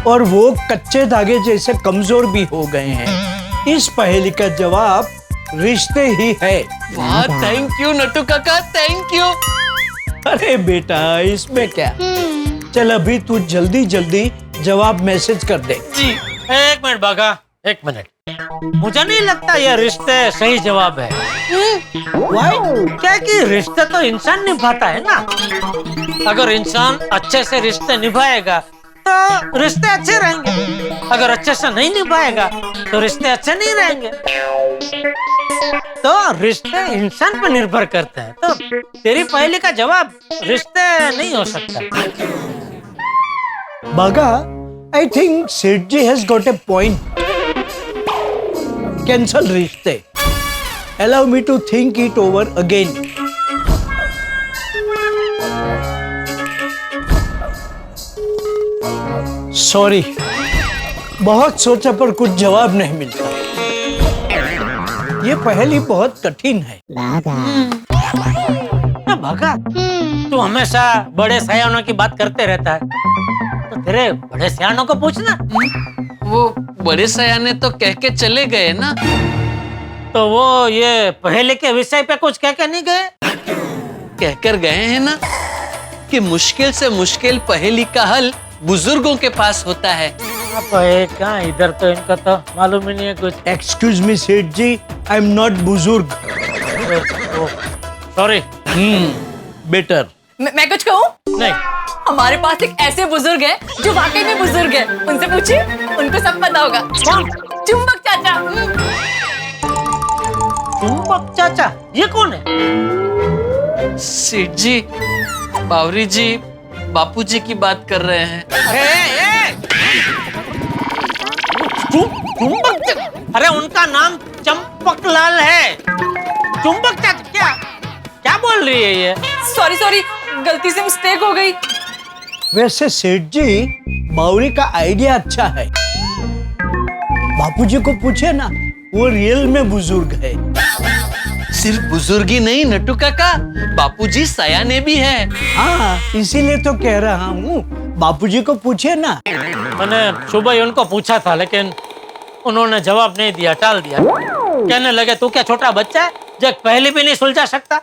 और वो कच्चे धागे जैसे कमजोर भी हो गए हैं। इस पहेली का जवाब रिश्ते ही है। वाह, थैंक यू नट्टू काका, थैंक यू। अरे बेटा इसमें क्या, चल अभी तू जल्दी जल्दी जवाब मैसेज कर दे। जी एक मिनट बागा, एक मिनट। मुझे नहीं लगता यह रिश्ते सही जवाब है। क्या कि रिश्ते तो इंसान निभाता है ना। अगर इंसान अच्छे से रिश्ते निभाएगा तो रिश्ते अच्छे रहेंगे, अगर अच्छे से नहीं निभाएगा तो रिश्ते अच्छे नहीं रहेंगे। तो रिश्ते इंसान पर निर्भर करते हैं। तो तेरी पहेली का जवाब रिश्ते नहीं हो सकता। बागा, I think सेठ जी has got a point. Cancel रिश्ते. Allow me to think it over again. Sorry, बहुत सोचा पर कुछ जवाब नहीं मिलता। ये पहेली बहुत कठिन है। भागा, तू हमेशा बड़े सयानों की बात करते रहता है, तो तेरे बड़े सयानों को पूछना। वो बड़े सयाने तो कह के चले गए ना। तो वो ये पहेली के विषय पे कुछ कह के नहीं गए? कहकर गए हैं ना कि मुश्किल से मुश्किल पहेली का हल बुजुर्गों के पास होता है। क्या इधर तो इनका तो मालूम ही नहीं है कुछ। एक्सक्यूज मी सेठ जी, आई एम नॉट बुजुर्ग। सॉरी। बेटर। मैं कुछ कहूँ? नहीं। हमारे पास एक ऐसे बुजुर्ग है जो वाकई में बुजुर्ग है, उनसे पूछिए, उनको सब पता होगा। चुंबक चाचा। चुंबक चाचा? ये कौन है? सेठ जी, बावरी जी बापूजी की बात कर रहे हैं। चुंबक? अरे उनका नाम चंपकलाल है। चुंबक चाचा क्या बोल रही है ये? सॉरी, गलती से मिस्टेक हो गई। वैसे सेठ जी, बावरी का आइडिया अच्छा है। बापूजी को पूछे ना वो रियल में बुजुर्ग है। सिर्फ बुजुर्गी नहीं नट्टू काका, बापूजी सयाने भी है। हाँ, इसीलिए तो कह रहा हूँ, बापूजी को पूछे ना। मैंने सुबह ही उनको पूछा था, लेकिन उन्होंने जवाब नहीं दिया, टाल दिया। कहने लगे तू क्या छोटा बच्चा है जो पहले भी नहीं सुलझा सकता।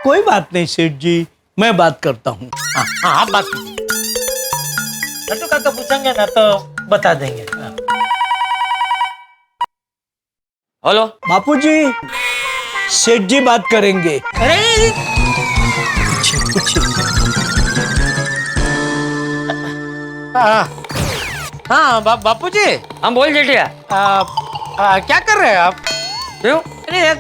कोई बात नहीं सेठ जी, मैं बात करता हूँ। हाँ, आप बात कीजिए। नट्टू काका पूछेंगे ना तो बता देंगे। हेलो बापूजी, सेठ जी बात करेंगे। अरे हाँ बापूजी। हम बोल जेठिया। क्या कर रहे हैं आप? क्यों? अरे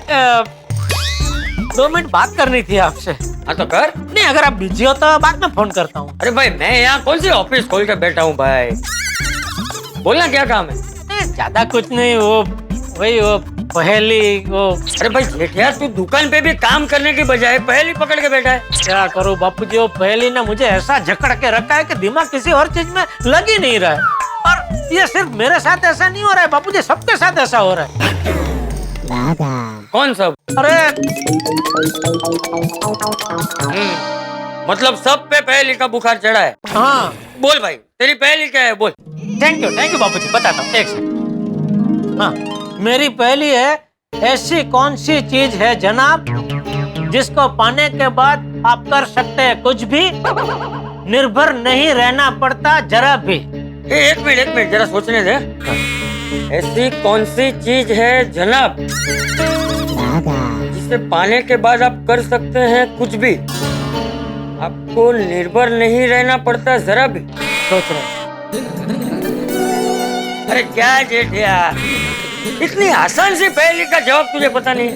2 मिनट बात करनी थी आपसे। हाँ तो कर। नहीं, अगर आप बिजी हो तो बाद में फोन करता हूँ। अरे भाई मैं यहाँ कौन सी ऑफिस खोल के बैठा हूँ भाई, बोलना क्या काम है? ज्यादा कुछ नहीं, वो वही वो पहेली वो। अरे भाई जेठिया, तू दुकान पे भी काम करने की बजाय पहेली पकड़ के बैठा है। क्या करूँ बापूजी, वो पहेली ना मुझे ऐसा जकड़ के रखा है कि दिमाग किसी और चीज में लग ही नहीं रहा है। और ये सिर्फ मेरे साथ ऐसा नहीं हो रहा है बापूजी, सबके साथ ऐसा हो रहा है। कौन सब? अरे मतलब सब पे पहेली का बुखार चढ़ा है। हाँ बोल भाई, तेरी पहेली क्या है, बोल। थैंक यू बापूजी, बताता हूँ। एक सेकंड। हाँ, मेरी पहेली है, ऐसी कौन सी चीज है जनाब जिसको पाने के बाद आप कर सकते हैं कुछ भी, निर्भर नहीं रहना पड़ता जरा भी। एक मिनट जरा सोचने दे। ऐसी कौन सी चीज है जनाब जिसे पाने के बाद आप कर सकते हैं कुछ भी, आपको निर्भर नहीं रहना पड़ता जरा भी? सोच रहे। अरे क्या जेठिया, इतनी आसान सी पहेली का जवाब तुझे पता नहीं?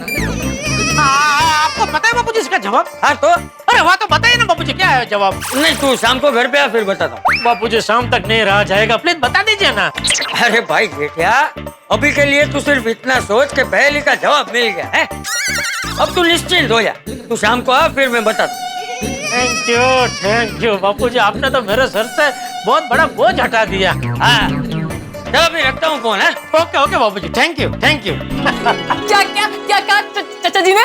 आपको पता है बापूजी इसका जवाब? हाँ तो? अरे वहाँ तो बताइए ना बापूजी, क्या है जवाब? नहीं, तू शाम को घर पे आ फिर बताता। बापूजी शाम तक नहीं रहा जाएगा, प्लीज बता दीजिए ना। अरे भाई जेठिया, अभी के लिए तू सिर्फ इतना सोच के पहेली का जवाब मिल गया है। अब तू निश्चिंत हो जा, तू शाम को आ फिर मैं बताता। थैंक यू बापूजी, आपने तो मेरे सर से बहुत बड़ा बोझ हटा दिया। हाँ, चलो अभी रखता हूँ फोन। है ओके बापूजी, थैंक यू। क्या कहा चाचा जी ने?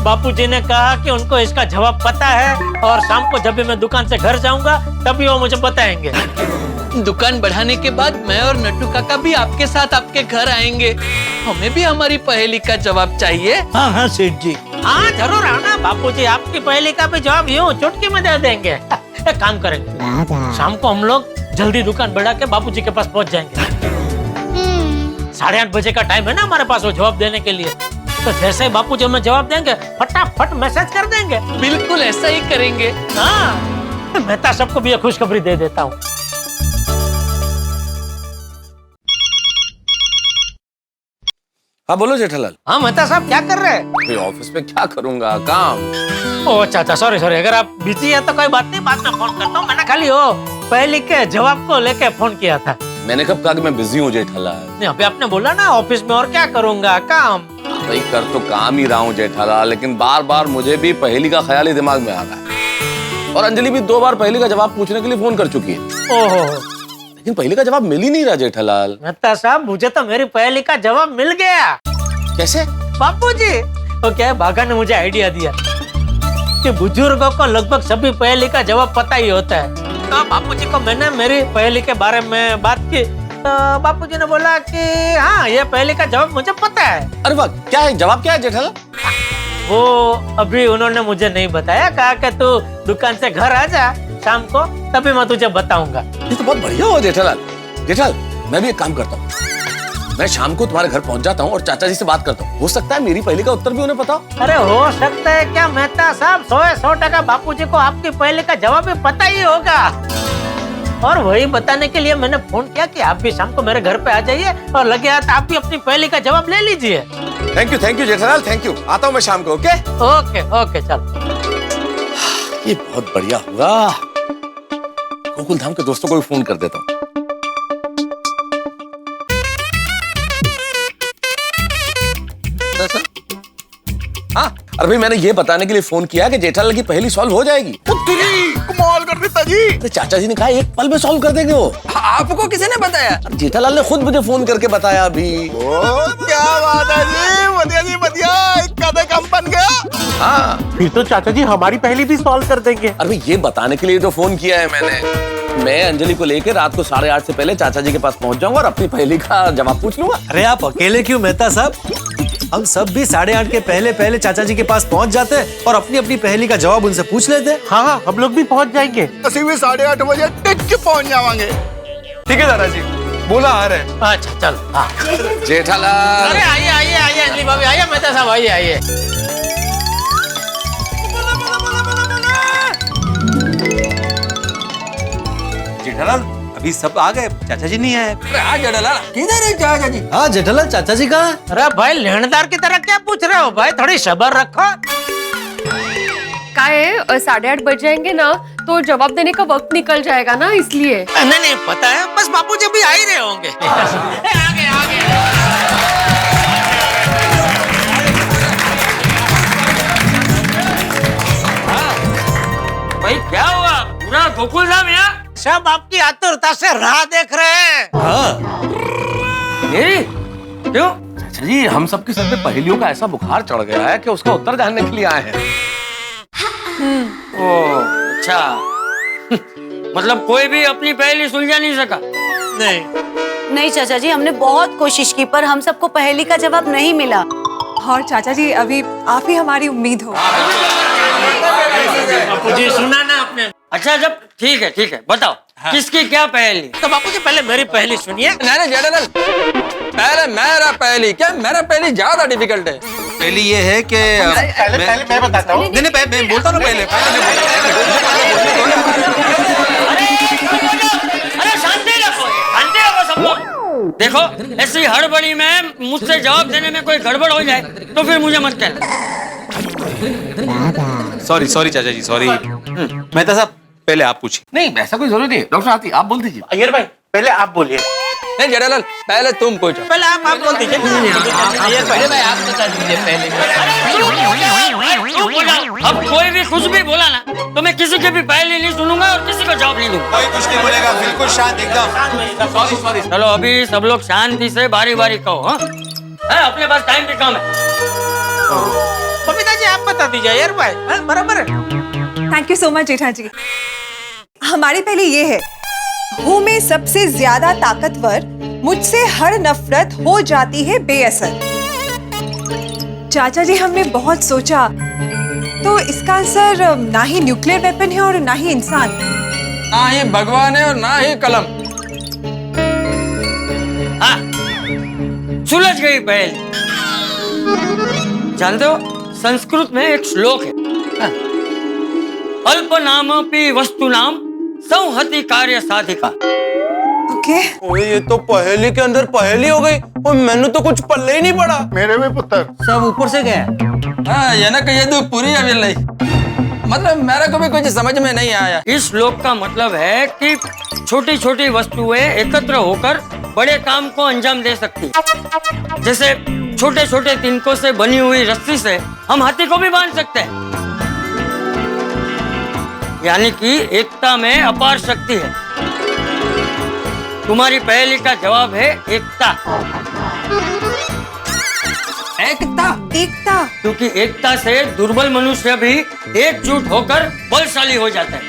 बापूजी ने कहा कि उनको इसका जवाब पता है और शाम को जब भी मैं दुकान से घर जाऊंगा तभी वो मुझे बताएंगे। दुकान बढ़ाने के बाद मैं और नट्टू काका भी आपके साथ आपके घर आएंगे। हमें भी हमारी पहेली का जवाब चाहिए। हाँ सेठ जी। हाँ जरूर आना बापूजी, आपकी पहेली का भी जवाब यूं चुटकी में दे देंगे। एक काम करेंगे, शाम को हम लोग जल्दी दुकान बढ़ा के बापूजी के पास पहुंच जाएंगे। 8:30 बजे का टाइम है ना हमारे पास वो जवाब देने के लिए। तो जैसे ही बापूजी हमें जवाब देंगे फटाफट मैसेज कर देंगे। बिल्कुल ऐसा ही करेंगे। हाँ, मैं सबको भी ये खुशखबरी दे देता हूँ। हाँ बोलो जेठालाल। हाँ मेहता साहब, क्या कर रहे हैं? ऑफिस में क्या करूंगा, काम। ओ चाचा, सॉरी, अगर आप बिजी है तो कोई बात नहीं, बाद में फोन करता हूँ। मैंने खाली वो पहले के जवाब को लेके फोन किया था। मैंने कब कहा कि मैं बिजी हूँ जेठालाल? नहीं, अभी आपने बोला ना ऑफिस में, और क्या करूँगा, काम। भाई कर तो काम ही रहा हूँ जेठालाल, लेकिन बार बार मुझे भी पहेली का ख्याल ही दिमाग में आ रहा है। और अंजलि भी 2 बार पहेली का जवाब पूछने के लिए फोन कर चुकी है। ओहो, लेकिन पहेली का जवाब मिल ही नहीं रहा जेठालाल। मेहता साहब, मुझे तो मेरी पहेली का जवाब मिल गया। कैसे? बापूजी, तो क्या है, बाघा ने मुझे आइडिया दिया कि बुजुर्गों को लगभग सभी पहेली का जवाब पता ही होता है। तो बापूजी को मैंने मेरी पहेली के बारे में बात की, तो बापूजी ने बोला कि हाँ, ये पहेली का जवाब मुझे पता है। अरे वाह, क्या है जवाब, क्या है जेठालाल? वो अभी उन्होंने मुझे नहीं बताया, कहा कि तू दुकान से घर आ जा शाम को, तभी मैं तुझे बताऊंगा। ये तो बहुत बढ़िया हो जेठालाल। जेठालाल, मैं भी एक काम करता हूँ, मैं शाम को तुम्हारे घर पहुंच जाता हूँ और चाचा जी से बात करता हूँ। हो सकता है मेरी पहेली का उत्तर भी उन्हें पता हो। अरे हो सकता है क्या मेहता साहब, 100% बापूजी को आपकी पहेली का जवाब भी पता ही होगा। और वही बताने के लिए मैंने फोन किया कि आप भी शाम को मेरे घर पे आ जाइए और लगे हाथ आप भी अपनी पहेली का जवाब ले लीजिए। Thank you Jethalal, thank you. आता हूँ मैं शाम को। ओके चल। ये बहुत बढ़िया हुआ, गोकुल धाम के दोस्तों को भी फोन कर देता हूँ। हाँ अरे भाई मैंने ये बताने के लिए फोन किया कि जेठालाल की पहेली सॉल्व हो जाएगी। कमाल कर देता जी। तो चाचा जी ने कहा एक पल में सॉल्व कर देंगे वो। आपको किसी ने बताया? जेठालाल ने खुद मुझे फोन करके बताया अभी। क्या बात है जी, बढ़िया जी बढ़िया, एक कदम कम बन गया। हाँ फिर तो चाचा जी हमारी पहेली भी सॉल्व कर देंगे। अरे भाई ये बताने के लिए तो फोन किया है मैंने। मैं अंजलि को लेकर रात को 8:30 से पहले चाचा जी के पास पहुंच जाऊंगा और अपनी पहेली का जवाब पूछ लूंगा। अरे आप अकेले क्यों मेहता साहब, हम सब भी 8:30 के पहले पहले चाचा जी के पास पहुंच जाते हैं और अपनी अपनी पहेली का जवाब उनसे पूछ लेते हैं। हाँ हम लोग भी पहुंच जाएंगे। ਅਸੀਂ भी 8:30 बजे टिक के पहुंच जावांगे। ठीक है दादाजी, बोला आ रहे हैं। अच्छा चलो। जेठालाल अरे आइए आइए आइए अंजलि भाभी आइए, मेहता साहब आइए आइए। जेठालाल अभी सब आ गए, चाचा जी नहीं आए। हाँ जेठालाल, किधर है चाचा जी? हाँ जेठालाल चाचा जी कहाँ है? अरे भाई लेनदार की तरह क्या पूछ रहे हो भाई, थोड़ी सब्र रखो। का है 8:30 बज जाएंगे ना तो जवाब देने का वक्त निकल जाएगा ना, इसलिए। नहीं नहीं पता है, बस बापू जी भी आ ही रहे होंगे। आगे आगे। भाई क्या हुआ, पूरा गोकुल धाम यहाँ? सब आपकी आतुरता से राह देख रहे हैं। मेरी क्यों? चाचा जी हम सबके सर पे पहेलियों का ऐसा बुखार चढ़ गया है कि उसका उत्तर जानने के लिए आए हैं। ओ अच्छा। मतलब कोई भी अपनी पहेली सुलझा नहीं सका? नहीं चाचा जी, हमने बहुत कोशिश की पर हम सबको पहेली का जवाब नहीं मिला। और चाचा जी अभी आप ही हमारी उम्मीद हो। बापू जी सुना ना आपने? अच्छा जब ठीक है बताओ। हाँ। किसकी क्या पहेली? तो बापू जी पहले मेरी पहेली सुनिए। नहीं जेठालाल, पहले मेरा पहेली। क्या मेरा पहेली ज्यादा डिफिकल्ट है? पहली ये है कि पहले मैं बताता हूँ। नहीं मैं बोलता हूँ पहले। अरे शांति रखो सब लोग। देखो ऐसी हड़बड़ी में मुझसे जवाब देने में कोई गड़बड़ हो जाए तो फिर मुझे मत कहना। सॉरी चाचा जी सॉरी। मेहता साहब पहले आप पूछिए। नहीं ऐसा कोई जरूरत नहीं है, डॉक्टर आती आप बोल दीजिए। अय्यर भाई पहले आप बोलिए। नहीं जेठालाल, पहले तुम पूछो। पहले आप बोल दीजिए। पहले भाई आप बता दीजिए पहले। अब कोई भी कुछ भी बोला ना तो मैं किसी की भी पहेली नहीं सुनूंगा और किसी को जवाब नहीं दूंगा। कोई कुछ नहीं बोलेगा, बिल्कुल शांत एकदम। सॉरी। चलो अभी सब लोग शांति से बारी बारी कहो। हाँ अपने पास टाइम भी कम है। बबीता जी आप बता दीजिए यार भाई, बराबर है। थैंक यू सो मच जेठा जी। हमारी पहले ये है, हूँ मैं सबसे ज्यादा ताकतवर, मुझसे हर नफरत हो जाती है बेअसर। चाचा जी हमने बहुत सोचा तो इसका आंसर ना ही न्यूक्लियर वेपन है और ना ही इंसान। ना ही भगवान है और ना ही कलम। हाँ सुलझ गई पहेली। जानते हो संस्कृत में एक श्लोक है, अल्प नामपि वस्तु नाम संहति कार्य साधिका। ओके। ओए ये तो पहेली के अंदर पहेली हो गई और मैंने तो कुछ पल्ले ही नहीं पड़ा। मेरे भी पुत्र सब ऊपर से गया। हाँ ये ना कहिए तो पूरी अभी नहीं, मतलब मेरे को भी कुछ समझ में नहीं आया। इस श्लोक का मतलब है कि छोटी छोटी वस्तुएं एकत्र होकर बड़े काम को अंजाम दे सकती। जैसे छोटे छोटे तिनकों से बनी हुई रस्सी से हम हाथी को भी बांध सकते हैं। यानी कि एकता में अपार शक्ति है। तुम्हारी पहेली का जवाब है एकता। एकता क्योंकि एकता से दुर्बल मनुष्य भी एकजुट होकर बलशाली हो जाता है।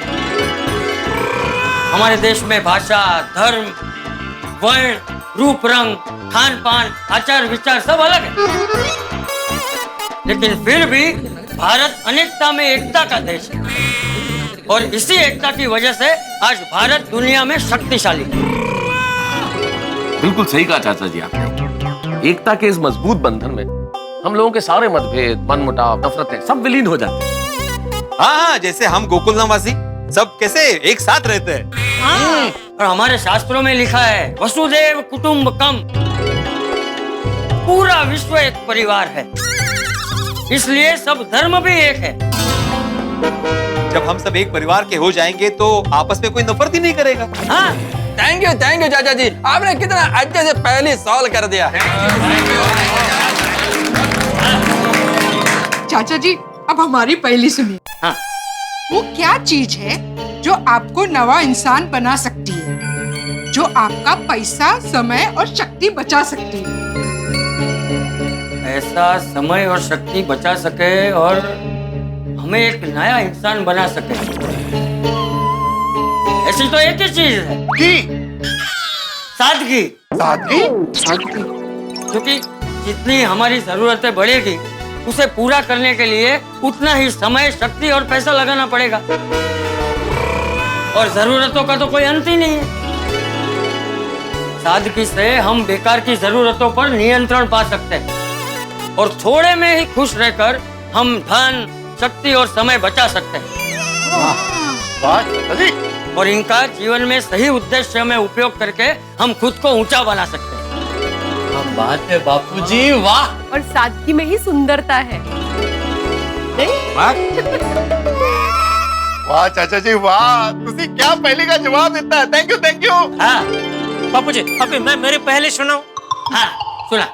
हमारे देश में भाषा, धर्म, वर्ण, रूप रंग, खान पान, आचार विचार सब अलग है, लेकिन फिर भी भारत अनेकता में एकता का देश है। और इसी एकता की वजह से आज भारत दुनिया में शक्तिशाली है। बिल्कुल सही कहा चाचा जी आपने। एकता के इस मजबूत बंधन में हम लोगों के सारे मतभेद, मनमुटाव, नफरतें सब विलीन हो जाते हैं। हाँ जैसे हम गोकुल वासी सब कैसे एक साथ रहते हैं। और हमारे शास्त्रों में लिखा है वसुदेव कुटुंबकम, पूरा विश्व एक परिवार है, इसलिए सब धर्म भी एक है। जब हम सब एक परिवार के हो जाएंगे तो आपस में कोई नफरत ही नहीं करेगा। हाँ थैंक यू चाचा जी, आपने कितना अच्छे से पहले सॉल्व कर दिया। चाचा जी अब हमारी पहेली सुनिए। हाँ। वो क्या चीज है जो आपको नवा इंसान बना सकती है, जो आपका पैसा, समय और शक्ति बचा सकती है? ऐसा समय और शक्ति बचा सके और हमें एक नया इंसान बना सके, ऐसी तो एक ही चीज है सादगी। सादगी? सादगी क्योंकि जितनी हमारी जरूरतें बढ़ेगी उसे पूरा करने के लिए उतना ही समय, शक्ति और पैसा लगाना पड़ेगा, और जरूरतों का तो कोई अंत ही नहीं है। सादगी से हम बेकार की जरूरतों पर नियंत्रण पा सकते हैं और थोड़े में ही खुश रहकर हम धन, शक्ति और समय बचा सकते हैं। और इनका जीवन में सही उद्देश्य में उपयोग करके हम खुद को ऊंचा बना सकते हैं। क्या बात है बापूजी, वाह। और सादगी में ही सुंदरता है। वाह चाचा जी वाह, तुसी क्या पहले का जवाब देता है। Thank you thank you. हाँ बापूजी, अभी मैं मेरी पहले सुनाऊं। हाँ सुना।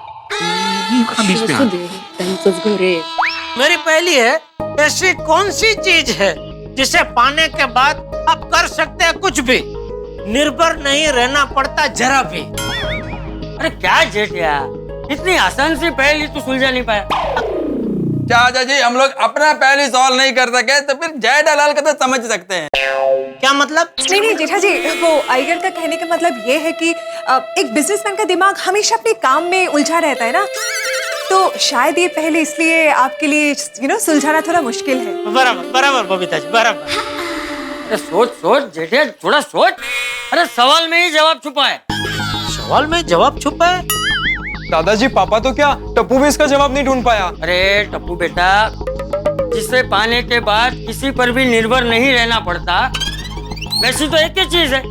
मेरी पहली है, ऐसी कौन सी चीज है जिसे पाने के बाद आप कर सकते हैं कुछ भी, निर्भर नहीं रहना पड़ता जरा भी। अरे क्या जेठिया, इतनी आसान सी पहेली तू सुलझा नहीं पाया। चाचा जी हम लोग अपना पहली सॉल्व नहीं कर सके तो फिर जय दलाल का तो समझ सकते हैं। क्या मतलब? नहीं जेठा जी, वो आइगर का कहने का मतलब ये है कि एक बिजनेसमैन का दिमाग हमेशा अपने काम में उलझा रहता है ना, तो शायद ये पहले इसलिए आपके लिए सुलझाना थोड़ा मुश्किल है। बराबर बराबर बबीता जी, बराबर। अरे सोच सोच जेठिया, थोड़ा सोच। अरे सवाल में ही जवाब छुपा है। सवाल में जवाब छुपा है? दादाजी पापा तो क्या, टप्पू भी इसका जवाब नहीं ढूंढ पाया। अरे टप्पू बेटा, जिसे पाने के बाद किसी पर भी निर्भर नहीं रहना पड़ता, वैसी तो एक ही चीज है,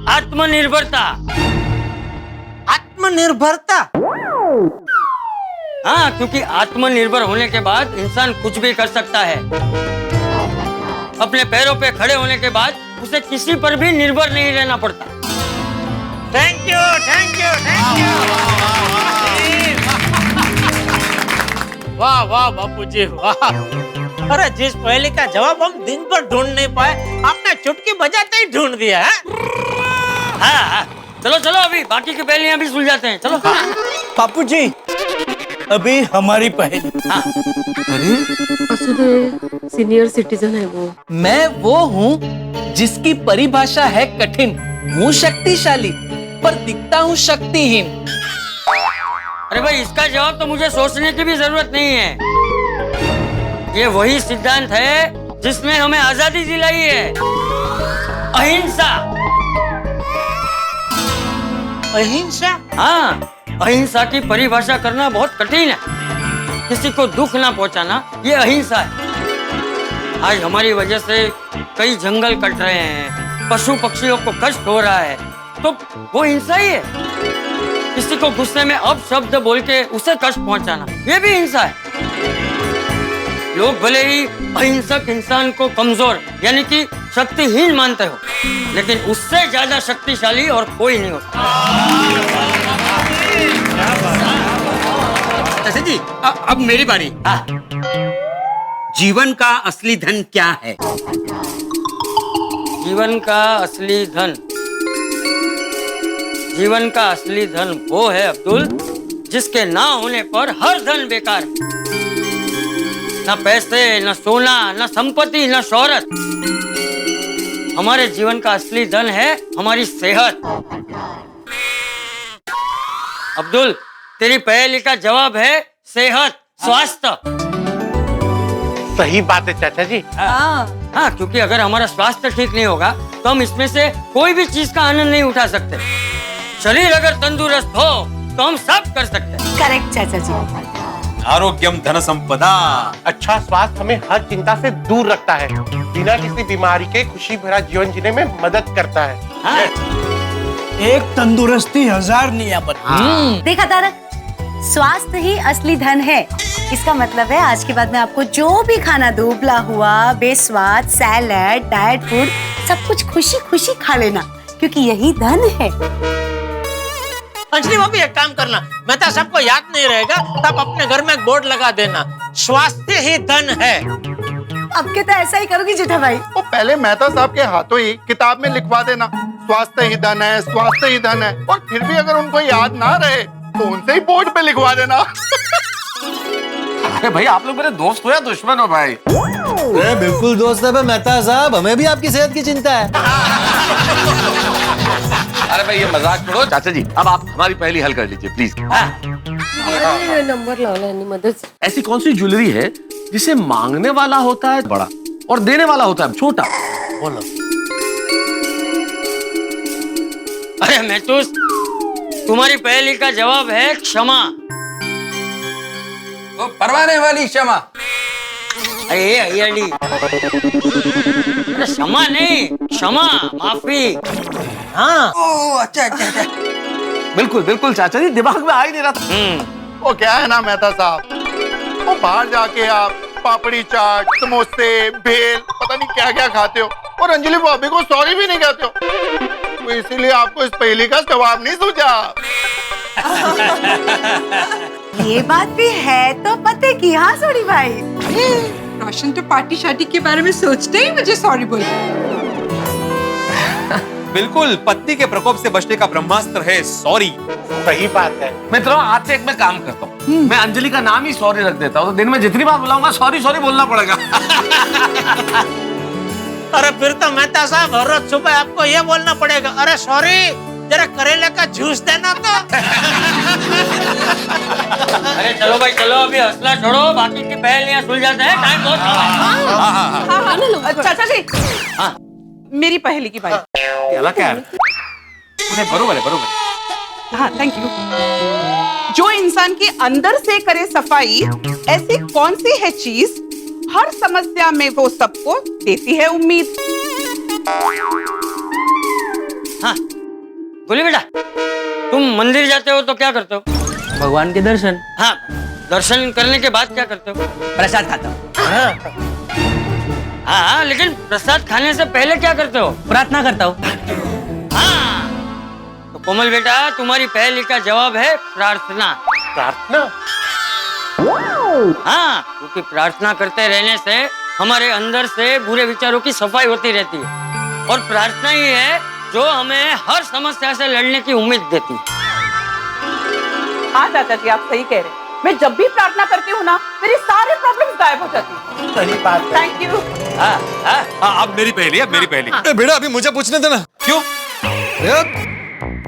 आत्मनिर्भरता। आत्मनिर्भरता? हाँ, क्योंकि आत्मनिर्भर होने के बाद इंसान कुछ भी कर सकता है। अपने पैरों पे खड़े होने के बाद उसे किसी पर भी निर्भर नहीं रहना पड़ता। Thank you thank you thank you. वाह वाह बापूजी वाह। अरे जिस पहेली का जवाब हम दिन भर ढूंढ नहीं पाए, आपने चुटकी बजाते ही ढूंढ दिया है। हाँ, चलो चलो अभी बाकी की पहेलियां भी सुलझाते हैं। चलो। पापू जी अभी हमारी पहेली। हाँ। सीनियर सिटीजन है वो। मैं वो हूँ जिसकी परिभाषा है कठिन, हूँ शक्तिशाली पर दिखता हूँ शक्तिहीन। अरे भाई, इसका जवाब तो मुझे सोचने की भी जरूरत नहीं है। ये वही सिद्धांत है जिसने हमें आजादी दिलाई है, अहिंसा। अहिंसा? हाँ, अहिंसा की परिभाषा करना बहुत कठिन है। किसी को दुख ना पहुंचाना, ये अहिंसा है। आज हमारी वजह से कई जंगल कट रहे हैं, पशु पक्षियों को कष्ट हो रहा है, तो वो हिंसा ही है। किसी को गुस्से में अपशब्द बोल के उसे कष्ट पहुंचाना, ये भी हिंसा है। लोग भले ही अहिंसक इंसान को कमजोर यानी कि शक्तिहीन मानते हो, लेकिन उससे ज्यादा शक्तिशाली और कोई नहीं होता। चाचा जी, अब मेरी बारी। जीवन का असली धन क्या है? जीवन का असली धन, जीवन का असली धन वो है अब्दुल, जिसके ना होने पर हर धन बेकार है। न पैसे, न सोना, न संपत्ति, न शोहरत। हमारे जीवन का असली धन है हमारी सेहत। अब्दुल, तेरी पहेली का जवाब है सेहत, स्वास्थ्य। सही बात है चाचा जी। हाँ, क्योंकि अगर हमारा स्वास्थ्य ठीक नहीं होगा तो हम इसमें से कोई भी चीज का आनंद नहीं उठा सकते। शरीर अगर तंदुरुस्त हो तो हम सब कर सकते हैं। करेक्ट चाचा जी। आरोग्यम धन संपदा। अच्छा स्वास्थ्य हमें हर चिंता से दूर रखता है, बिना किसी बीमारी के खुशी भरा जीवन जीने में मदद करता है। एक तंदुरुस्ती 1000 नियामत। देखा तारक, स्वास्थ्य ही असली धन है। इसका मतलब है आज के बाद में आपको जो भी खाना दो, उबला हुआ, बेस्वाद, सैलेड, डाइट फूड, सब कुछ खुशी खुशी खा लेना, क्योंकि यही धन है। अंजलि भाभी एक काम करना, मेहता साहब को याद नहीं रहेगा तो आप अपने घर में एक बोर्ड लगा देना, स्वास्थ्य ही धन है। अब के तो ऐसा ही करोगी जेठा भाई। वो पहले मेहता साहब के हाथों ही किताब में लिखवा देना, स्वास्थ्य ही धन है, स्वास्थ्य ही धन है। और फिर भी अगर उनको याद ना रहे तो उनसे ही बोर्ड पे लिखवा देना। अरे भाई आप लोग मेरे दोस्त हो या दुश्मन हो भाई? अरे बिल्कुल दोस्त है मेहता साहब, हमें भी आपकी सेहत की चिंता है। अरे भाई ये मजाक छोड़ो। चाचा जी अब आप हमारी पहली हल कर लीजिए प्लीज। नंबर ला मदद। ऐसी कौन सी ज्वेलरी है जिसे मांगने वाला होता है बड़ा और देने वाला होता है छोटा? बोलो। अरे महतूस, तुम्हारी पहेली का जवाब है क्षमा। तो परवाने वाली क्षमा। अरे क्षमा नहीं, क्षमा, माफी। हाँ अच्छा अच्छा अच्छा। बिल्कुल बिल्कुल चाचा जी, दिमाग में आ ही नहीं रहा था। वो क्या है ना मेहता साहब, वो बाहर जाके आप पापड़ी चाट, समोसे, भेल, पता नहीं क्या क्या खाते हो और अंजलि भाभी को सॉरी भी नहीं कहते हो। तो इसीलिए आपको इस पहेली का जवाब नहीं सूझा। ये बात भी है तो पते की। हाँ सोनी भाई, रोशन तो पार्टी शार्टी के बारे में सोचते ही मुझे सॉरी बोला। बिल्कुल, पत्नी के प्रकोप से बचने का ब्रह्मास्त्र है सॉरी। सही बात है। मित्रों आज से एक मैं काम करता हूँ, मैं अंजलि का नाम ही सॉरी रख देता हूँ, तो दिन में जितनी बार बुलाऊंगा सॉरी सॉरी बोलना पड़ेगा। अरे फिर तो मेहता साहब हर रोज सुबह आपको ये बोलना पड़ेगा, अरे सॉरी जरा करेले का जूस देना तो। अरे चलो भाई चलो, अभी हंसना छोड़ो, बाकी की पहेलियां सुलझ जाते हैं, टाइम बहुत है। चाचा जी, मेरी पहेली की बारी। याला क्या है? बरोबर है बरोबर है। हाँ थैंक यू। जो इंसान के अंदर से करे सफाई, ऐसी कौन सी है चीज हर समस्या में वो सबको देती है उम्मीद? हाँ बोलिए बेटा, तुम मंदिर जाते हो तो क्या करते हो? भगवान के दर्शन। हाँ, दर्शन करने के बाद क्या करते हो? प्रसाद खाता हूँ। हाँ लेकिन प्रसाद खाने से पहले क्या करते हो? प्रार्थना करता हूँ। हाँ तो कोमल बेटा, तुम्हारी पहेली का जवाब है प्रार्थना। प्रार्थना? हाँ, क्योंकि प्रार्थना करते रहने से हमारे अंदर से बुरे विचारों की सफाई होती रहती है और प्रार्थना ही है जो हमें हर समस्या से लड़ने की उम्मीद देती है। हाँ चाचा जी आप सही कह रहे हैं। मैं जब भी प्रार्थना करती हूँ ना, मेरी सारी प्रॉब्लम्स गायब हो जाती हैं। सही बात है। Thank you. अब मेरी पहेली, अब मेरी पहेली। बेटा अभी मुझे पूछने देना। क्यों?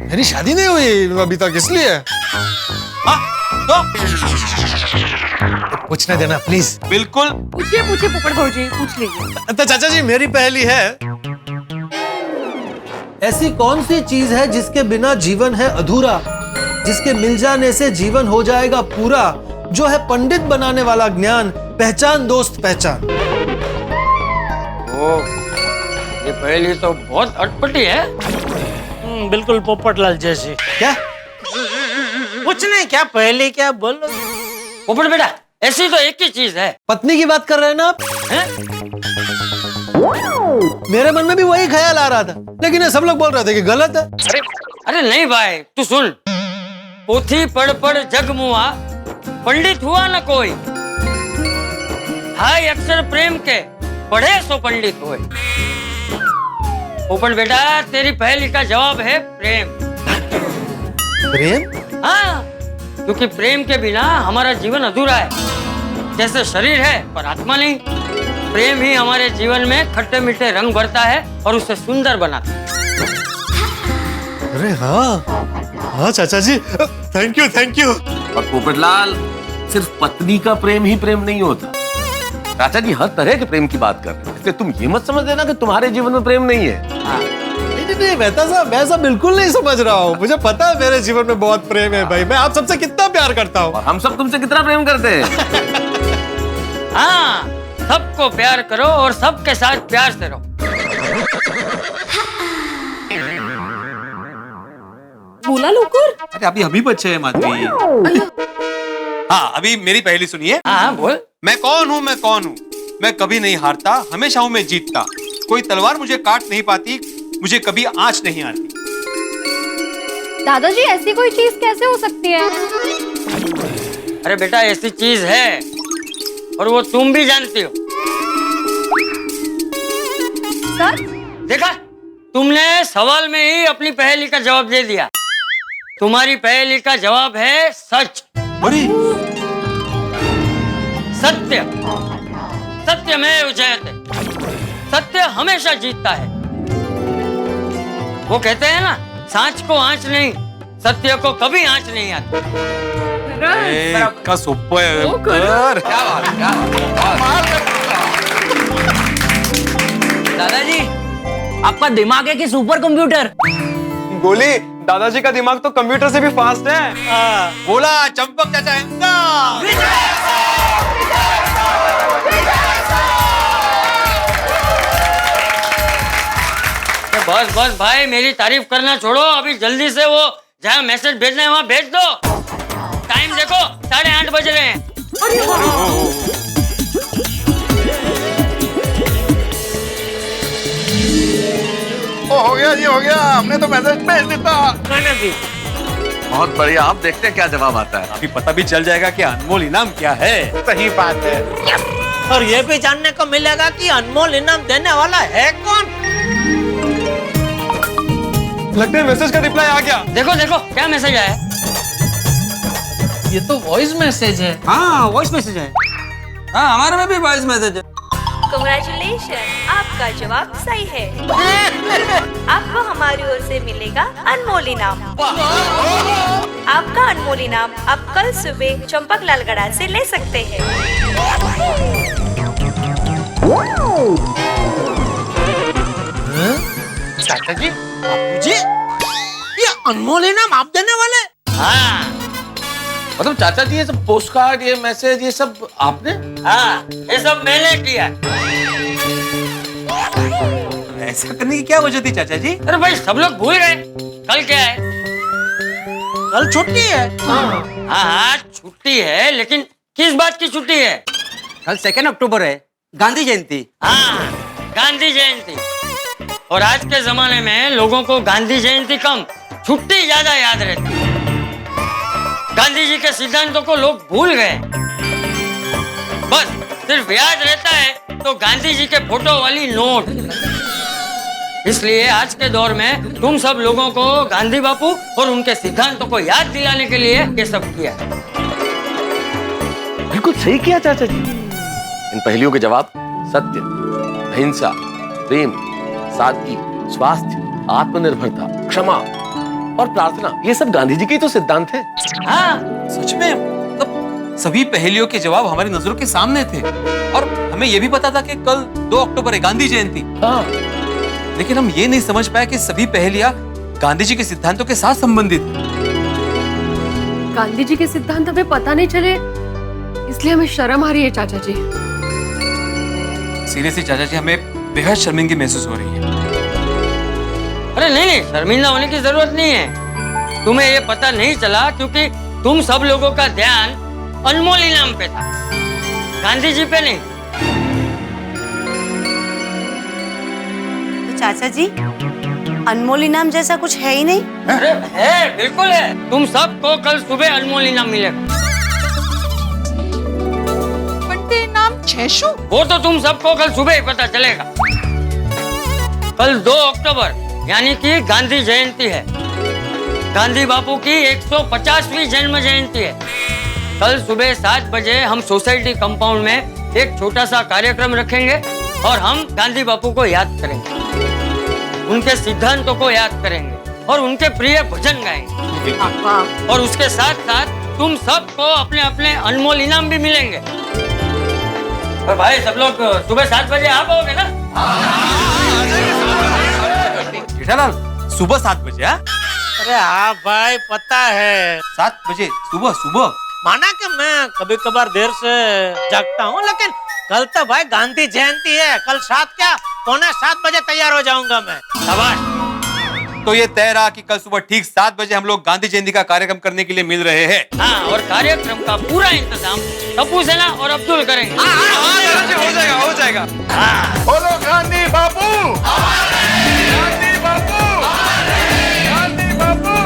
मेरी शादी नहीं हुई अभी तक, इसलिए। तो पूछने देना प्लीज। बिल्कुल पूछिए पूछिए पोपट भौजी, पूछ लीजिए। तो चाचा जी मेरी पहेली है, ऐसी कौन सी चीज है जिसके बिना जीवन है अधूरा, जिसके मिल जाने से जीवन हो जाएगा पूरा, जो है पंडित बनाने वाला ज्ञान, पहचान दोस्त पहचान। ओ, ये पहेली तो बहुत अटपटी है। बिल्कुल पोपटलाल जैसी। क्या? कुछ नहीं, क्या पहले क्या बोलो। पोपट बेटा, ऐसी तो एक ही चीज है। पत्नी की बात कर रहे हैं ना आप? हैं? मेरे मन में भी वही ख्याल आ रहा था, लेकिन ये सब लोग बोल रहे थे कि गलत है। अरे नहीं भाई, तू सुन। पोथी पढ़ पढ़ जग मुआ, पंडित हुआ न कोई। हाय अक्षर प्रेम के, पढ़े सो पंडित हुए। पोपट बेटा, तेरी पहेली का जवाब है प्रेम। प्रेम? हाँ, क्योंकि प्रेम के बिना हमारा जीवन अधूरा है। जैसे शरीर है पर आत्मा नहीं, प्रेम ही हमारे जीवन में खट्टे मीठे रंग भरता है और उसे सुंदर बनाता है। अरे हाँ हाँ चाचा जी, थैंक यू थैंक यू। और पोपटलाल, सिर्फ पत्नी का प्रेम ही प्रेम नहीं होता। चाचा जी हर तरह के प्रेम की बात कर रहे हैं, इसलिए तुम ये मत समझ लेना कि तुम्हारे जीवन में प्रेम नहीं है। नहीं मेहता साहब, मैं ऐसा बिल्कुल नहीं समझ रहा हूँ। मुझे पता है मेरे जीवन में बहुत प्रेम है भाई, मैं आप सबसे कितना प्यार करता हूँ। और हम सब तुमसे कितना प्रेम करते हैं। हाँ, सबको प्यार करो और सबके साथ प्यार से रहो। बोला लोकर। अरे अभी अभी बच्चे हैं माधवी। हाँ अभी मेरी पहेली सुनिए। हाँ बोल। मैं कौन हूँ, मैं कौन हूँ, मैं कभी नहीं हारता, हमेशा हूँ मैं जीतता, कोई तलवार मुझे काट नहीं पाती, मुझे कभी आंच नहीं आती। दादाजी ऐसी कोई चीज कैसे हो सकती है? अरे बेटा ऐसी चीज है और वो तुम भी जानती हो। सर देखा, तुमने सवाल में ही अपनी पहेली का जवाब दे दिया। तुम्हारी पहेली का जवाब है सच। सत्य, सत्यमेव जयते। सत्य हमेशा जीतता है। वो कहते हैं ना, सांच को आंच नहीं, सत्य को कभी आंच नहीं आती। का सोपं आहे. क्या बात है. दादाजी, आपका दिमाग है कि सुपर कंप्यूटर? गोली, दादाजी का दिमाग तो कंप्यूटर से भी फास्ट है। बोला चंपक चाचा बस बस भाई, मेरी तारीफ करना छोड़ो। अभी जल्दी से वो जहाँ मैसेज भेजना है वहाँ भेज दो। टाइम देखो, 8:30 बज रहे हैं। ओ हो गया जी, हो गया। हमने तो मैसेज भेज दिया। बहुत बढ़िया। आप देखते हैं क्या जवाब आता है। अभी पता भी चल जाएगा कि अनमोल इनाम क्या है। सही बात है। और ये भी जानने को मिलेगा कि अनमोल इनाम देने वाला है कौन। लगता है मैसेज का रिप्लाई आ गया। देखो देखो क्या मैसेज आया। ये तो वॉइस मैसेज है। हाँ वॉइस मैसेज है। हाँ हमारे में भी वॉइस मैसेज है। कांग्रेचुलेशन, आपका जवाब सही है। आपको हमारी ओर से मिलेगा अनमोल इनाम। आपका अनमोल इनाम आप कल सुबह चंपकलाल गड़ा से ले सकते हैं। चाचा जी, बापूजी, ये अनमोल इनाम आप देने वाले? हाँ। मतलब चाचा जी ये सब पोस्ट कार्ड, ये मैसेज, ये सब आपने? हाँ, ये सब मैंने किया। ऐसा करने की क्या वजह थी चाचा जी? अरे भाई सब लोग भूल गए, कल क्या है? कल छुट्टी है। हाँ छुट्टी है, लेकिन किस बात की छुट्टी है? कल 2 अक्टूबर है, गांधी जयंती। हाँ गांधी जयंती। और आज के जमाने में लोगों को गांधी जयंती कम, छुट्टी ज्यादा याद रहती है। गांधी जी के सिद्धांतों को लोग भूल गए। बस सिर्फ याद रहता है तो गांधी जी के फोटो वाली नोट। इसलिए आज के दौर में तुम सब लोगों को गांधी बापू और उनके सिद्धांतों को याद दिलाने के लिए ये सब किया। बिल्कुल सही किया चाचा जी। इन पहेलियों के जवाब सत्य, अहिंसा, प्रेम, सादगी, स्वास्थ्य, आत्मनिर्भरता, क्षमा और प्रार्थना, ये सब गांधी जी के ही तो सिद्धांत है। हाँ सच में, मतलब सभी पहेलियों के जवाब हमारी नजरों के सामने थे। और हमें यह भी पता था कि कल 2 अक्टूबर है, गांधी जयंती। हाँ। लेकिन हम ये नहीं समझ पाए कि सभी पहेलियां गांधी जी के सिद्धांतों के साथ संबंधित हैं। गांधी जी के सिद्धांत हमें पता नहीं चले, इसलिए हमें शर्म आ रही है चाचा जी। सीरियसली चाचा जी, हमें बेहद शर्मिंदगी महसूस हो रही है। अरे नहीं नहीं, शर्मिंदा होने की जरूरत नहीं है। तुम्हें ये पता नहीं चला क्योंकि तुम सब लोगों का ध्यान अनमोल इनाम पे था, गांधी जी पे नहीं। तो चाचा जी, अनमोल इनाम जैसा कुछ है ही नहीं? अरे है, बिल्कुल है। तुम सबको कल सुबह अनमोल इनाम मिलेगा। बंटे इनाम 600? वो तो तुम सबको कल सुबह ही पता चलेगा। कल 2 अक्टूबर यानी कि गांधी जयंती है। गांधी बापू की 150वीं जन्म जयंती है। कल सुबह 7 बजे हम सोसाइटी कंपाउंड में एक छोटा सा कार्यक्रम रखेंगे और हम गांधी बापू को याद करेंगे, उनके सिद्धांतों को याद करेंगे और उनके प्रिय भजन गाएंगे। और उसके साथ साथ तुम सबको अपने अपने अनमोल इनाम भी मिलेंगे। और भाई सब लोग सुबह 7 बजे आ पाओगे ना? जेठालाल, सुबह 7 बजे? अरे हाँ भाई, पता है। 7 बजे सुबह? सुबह माना कि मैं कभी कभार देर से जागता हूँ, लेकिन कल तो भाई गांधी जयंती है। कल 7 क्या 6:45 बजे तैयार हो जाऊंगा मैं। शाबाश। तो ये तय रहा कि कल सुबह ठीक 7 बजे हम लोग गांधी जयंती का कार्यक्रम करने के लिए मिल रहे हैं। हाँ, और कार्यक्रम का पूरा इंतजाम टप्पू सेना और अब्दुल करेंगे। हो जाएगा, हो जाएगा। बोलो गांधी बापू, गांधी बापू, गांधी बापू।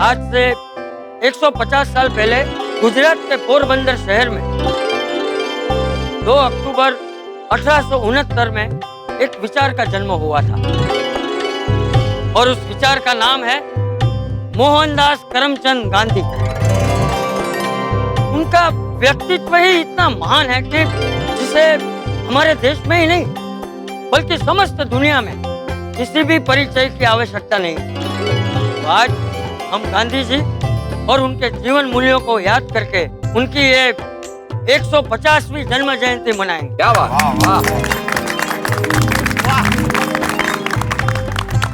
आज से 150 साल पहले गुजरात के पोरबंदर शहर में 2 अक्टूबर 1869 में एक विचार का जन्म हुआ था और उस विचार का नाम है मोहनदास करमचंद गांधी। उनका व्यक्तित्व ही इतना महान है कि जिसे हमारे देश में ही नहीं बल्कि समस्त दुनिया में किसी भी परिचय की आवश्यकता नहीं। तो आज हम गांधी जी और उनके जीवन मूल्यों को याद करके उनकी ये 150वीं जन्म जयंती मनाएंगे। क्या बात।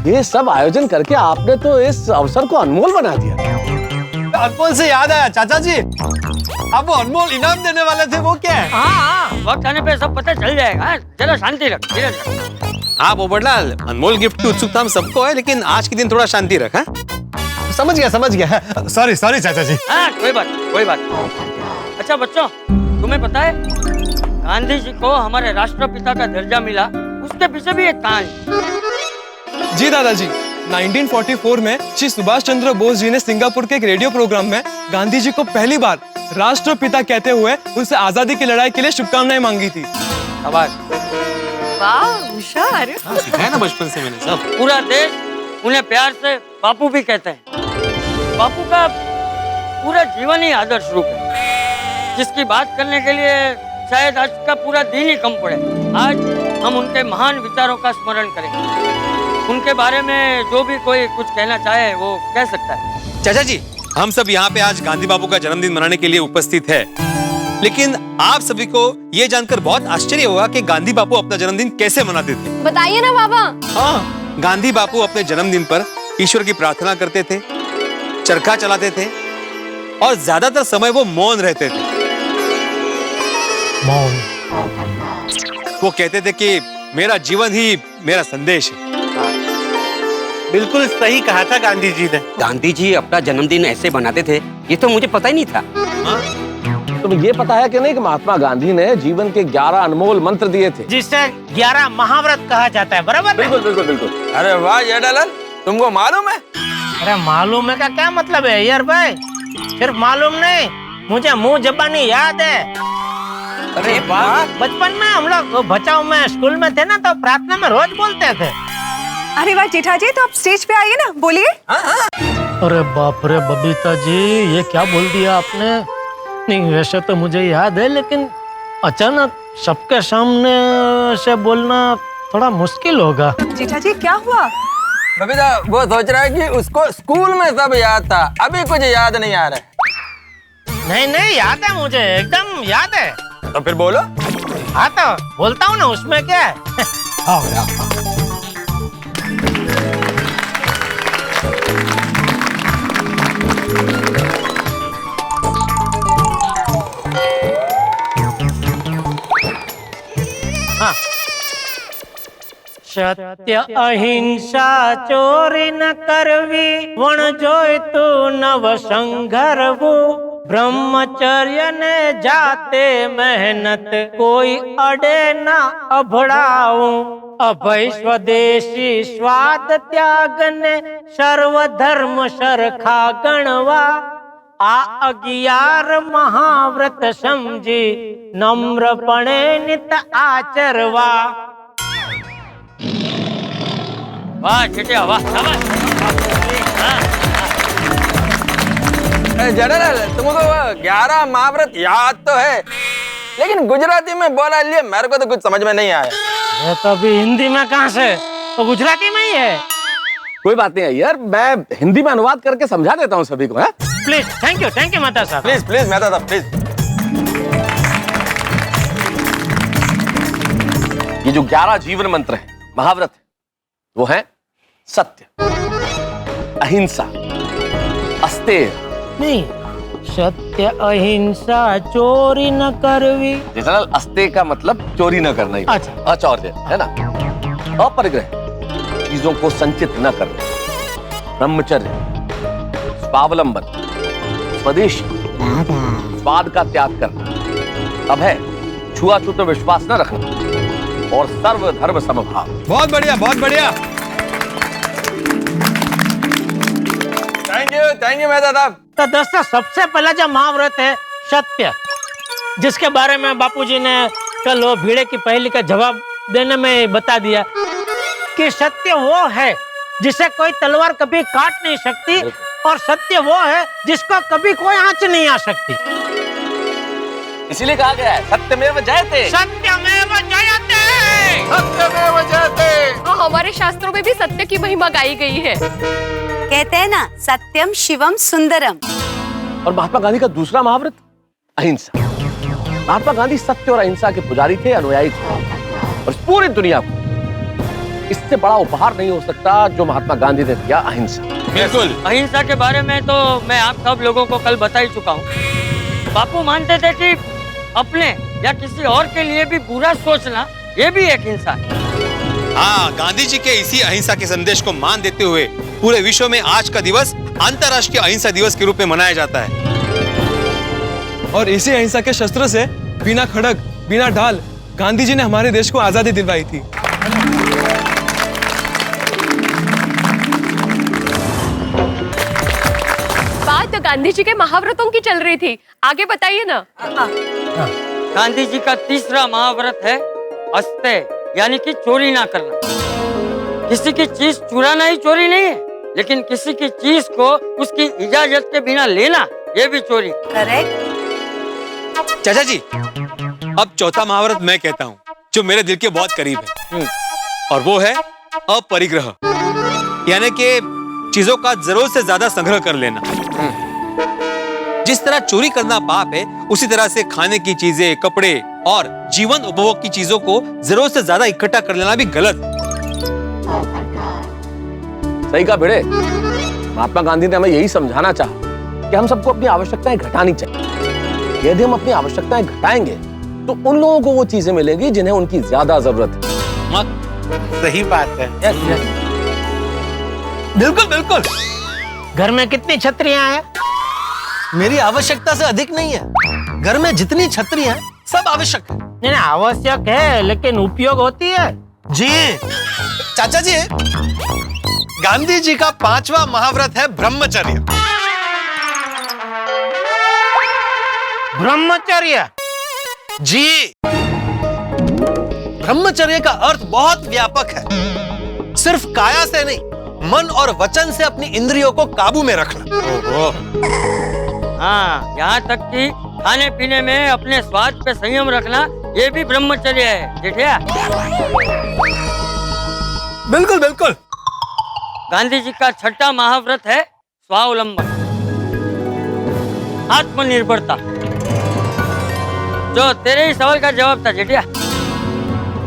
ये सब आयोजन करके आपने तो इस अवसर को अनमोल बना दिया। अनमोल से याद आया चाचा जी, आप वो अनमोल इनाम देने वाले थे, वो क्या है? हाँ, वक्त आने पे सब पता चल जाएगा। चलो शांति रख, धीरज रख। हाँ पोपटलाल, अनमोल गिफ्ट की उत्सुकता हम सबको है, लेकिन आज के दिन थोड़ा शांति रख। समझ गया। सॉरी चाचा जी। हाँ, कोई बात। अच्छा बच्चों, तुम्हें पता है गांधी जी को हमारे राष्ट्रपिता का दर्जा मिला, उसके पीछे भी एक कहानी। जी दादाजी, 1944 में श्री सुभाष चंद्र बोस जी ने सिंगापुर के एक रेडियो प्रोग्राम में गांधी जी को पहली बार राष्ट्रपिता कहते हुए उनसे आजादी की लड़ाई के लिए शुभकामनाएं मांगी थी। वाह होशियार। सिखाया ना बचपन से मैंने सब। पूरा देश उन्हें प्यार से बापू भी कहते हैं। बापू का पूरा जीवन ही आदर्श रूप है, जिसकी बात करने के लिए शायद आज का पूरा दिन ही कम पड़े। आज हम उनके महान विचारों का स्मरण करेंगे। उनके बारे में जो भी कोई कुछ कहना चाहे वो कह सकता है। चाचा जी, हम सब यहाँ पे आज गांधी बापू का जन्मदिन मनाने के लिए उपस्थित है, लेकिन आप सभी को ये जानकर बहुत आश्चर्य होगा कि गांधी बापू अपना जन्मदिन कैसे मनाते थे। बताइए ना बाबा। हाँ, गांधी बापू अपने जन्मदिन पर ईश्वर की प्रार्थना करते थे, चरखा चलाते थे और ज्यादातर समय वो मौन रहते थे। मौन। वो कहते थे कि मेरा जीवन ही मेरा संदेश है। बिल्कुल सही कहा था गांधी जी ने। गांधी जी अपना जन्मदिन ऐसे बनाते थे, ये तो मुझे पता ही नहीं था। तुम्हें ये पता है कि नहीं कि महात्मा गांधी ने जीवन के 11 अनमोल मंत्र दिए थे, जिसे 11 महाव्रत कहा जाता है, बराबर? बिल्कुल। अरे वाह जेठालाल, तुमको मालूम है? अरे मालूम है का क्या मतलब है यार भाई? सिर्फ मालूम नहीं, मुझे मुंह जबानी याद है। अरे वाह, बचपन में हम लोग बचाओ में स्कूल में थे ना, तो प्रार्थना में रोज बोलते थे। अरे वाह जेठा जी, तो आप स्टेज पे आइए ना, बोलिए। अरे बाप रे बबीता जी, ये क्या बोल दिया आपने? नहीं, वैसे तो मुझे याद है, लेकिन अचानक सबके सामने से बोलना थोड़ा मुश्किल होगा। जेठा जी क्या हुआ? बबीता वो सोच रहा है कि उसको स्कूल में सब याद था, अभी कुछ याद नहीं आ रहा है। नहीं याद है मुझे, एकदम याद है। तो फिर बोलो। हाँ तो बोलता हूँ ना, उसमें क्या है। हाँ। सत्य अहिंसा चोरी न करवी, वण जोय तू नव संघरवू, ब्रह्मचर्य ने जाते मेहनत, कोई अड़े न अभड़ाऊ, अभय स्वदेशी स्वाद त्याग ने, सर्वधर्म सरखा गणवा, आ 11 महाव्रत समझी, नम्रपणे नित आचरवा। वाह जेठिया वाह, जेठालाल, तुमको 11 महाव्रत याद तो है, लेकिन गुजराती में बोला लिए मेरे को तो कुछ समझ में नहीं आया। ये तो अभी हिंदी में कहाँ से, तो गुजराती में ही है। कोई बात नहीं है यार, मैं हिंदी में अनुवाद करके समझा देता हूँ सभी को। प्लीज, थैंक यू मेहता साहब। प्लीज मेहता साहब प्लीज। ये जो 11 जीवन मंत्र है, महाव्रत है, वो है सत्य, अहिंसा, अस्तेय। नहीं, सत्य अहिंसा चोरी न करवी। जेठालाल, अस्तेय का मतलब चोरी न करना ही। अच्छा। अचौर्य है ना। अपरिग्रह, चीजों को संचित न करना, ब्रह्मचर्य, स्वावलंबन, स्वदेशी, स्वाद का त्याग करना, अभय, छुआछूत में विश्वास न रखना और सर्वधर्म समभाव। बहुत बढ़िया, बहुत बढ़िया। थैंक थैंक यू मेहता साहब। तो दोस्तों सबसे पहला जो महाव्रत है सत्य, जिसके बारे में बापूजी ने कल वो भीड़े की पहेली का जवाब देने में बता दिया कि सत्य वो है जिसे कोई तलवार कभी काट नहीं सकती और सत्य वो है जिसको कभी कोई आंच नहीं आ सकती। इसीलिए कहा गया है सत्यमेव जयते। सत्यमेव जयते। सत्यमेव जयते। हाँ, हमारे शास्त्रों में भी सत्य की महिमा गाई गई है। कहते हैं ना सत्यम शिवम सुंदरम। और महात्मा गांधी का दूसरा महाव्रत अहिंसा। महात्मा गांधी सत्य और अहिंसा के पुजारी थे, अनुयायी थे, और इस पूरी दुनिया को इससे बड़ा उपहार नहीं हो सकता जो महात्मा गांधी ने दिया, अहिंसा। बिल्कुल। अहिंसा के बारे में तो मैं आप सब लोगों को कल बता ही चुका हूँ। बापू मानते थे कि अपने या किसी और के लिए भी बुरा सोचना ये भी एक हिंसा है। हाँ, गांधी जी के इसी अहिंसा के संदेश को मान देते हुए पूरे विश्व में आज का दिवस अंतर्राष्ट्रीय अहिंसा दिवस के रूप में मनाया जाता है। और इसी अहिंसा के शस्त्र से बिना खड़ग बिना ढाल गांधी जी ने हमारे देश को आजादी दिलवाई थी। बात तो गांधी जी के महाव्रतों की चल रही थी, आगे बताइए ना। गांधी जी का तीसरा महाव्रत है अस्तेय, यानी कि चोरी ना करना। किसी की चीज चुराना ही चोरी नहीं है, लेकिन किसी की चीज को उसकी इजाजत के बिना लेना ये भी चोरी। करेक्ट। चाचा जी, अब चौथा महाव्रत मैं कहता हूँ जो मेरे दिल के बहुत करीब है, और वो है अपरिग्रह, यानी कि चीजों का जरूरत से ज्यादा संग्रह कर लेना। जिस तरह चोरी करना पाप है, उसी तरह से खाने की चीजें, कपड़े और जीवन उपभोग की चीजों को जरूरत से ज्यादा इकट्ठा कर लेना भी गलत। सही कहा भिड़े। महात्मा गांधी ने हमें यही समझाना चाहा कि हम सबको अपनी आवश्यकताएं घटानी चाहिए। यदि हम अपनी आवश्यकताएं घटाएंगे तो उन लोगों को वो चीजें मिलेंगी जिन्हें उनकी ज्यादा जरूरत है। सही बात है। बिल्कुल बिल्कुल। घर में कितनी छतरियां हैं? मेरी आवश्यकता से अधिक नहीं है। घर में जितनी छतरियां हैं सब आवश्यक है। नहीं, आवश्यक है लेकिन उपयोग होती है। जी चाचा जी, गांधी जी का 5वां महाव्रत है ब्रह्मचर्य। ब्रह्मचर्य? जी, ब्रह्मचर्य का अर्थ बहुत व्यापक है। सिर्फ काया से नहीं, मन और वचन से अपनी इंद्रियों को काबू में रखना। हाँ, यहाँ तक कि खाने पीने में अपने स्वाद पे संयम रखना ये भी ब्रह्मचर्य है जेठिया। बिल्कुल बिल्कुल। गांधी जी का छठा महाव्रत है स्वावलंबन, आत्मनिर्भरता। जो तेरे ही सवाल का जवाब था जेठिया।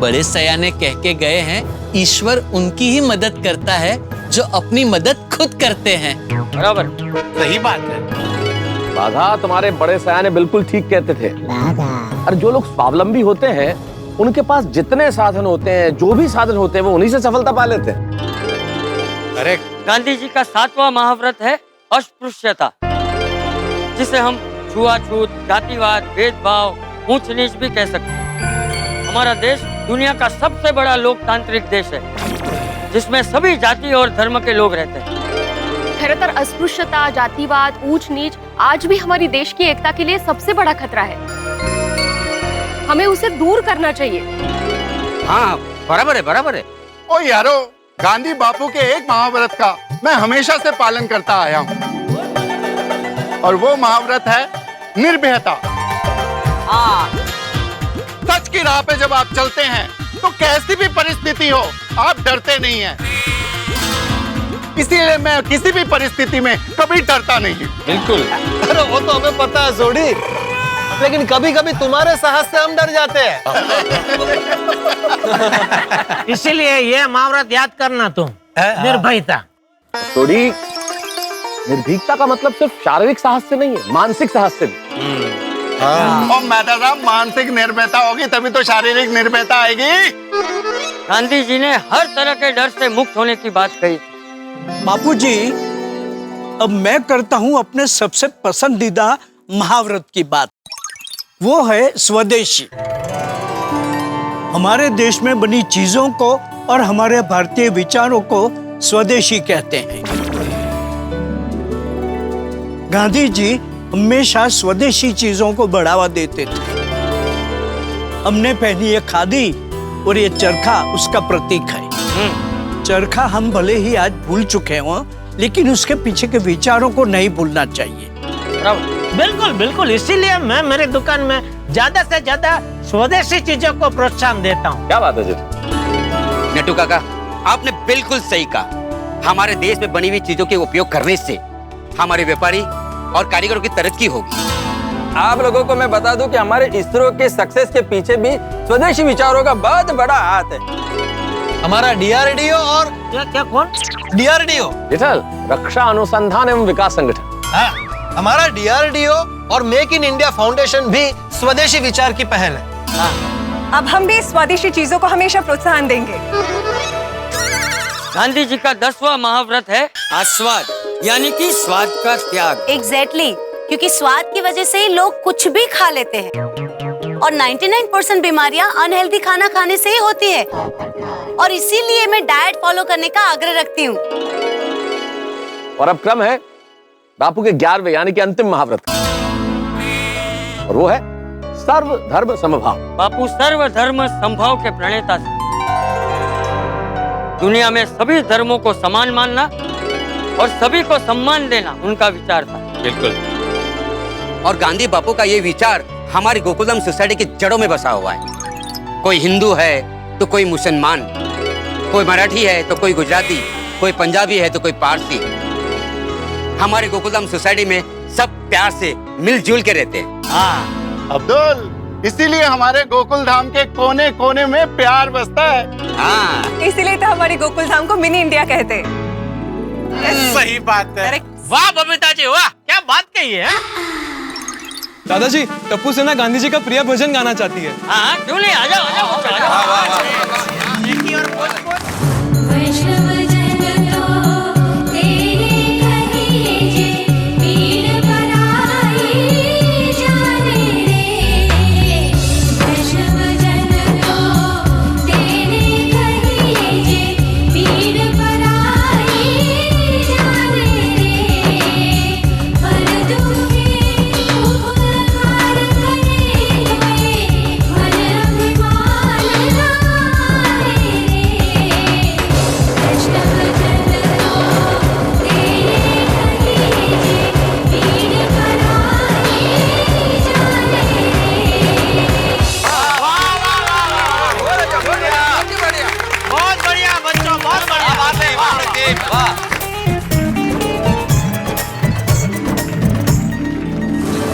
बड़े सयाने कह के गए हैं, ईश्वर उनकी ही मदद करता है जो अपनी मदद खुद करते हैं। बराबर, सही बात है। बाघा, तुम्हारे बड़े सयाने बिल्कुल ठीक कहते थे। और जो लोग स्वावलंबी होते हैं उनके पास जितने साधन होते हैं, जो भी साधन होते हैं, वो उन्हीं से सफलता पा लेते हैं। करेक्ट। गांधी जी का 7वां महाव्रत है अस्पृश्यता, जिसे हम छुआछूत, जातिवाद, भेदभाव, ऊंच नीच भी कह सकते हैं। हमारा देश दुनिया का सबसे बड़ा लोकतांत्रिक देश है, जिसमें सभी जाति और धर्म के लोग रहते हैं। खैरतर अस्पृश्यता, जातिवाद, ऊंच नीच आज भी हमारी देश की एकता के लिए सबसे बड़ा खतरा है। हमें उसे दूर करना चाहिए। हाँ, बराबर है, बराबर है। ओ यारो, गांधी बापू के एक महाव्रत का मैं हमेशा से पालन करता आया हूँ, और वो महाव्रत है निर्भयता। सच की राह पे जब आप चलते हैं तो कैसी भी परिस्थिति हो आप डरते नहीं हैं। इसीलिए मैं किसी भी परिस्थिति में कभी डरता नहीं। बिल्कुल। अरे वो तो हमें पता है सोडी, लेकिन कभी कभी तुम्हारे साहस से हम डर जाते हैं। इसीलिए ये महाव्रत याद करना तुम, निर्भयता। थोड़ी निर्भीकता का मतलब सिर्फ शारीरिक साहस से नहीं है, मानसिक साहस से भी। और मेहता साहब, मानसिक निर्भयता होगी तभी तो शारीरिक निर्भयता आएगी। गांधी जी ने हर तरह के डर से मुक्त होने की बात कही। बापूजी, अब मैं करता हूं अपने सबसे पसंदीदा महाव्रत की बात। वो है स्वदेशी। हमारे देश में बनी चीजों को और हमारे भारतीय विचारों को स्वदेशी कहते हैं। गांधी जी हमेशा स्वदेशी चीजों को बढ़ावा देते थे। हमने पहनी ये खादी और ये चरखा उसका प्रतीक है। चरखा हम भले ही आज भूल चुके हों, लेकिन उसके पीछे के विचारों को नहीं भूलना चाहिए। बिल्कुल बिल्कुल, इसीलिए मैं मेरी दुकान में ज्यादा से ज्यादा स्वदेशी चीजों को प्रोत्साहन देता हूँ। क्या बात है जी। नट्टू काका, आपने बिल्कुल सही कहा। हमारे देश में बनी हुई चीजों के उपयोग करने से हमारे व्यापारी और कारीगरों की तरक्की होगी। आप लोगों को मैं बता दूं कि हमारे इसरो के सक्सेस के पीछे भी स्वदेशी विचारों का बहुत बड़ा हाथ है। हमारा डीआरडीओ और क्या कौन? डीआरडीओ विठल, रक्षा अनुसंधान एवं विकास संगठन। हाँ, हमारा डीआरडीओ और मेक इन इंडिया फाउंडेशन भी स्वदेशी विचार की पहल है। अब हम भी स्वदेशी चीजों को हमेशा प्रोत्साहन देंगे। गांधी जी का 10वां महाव्रत है आस्वाद, यानी कि स्वाद का त्याग। एग्जैक्टली, क्योंकि स्वाद की वजह से ही लोग कुछ भी खा लेते हैं और 99% बीमारियां अनहेल्दी खाना खाने से ही होती है। और इसीलिए मैं डाइट फॉलो करने का आग्रह रखती हूँ। और अब क्रम है बापू के 11वें यानी कि अंतिम महाव्रत, और वो है सर्वधर्म समभाव। बापू सर्वधर्म समभाव के प्रणेता थे। दुनिया में सभी धर्मों को समान मानना और सभी को सम्मान देना उनका विचार था। बिल्कुल। और गांधी बापू का ये विचार हमारी गोकुलधाम सोसाइटी की जड़ों में बसा हुआ है। कोई हिंदू है तो कोई मुसलमान, कोई मराठी है तो कोई गुजराती, कोई पंजाबी है तो कोई पारसी। हमारे गोकुलधाम सोसाइटी में सब प्यार से मिलजुल के रहते हैं। हाँ अब्दुल, इसीलिए हमारे गोकुल धाम के कोने कोने में प्यार बसता है। हाँ, इसीलिए तो हमारी गोकुल धाम को मिनी इंडिया कहते हैं। सही बात है। वाह बबीता जी वाह, क्या बात कही है। दादाजी, टप्पू सेना गांधी जी का प्रिय भजन गाना चाहती है। हाँ क्यों नहीं, आ जाओ आ जाओ।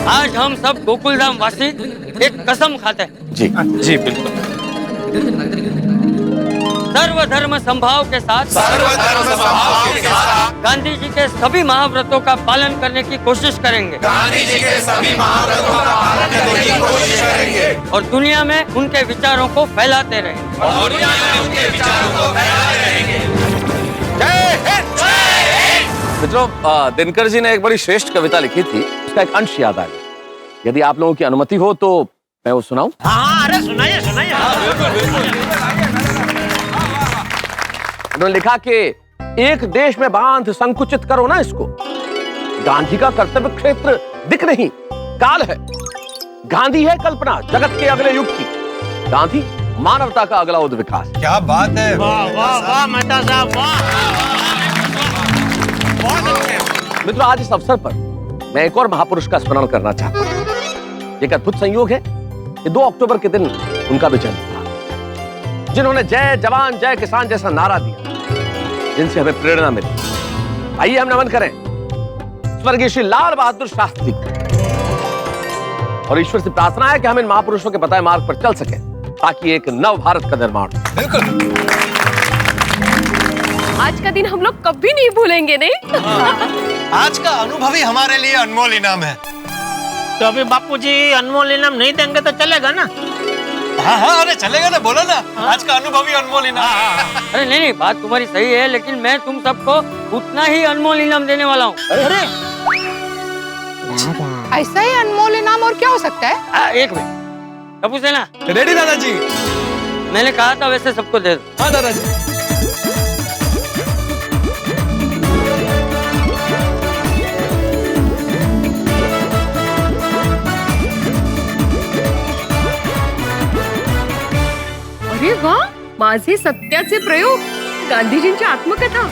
आज हम सब गोकुलधाम वासी एक कसम खाते हैं। जी जी बिल्कुल। सर्वधर्म समभाव के साथ गांधी जी के सभी महाव्रतों का पालन करने की कोशिश करेंगे। और दुनिया में उनके विचारों को फैलाते रहेंगे। मित्रों, दिनकर जी ने एक बड़ी श्रेष्ठ कविता लिखी थी, उसका एक अंश याद आ गया। यदि आप लोगों की अनुमति हो तो मैं वो सुनाऊं? हाँ, अरे सुनाइए सुनाइए। उन्होंने लिखा कि एक देश में बांध संकुचित करो ना इसको, गांधी का कर्तव्य क्षेत्र दिख नहीं, काल है। गांधी है कल्पना जगत के अगले युग की, गांधी मानवता का अगला उद्विकास। क्या बात है। वाह वाह वाह मेहता साहब वाह। मित्रों, आज इस अवसर पर मैं एक और महापुरुष का स्मरण करना चाहता हूँ। एक अद्भुत संयोग है कि 2 अक्टूबर के दिन उनका भी जन्म था, जिन्होंने जय जवान जय किसान जैसा नारा दिया, जिनसे हमें प्रेरणा मिली। आइए हम नमन करें स्वर्गीय श्री लाल बहादुर शास्त्री और ईश्वर से प्रार्थना है कि हम इन महापुरुषों के बताए मार्ग पर चल सके, ताकि एक नव भारत का निर्माण हो। बिल्कुल। आज का दिन हम लोग कभी नहीं भूलेंगे, नहीं? आज का अनुभव ही हमारे लिए अनमोल इनाम है। तो अभी बापूजी अनमोल इनाम नहीं देंगे तो चलेगा ना? हाँ हाँ, अरे चलेगा ना, बोलो ना। आज का अनुभव ही अनमोल इनाम। अरे नहीं, बात तुम्हारी सही है, लेकिन मैं तुम सबको उतना ही अनमोल इनाम देने वाला हूँ। अरे ऐसा ही अनमोल इनाम और क्या हो सकता है? एक मिनट, टप्पू सेना रेडी दादाजी? मैंने कहा था वैसे सबको दे दो। हाँ दादाजी। माझे सत्याचे प्रयोग गांधीजींची आत्मकथा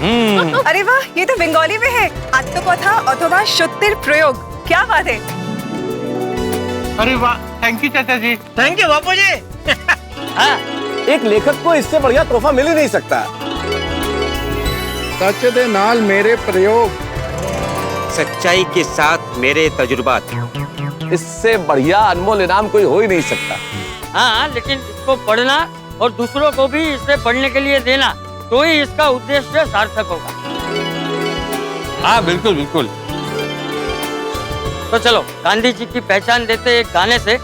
अरे वाह, ये तो बंगाली में है। आत्मकथा अथवा सत्यर प्रयोग, क्या बात है। अरे वाह, थैंक यू चाचा जी। थैंक यू बापू जी। एक लेखक को इससे बढ़िया तोहफा मिल ही नहीं सकता। सच दे नाल मेरे प्रयोग, सच्चाई के साथ मेरे तजुर्बात। इससे बढ़िया अनमोल इनाम कोई हो ही नहीं सकता। हाँ, लेकिन इसको पढ़ना और दूसरों को भी इसे पढ़ने के लिए देना, तो ही इसका उद्देश्य सार्थक होगा। हाँ बिल्कुल बिल्कुल। तो चलो, गांधी जी की पहचान देते एक गाने से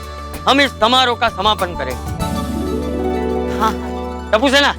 हम इस समारोह का समापन करेंगे। हाँ, टप्पू सेना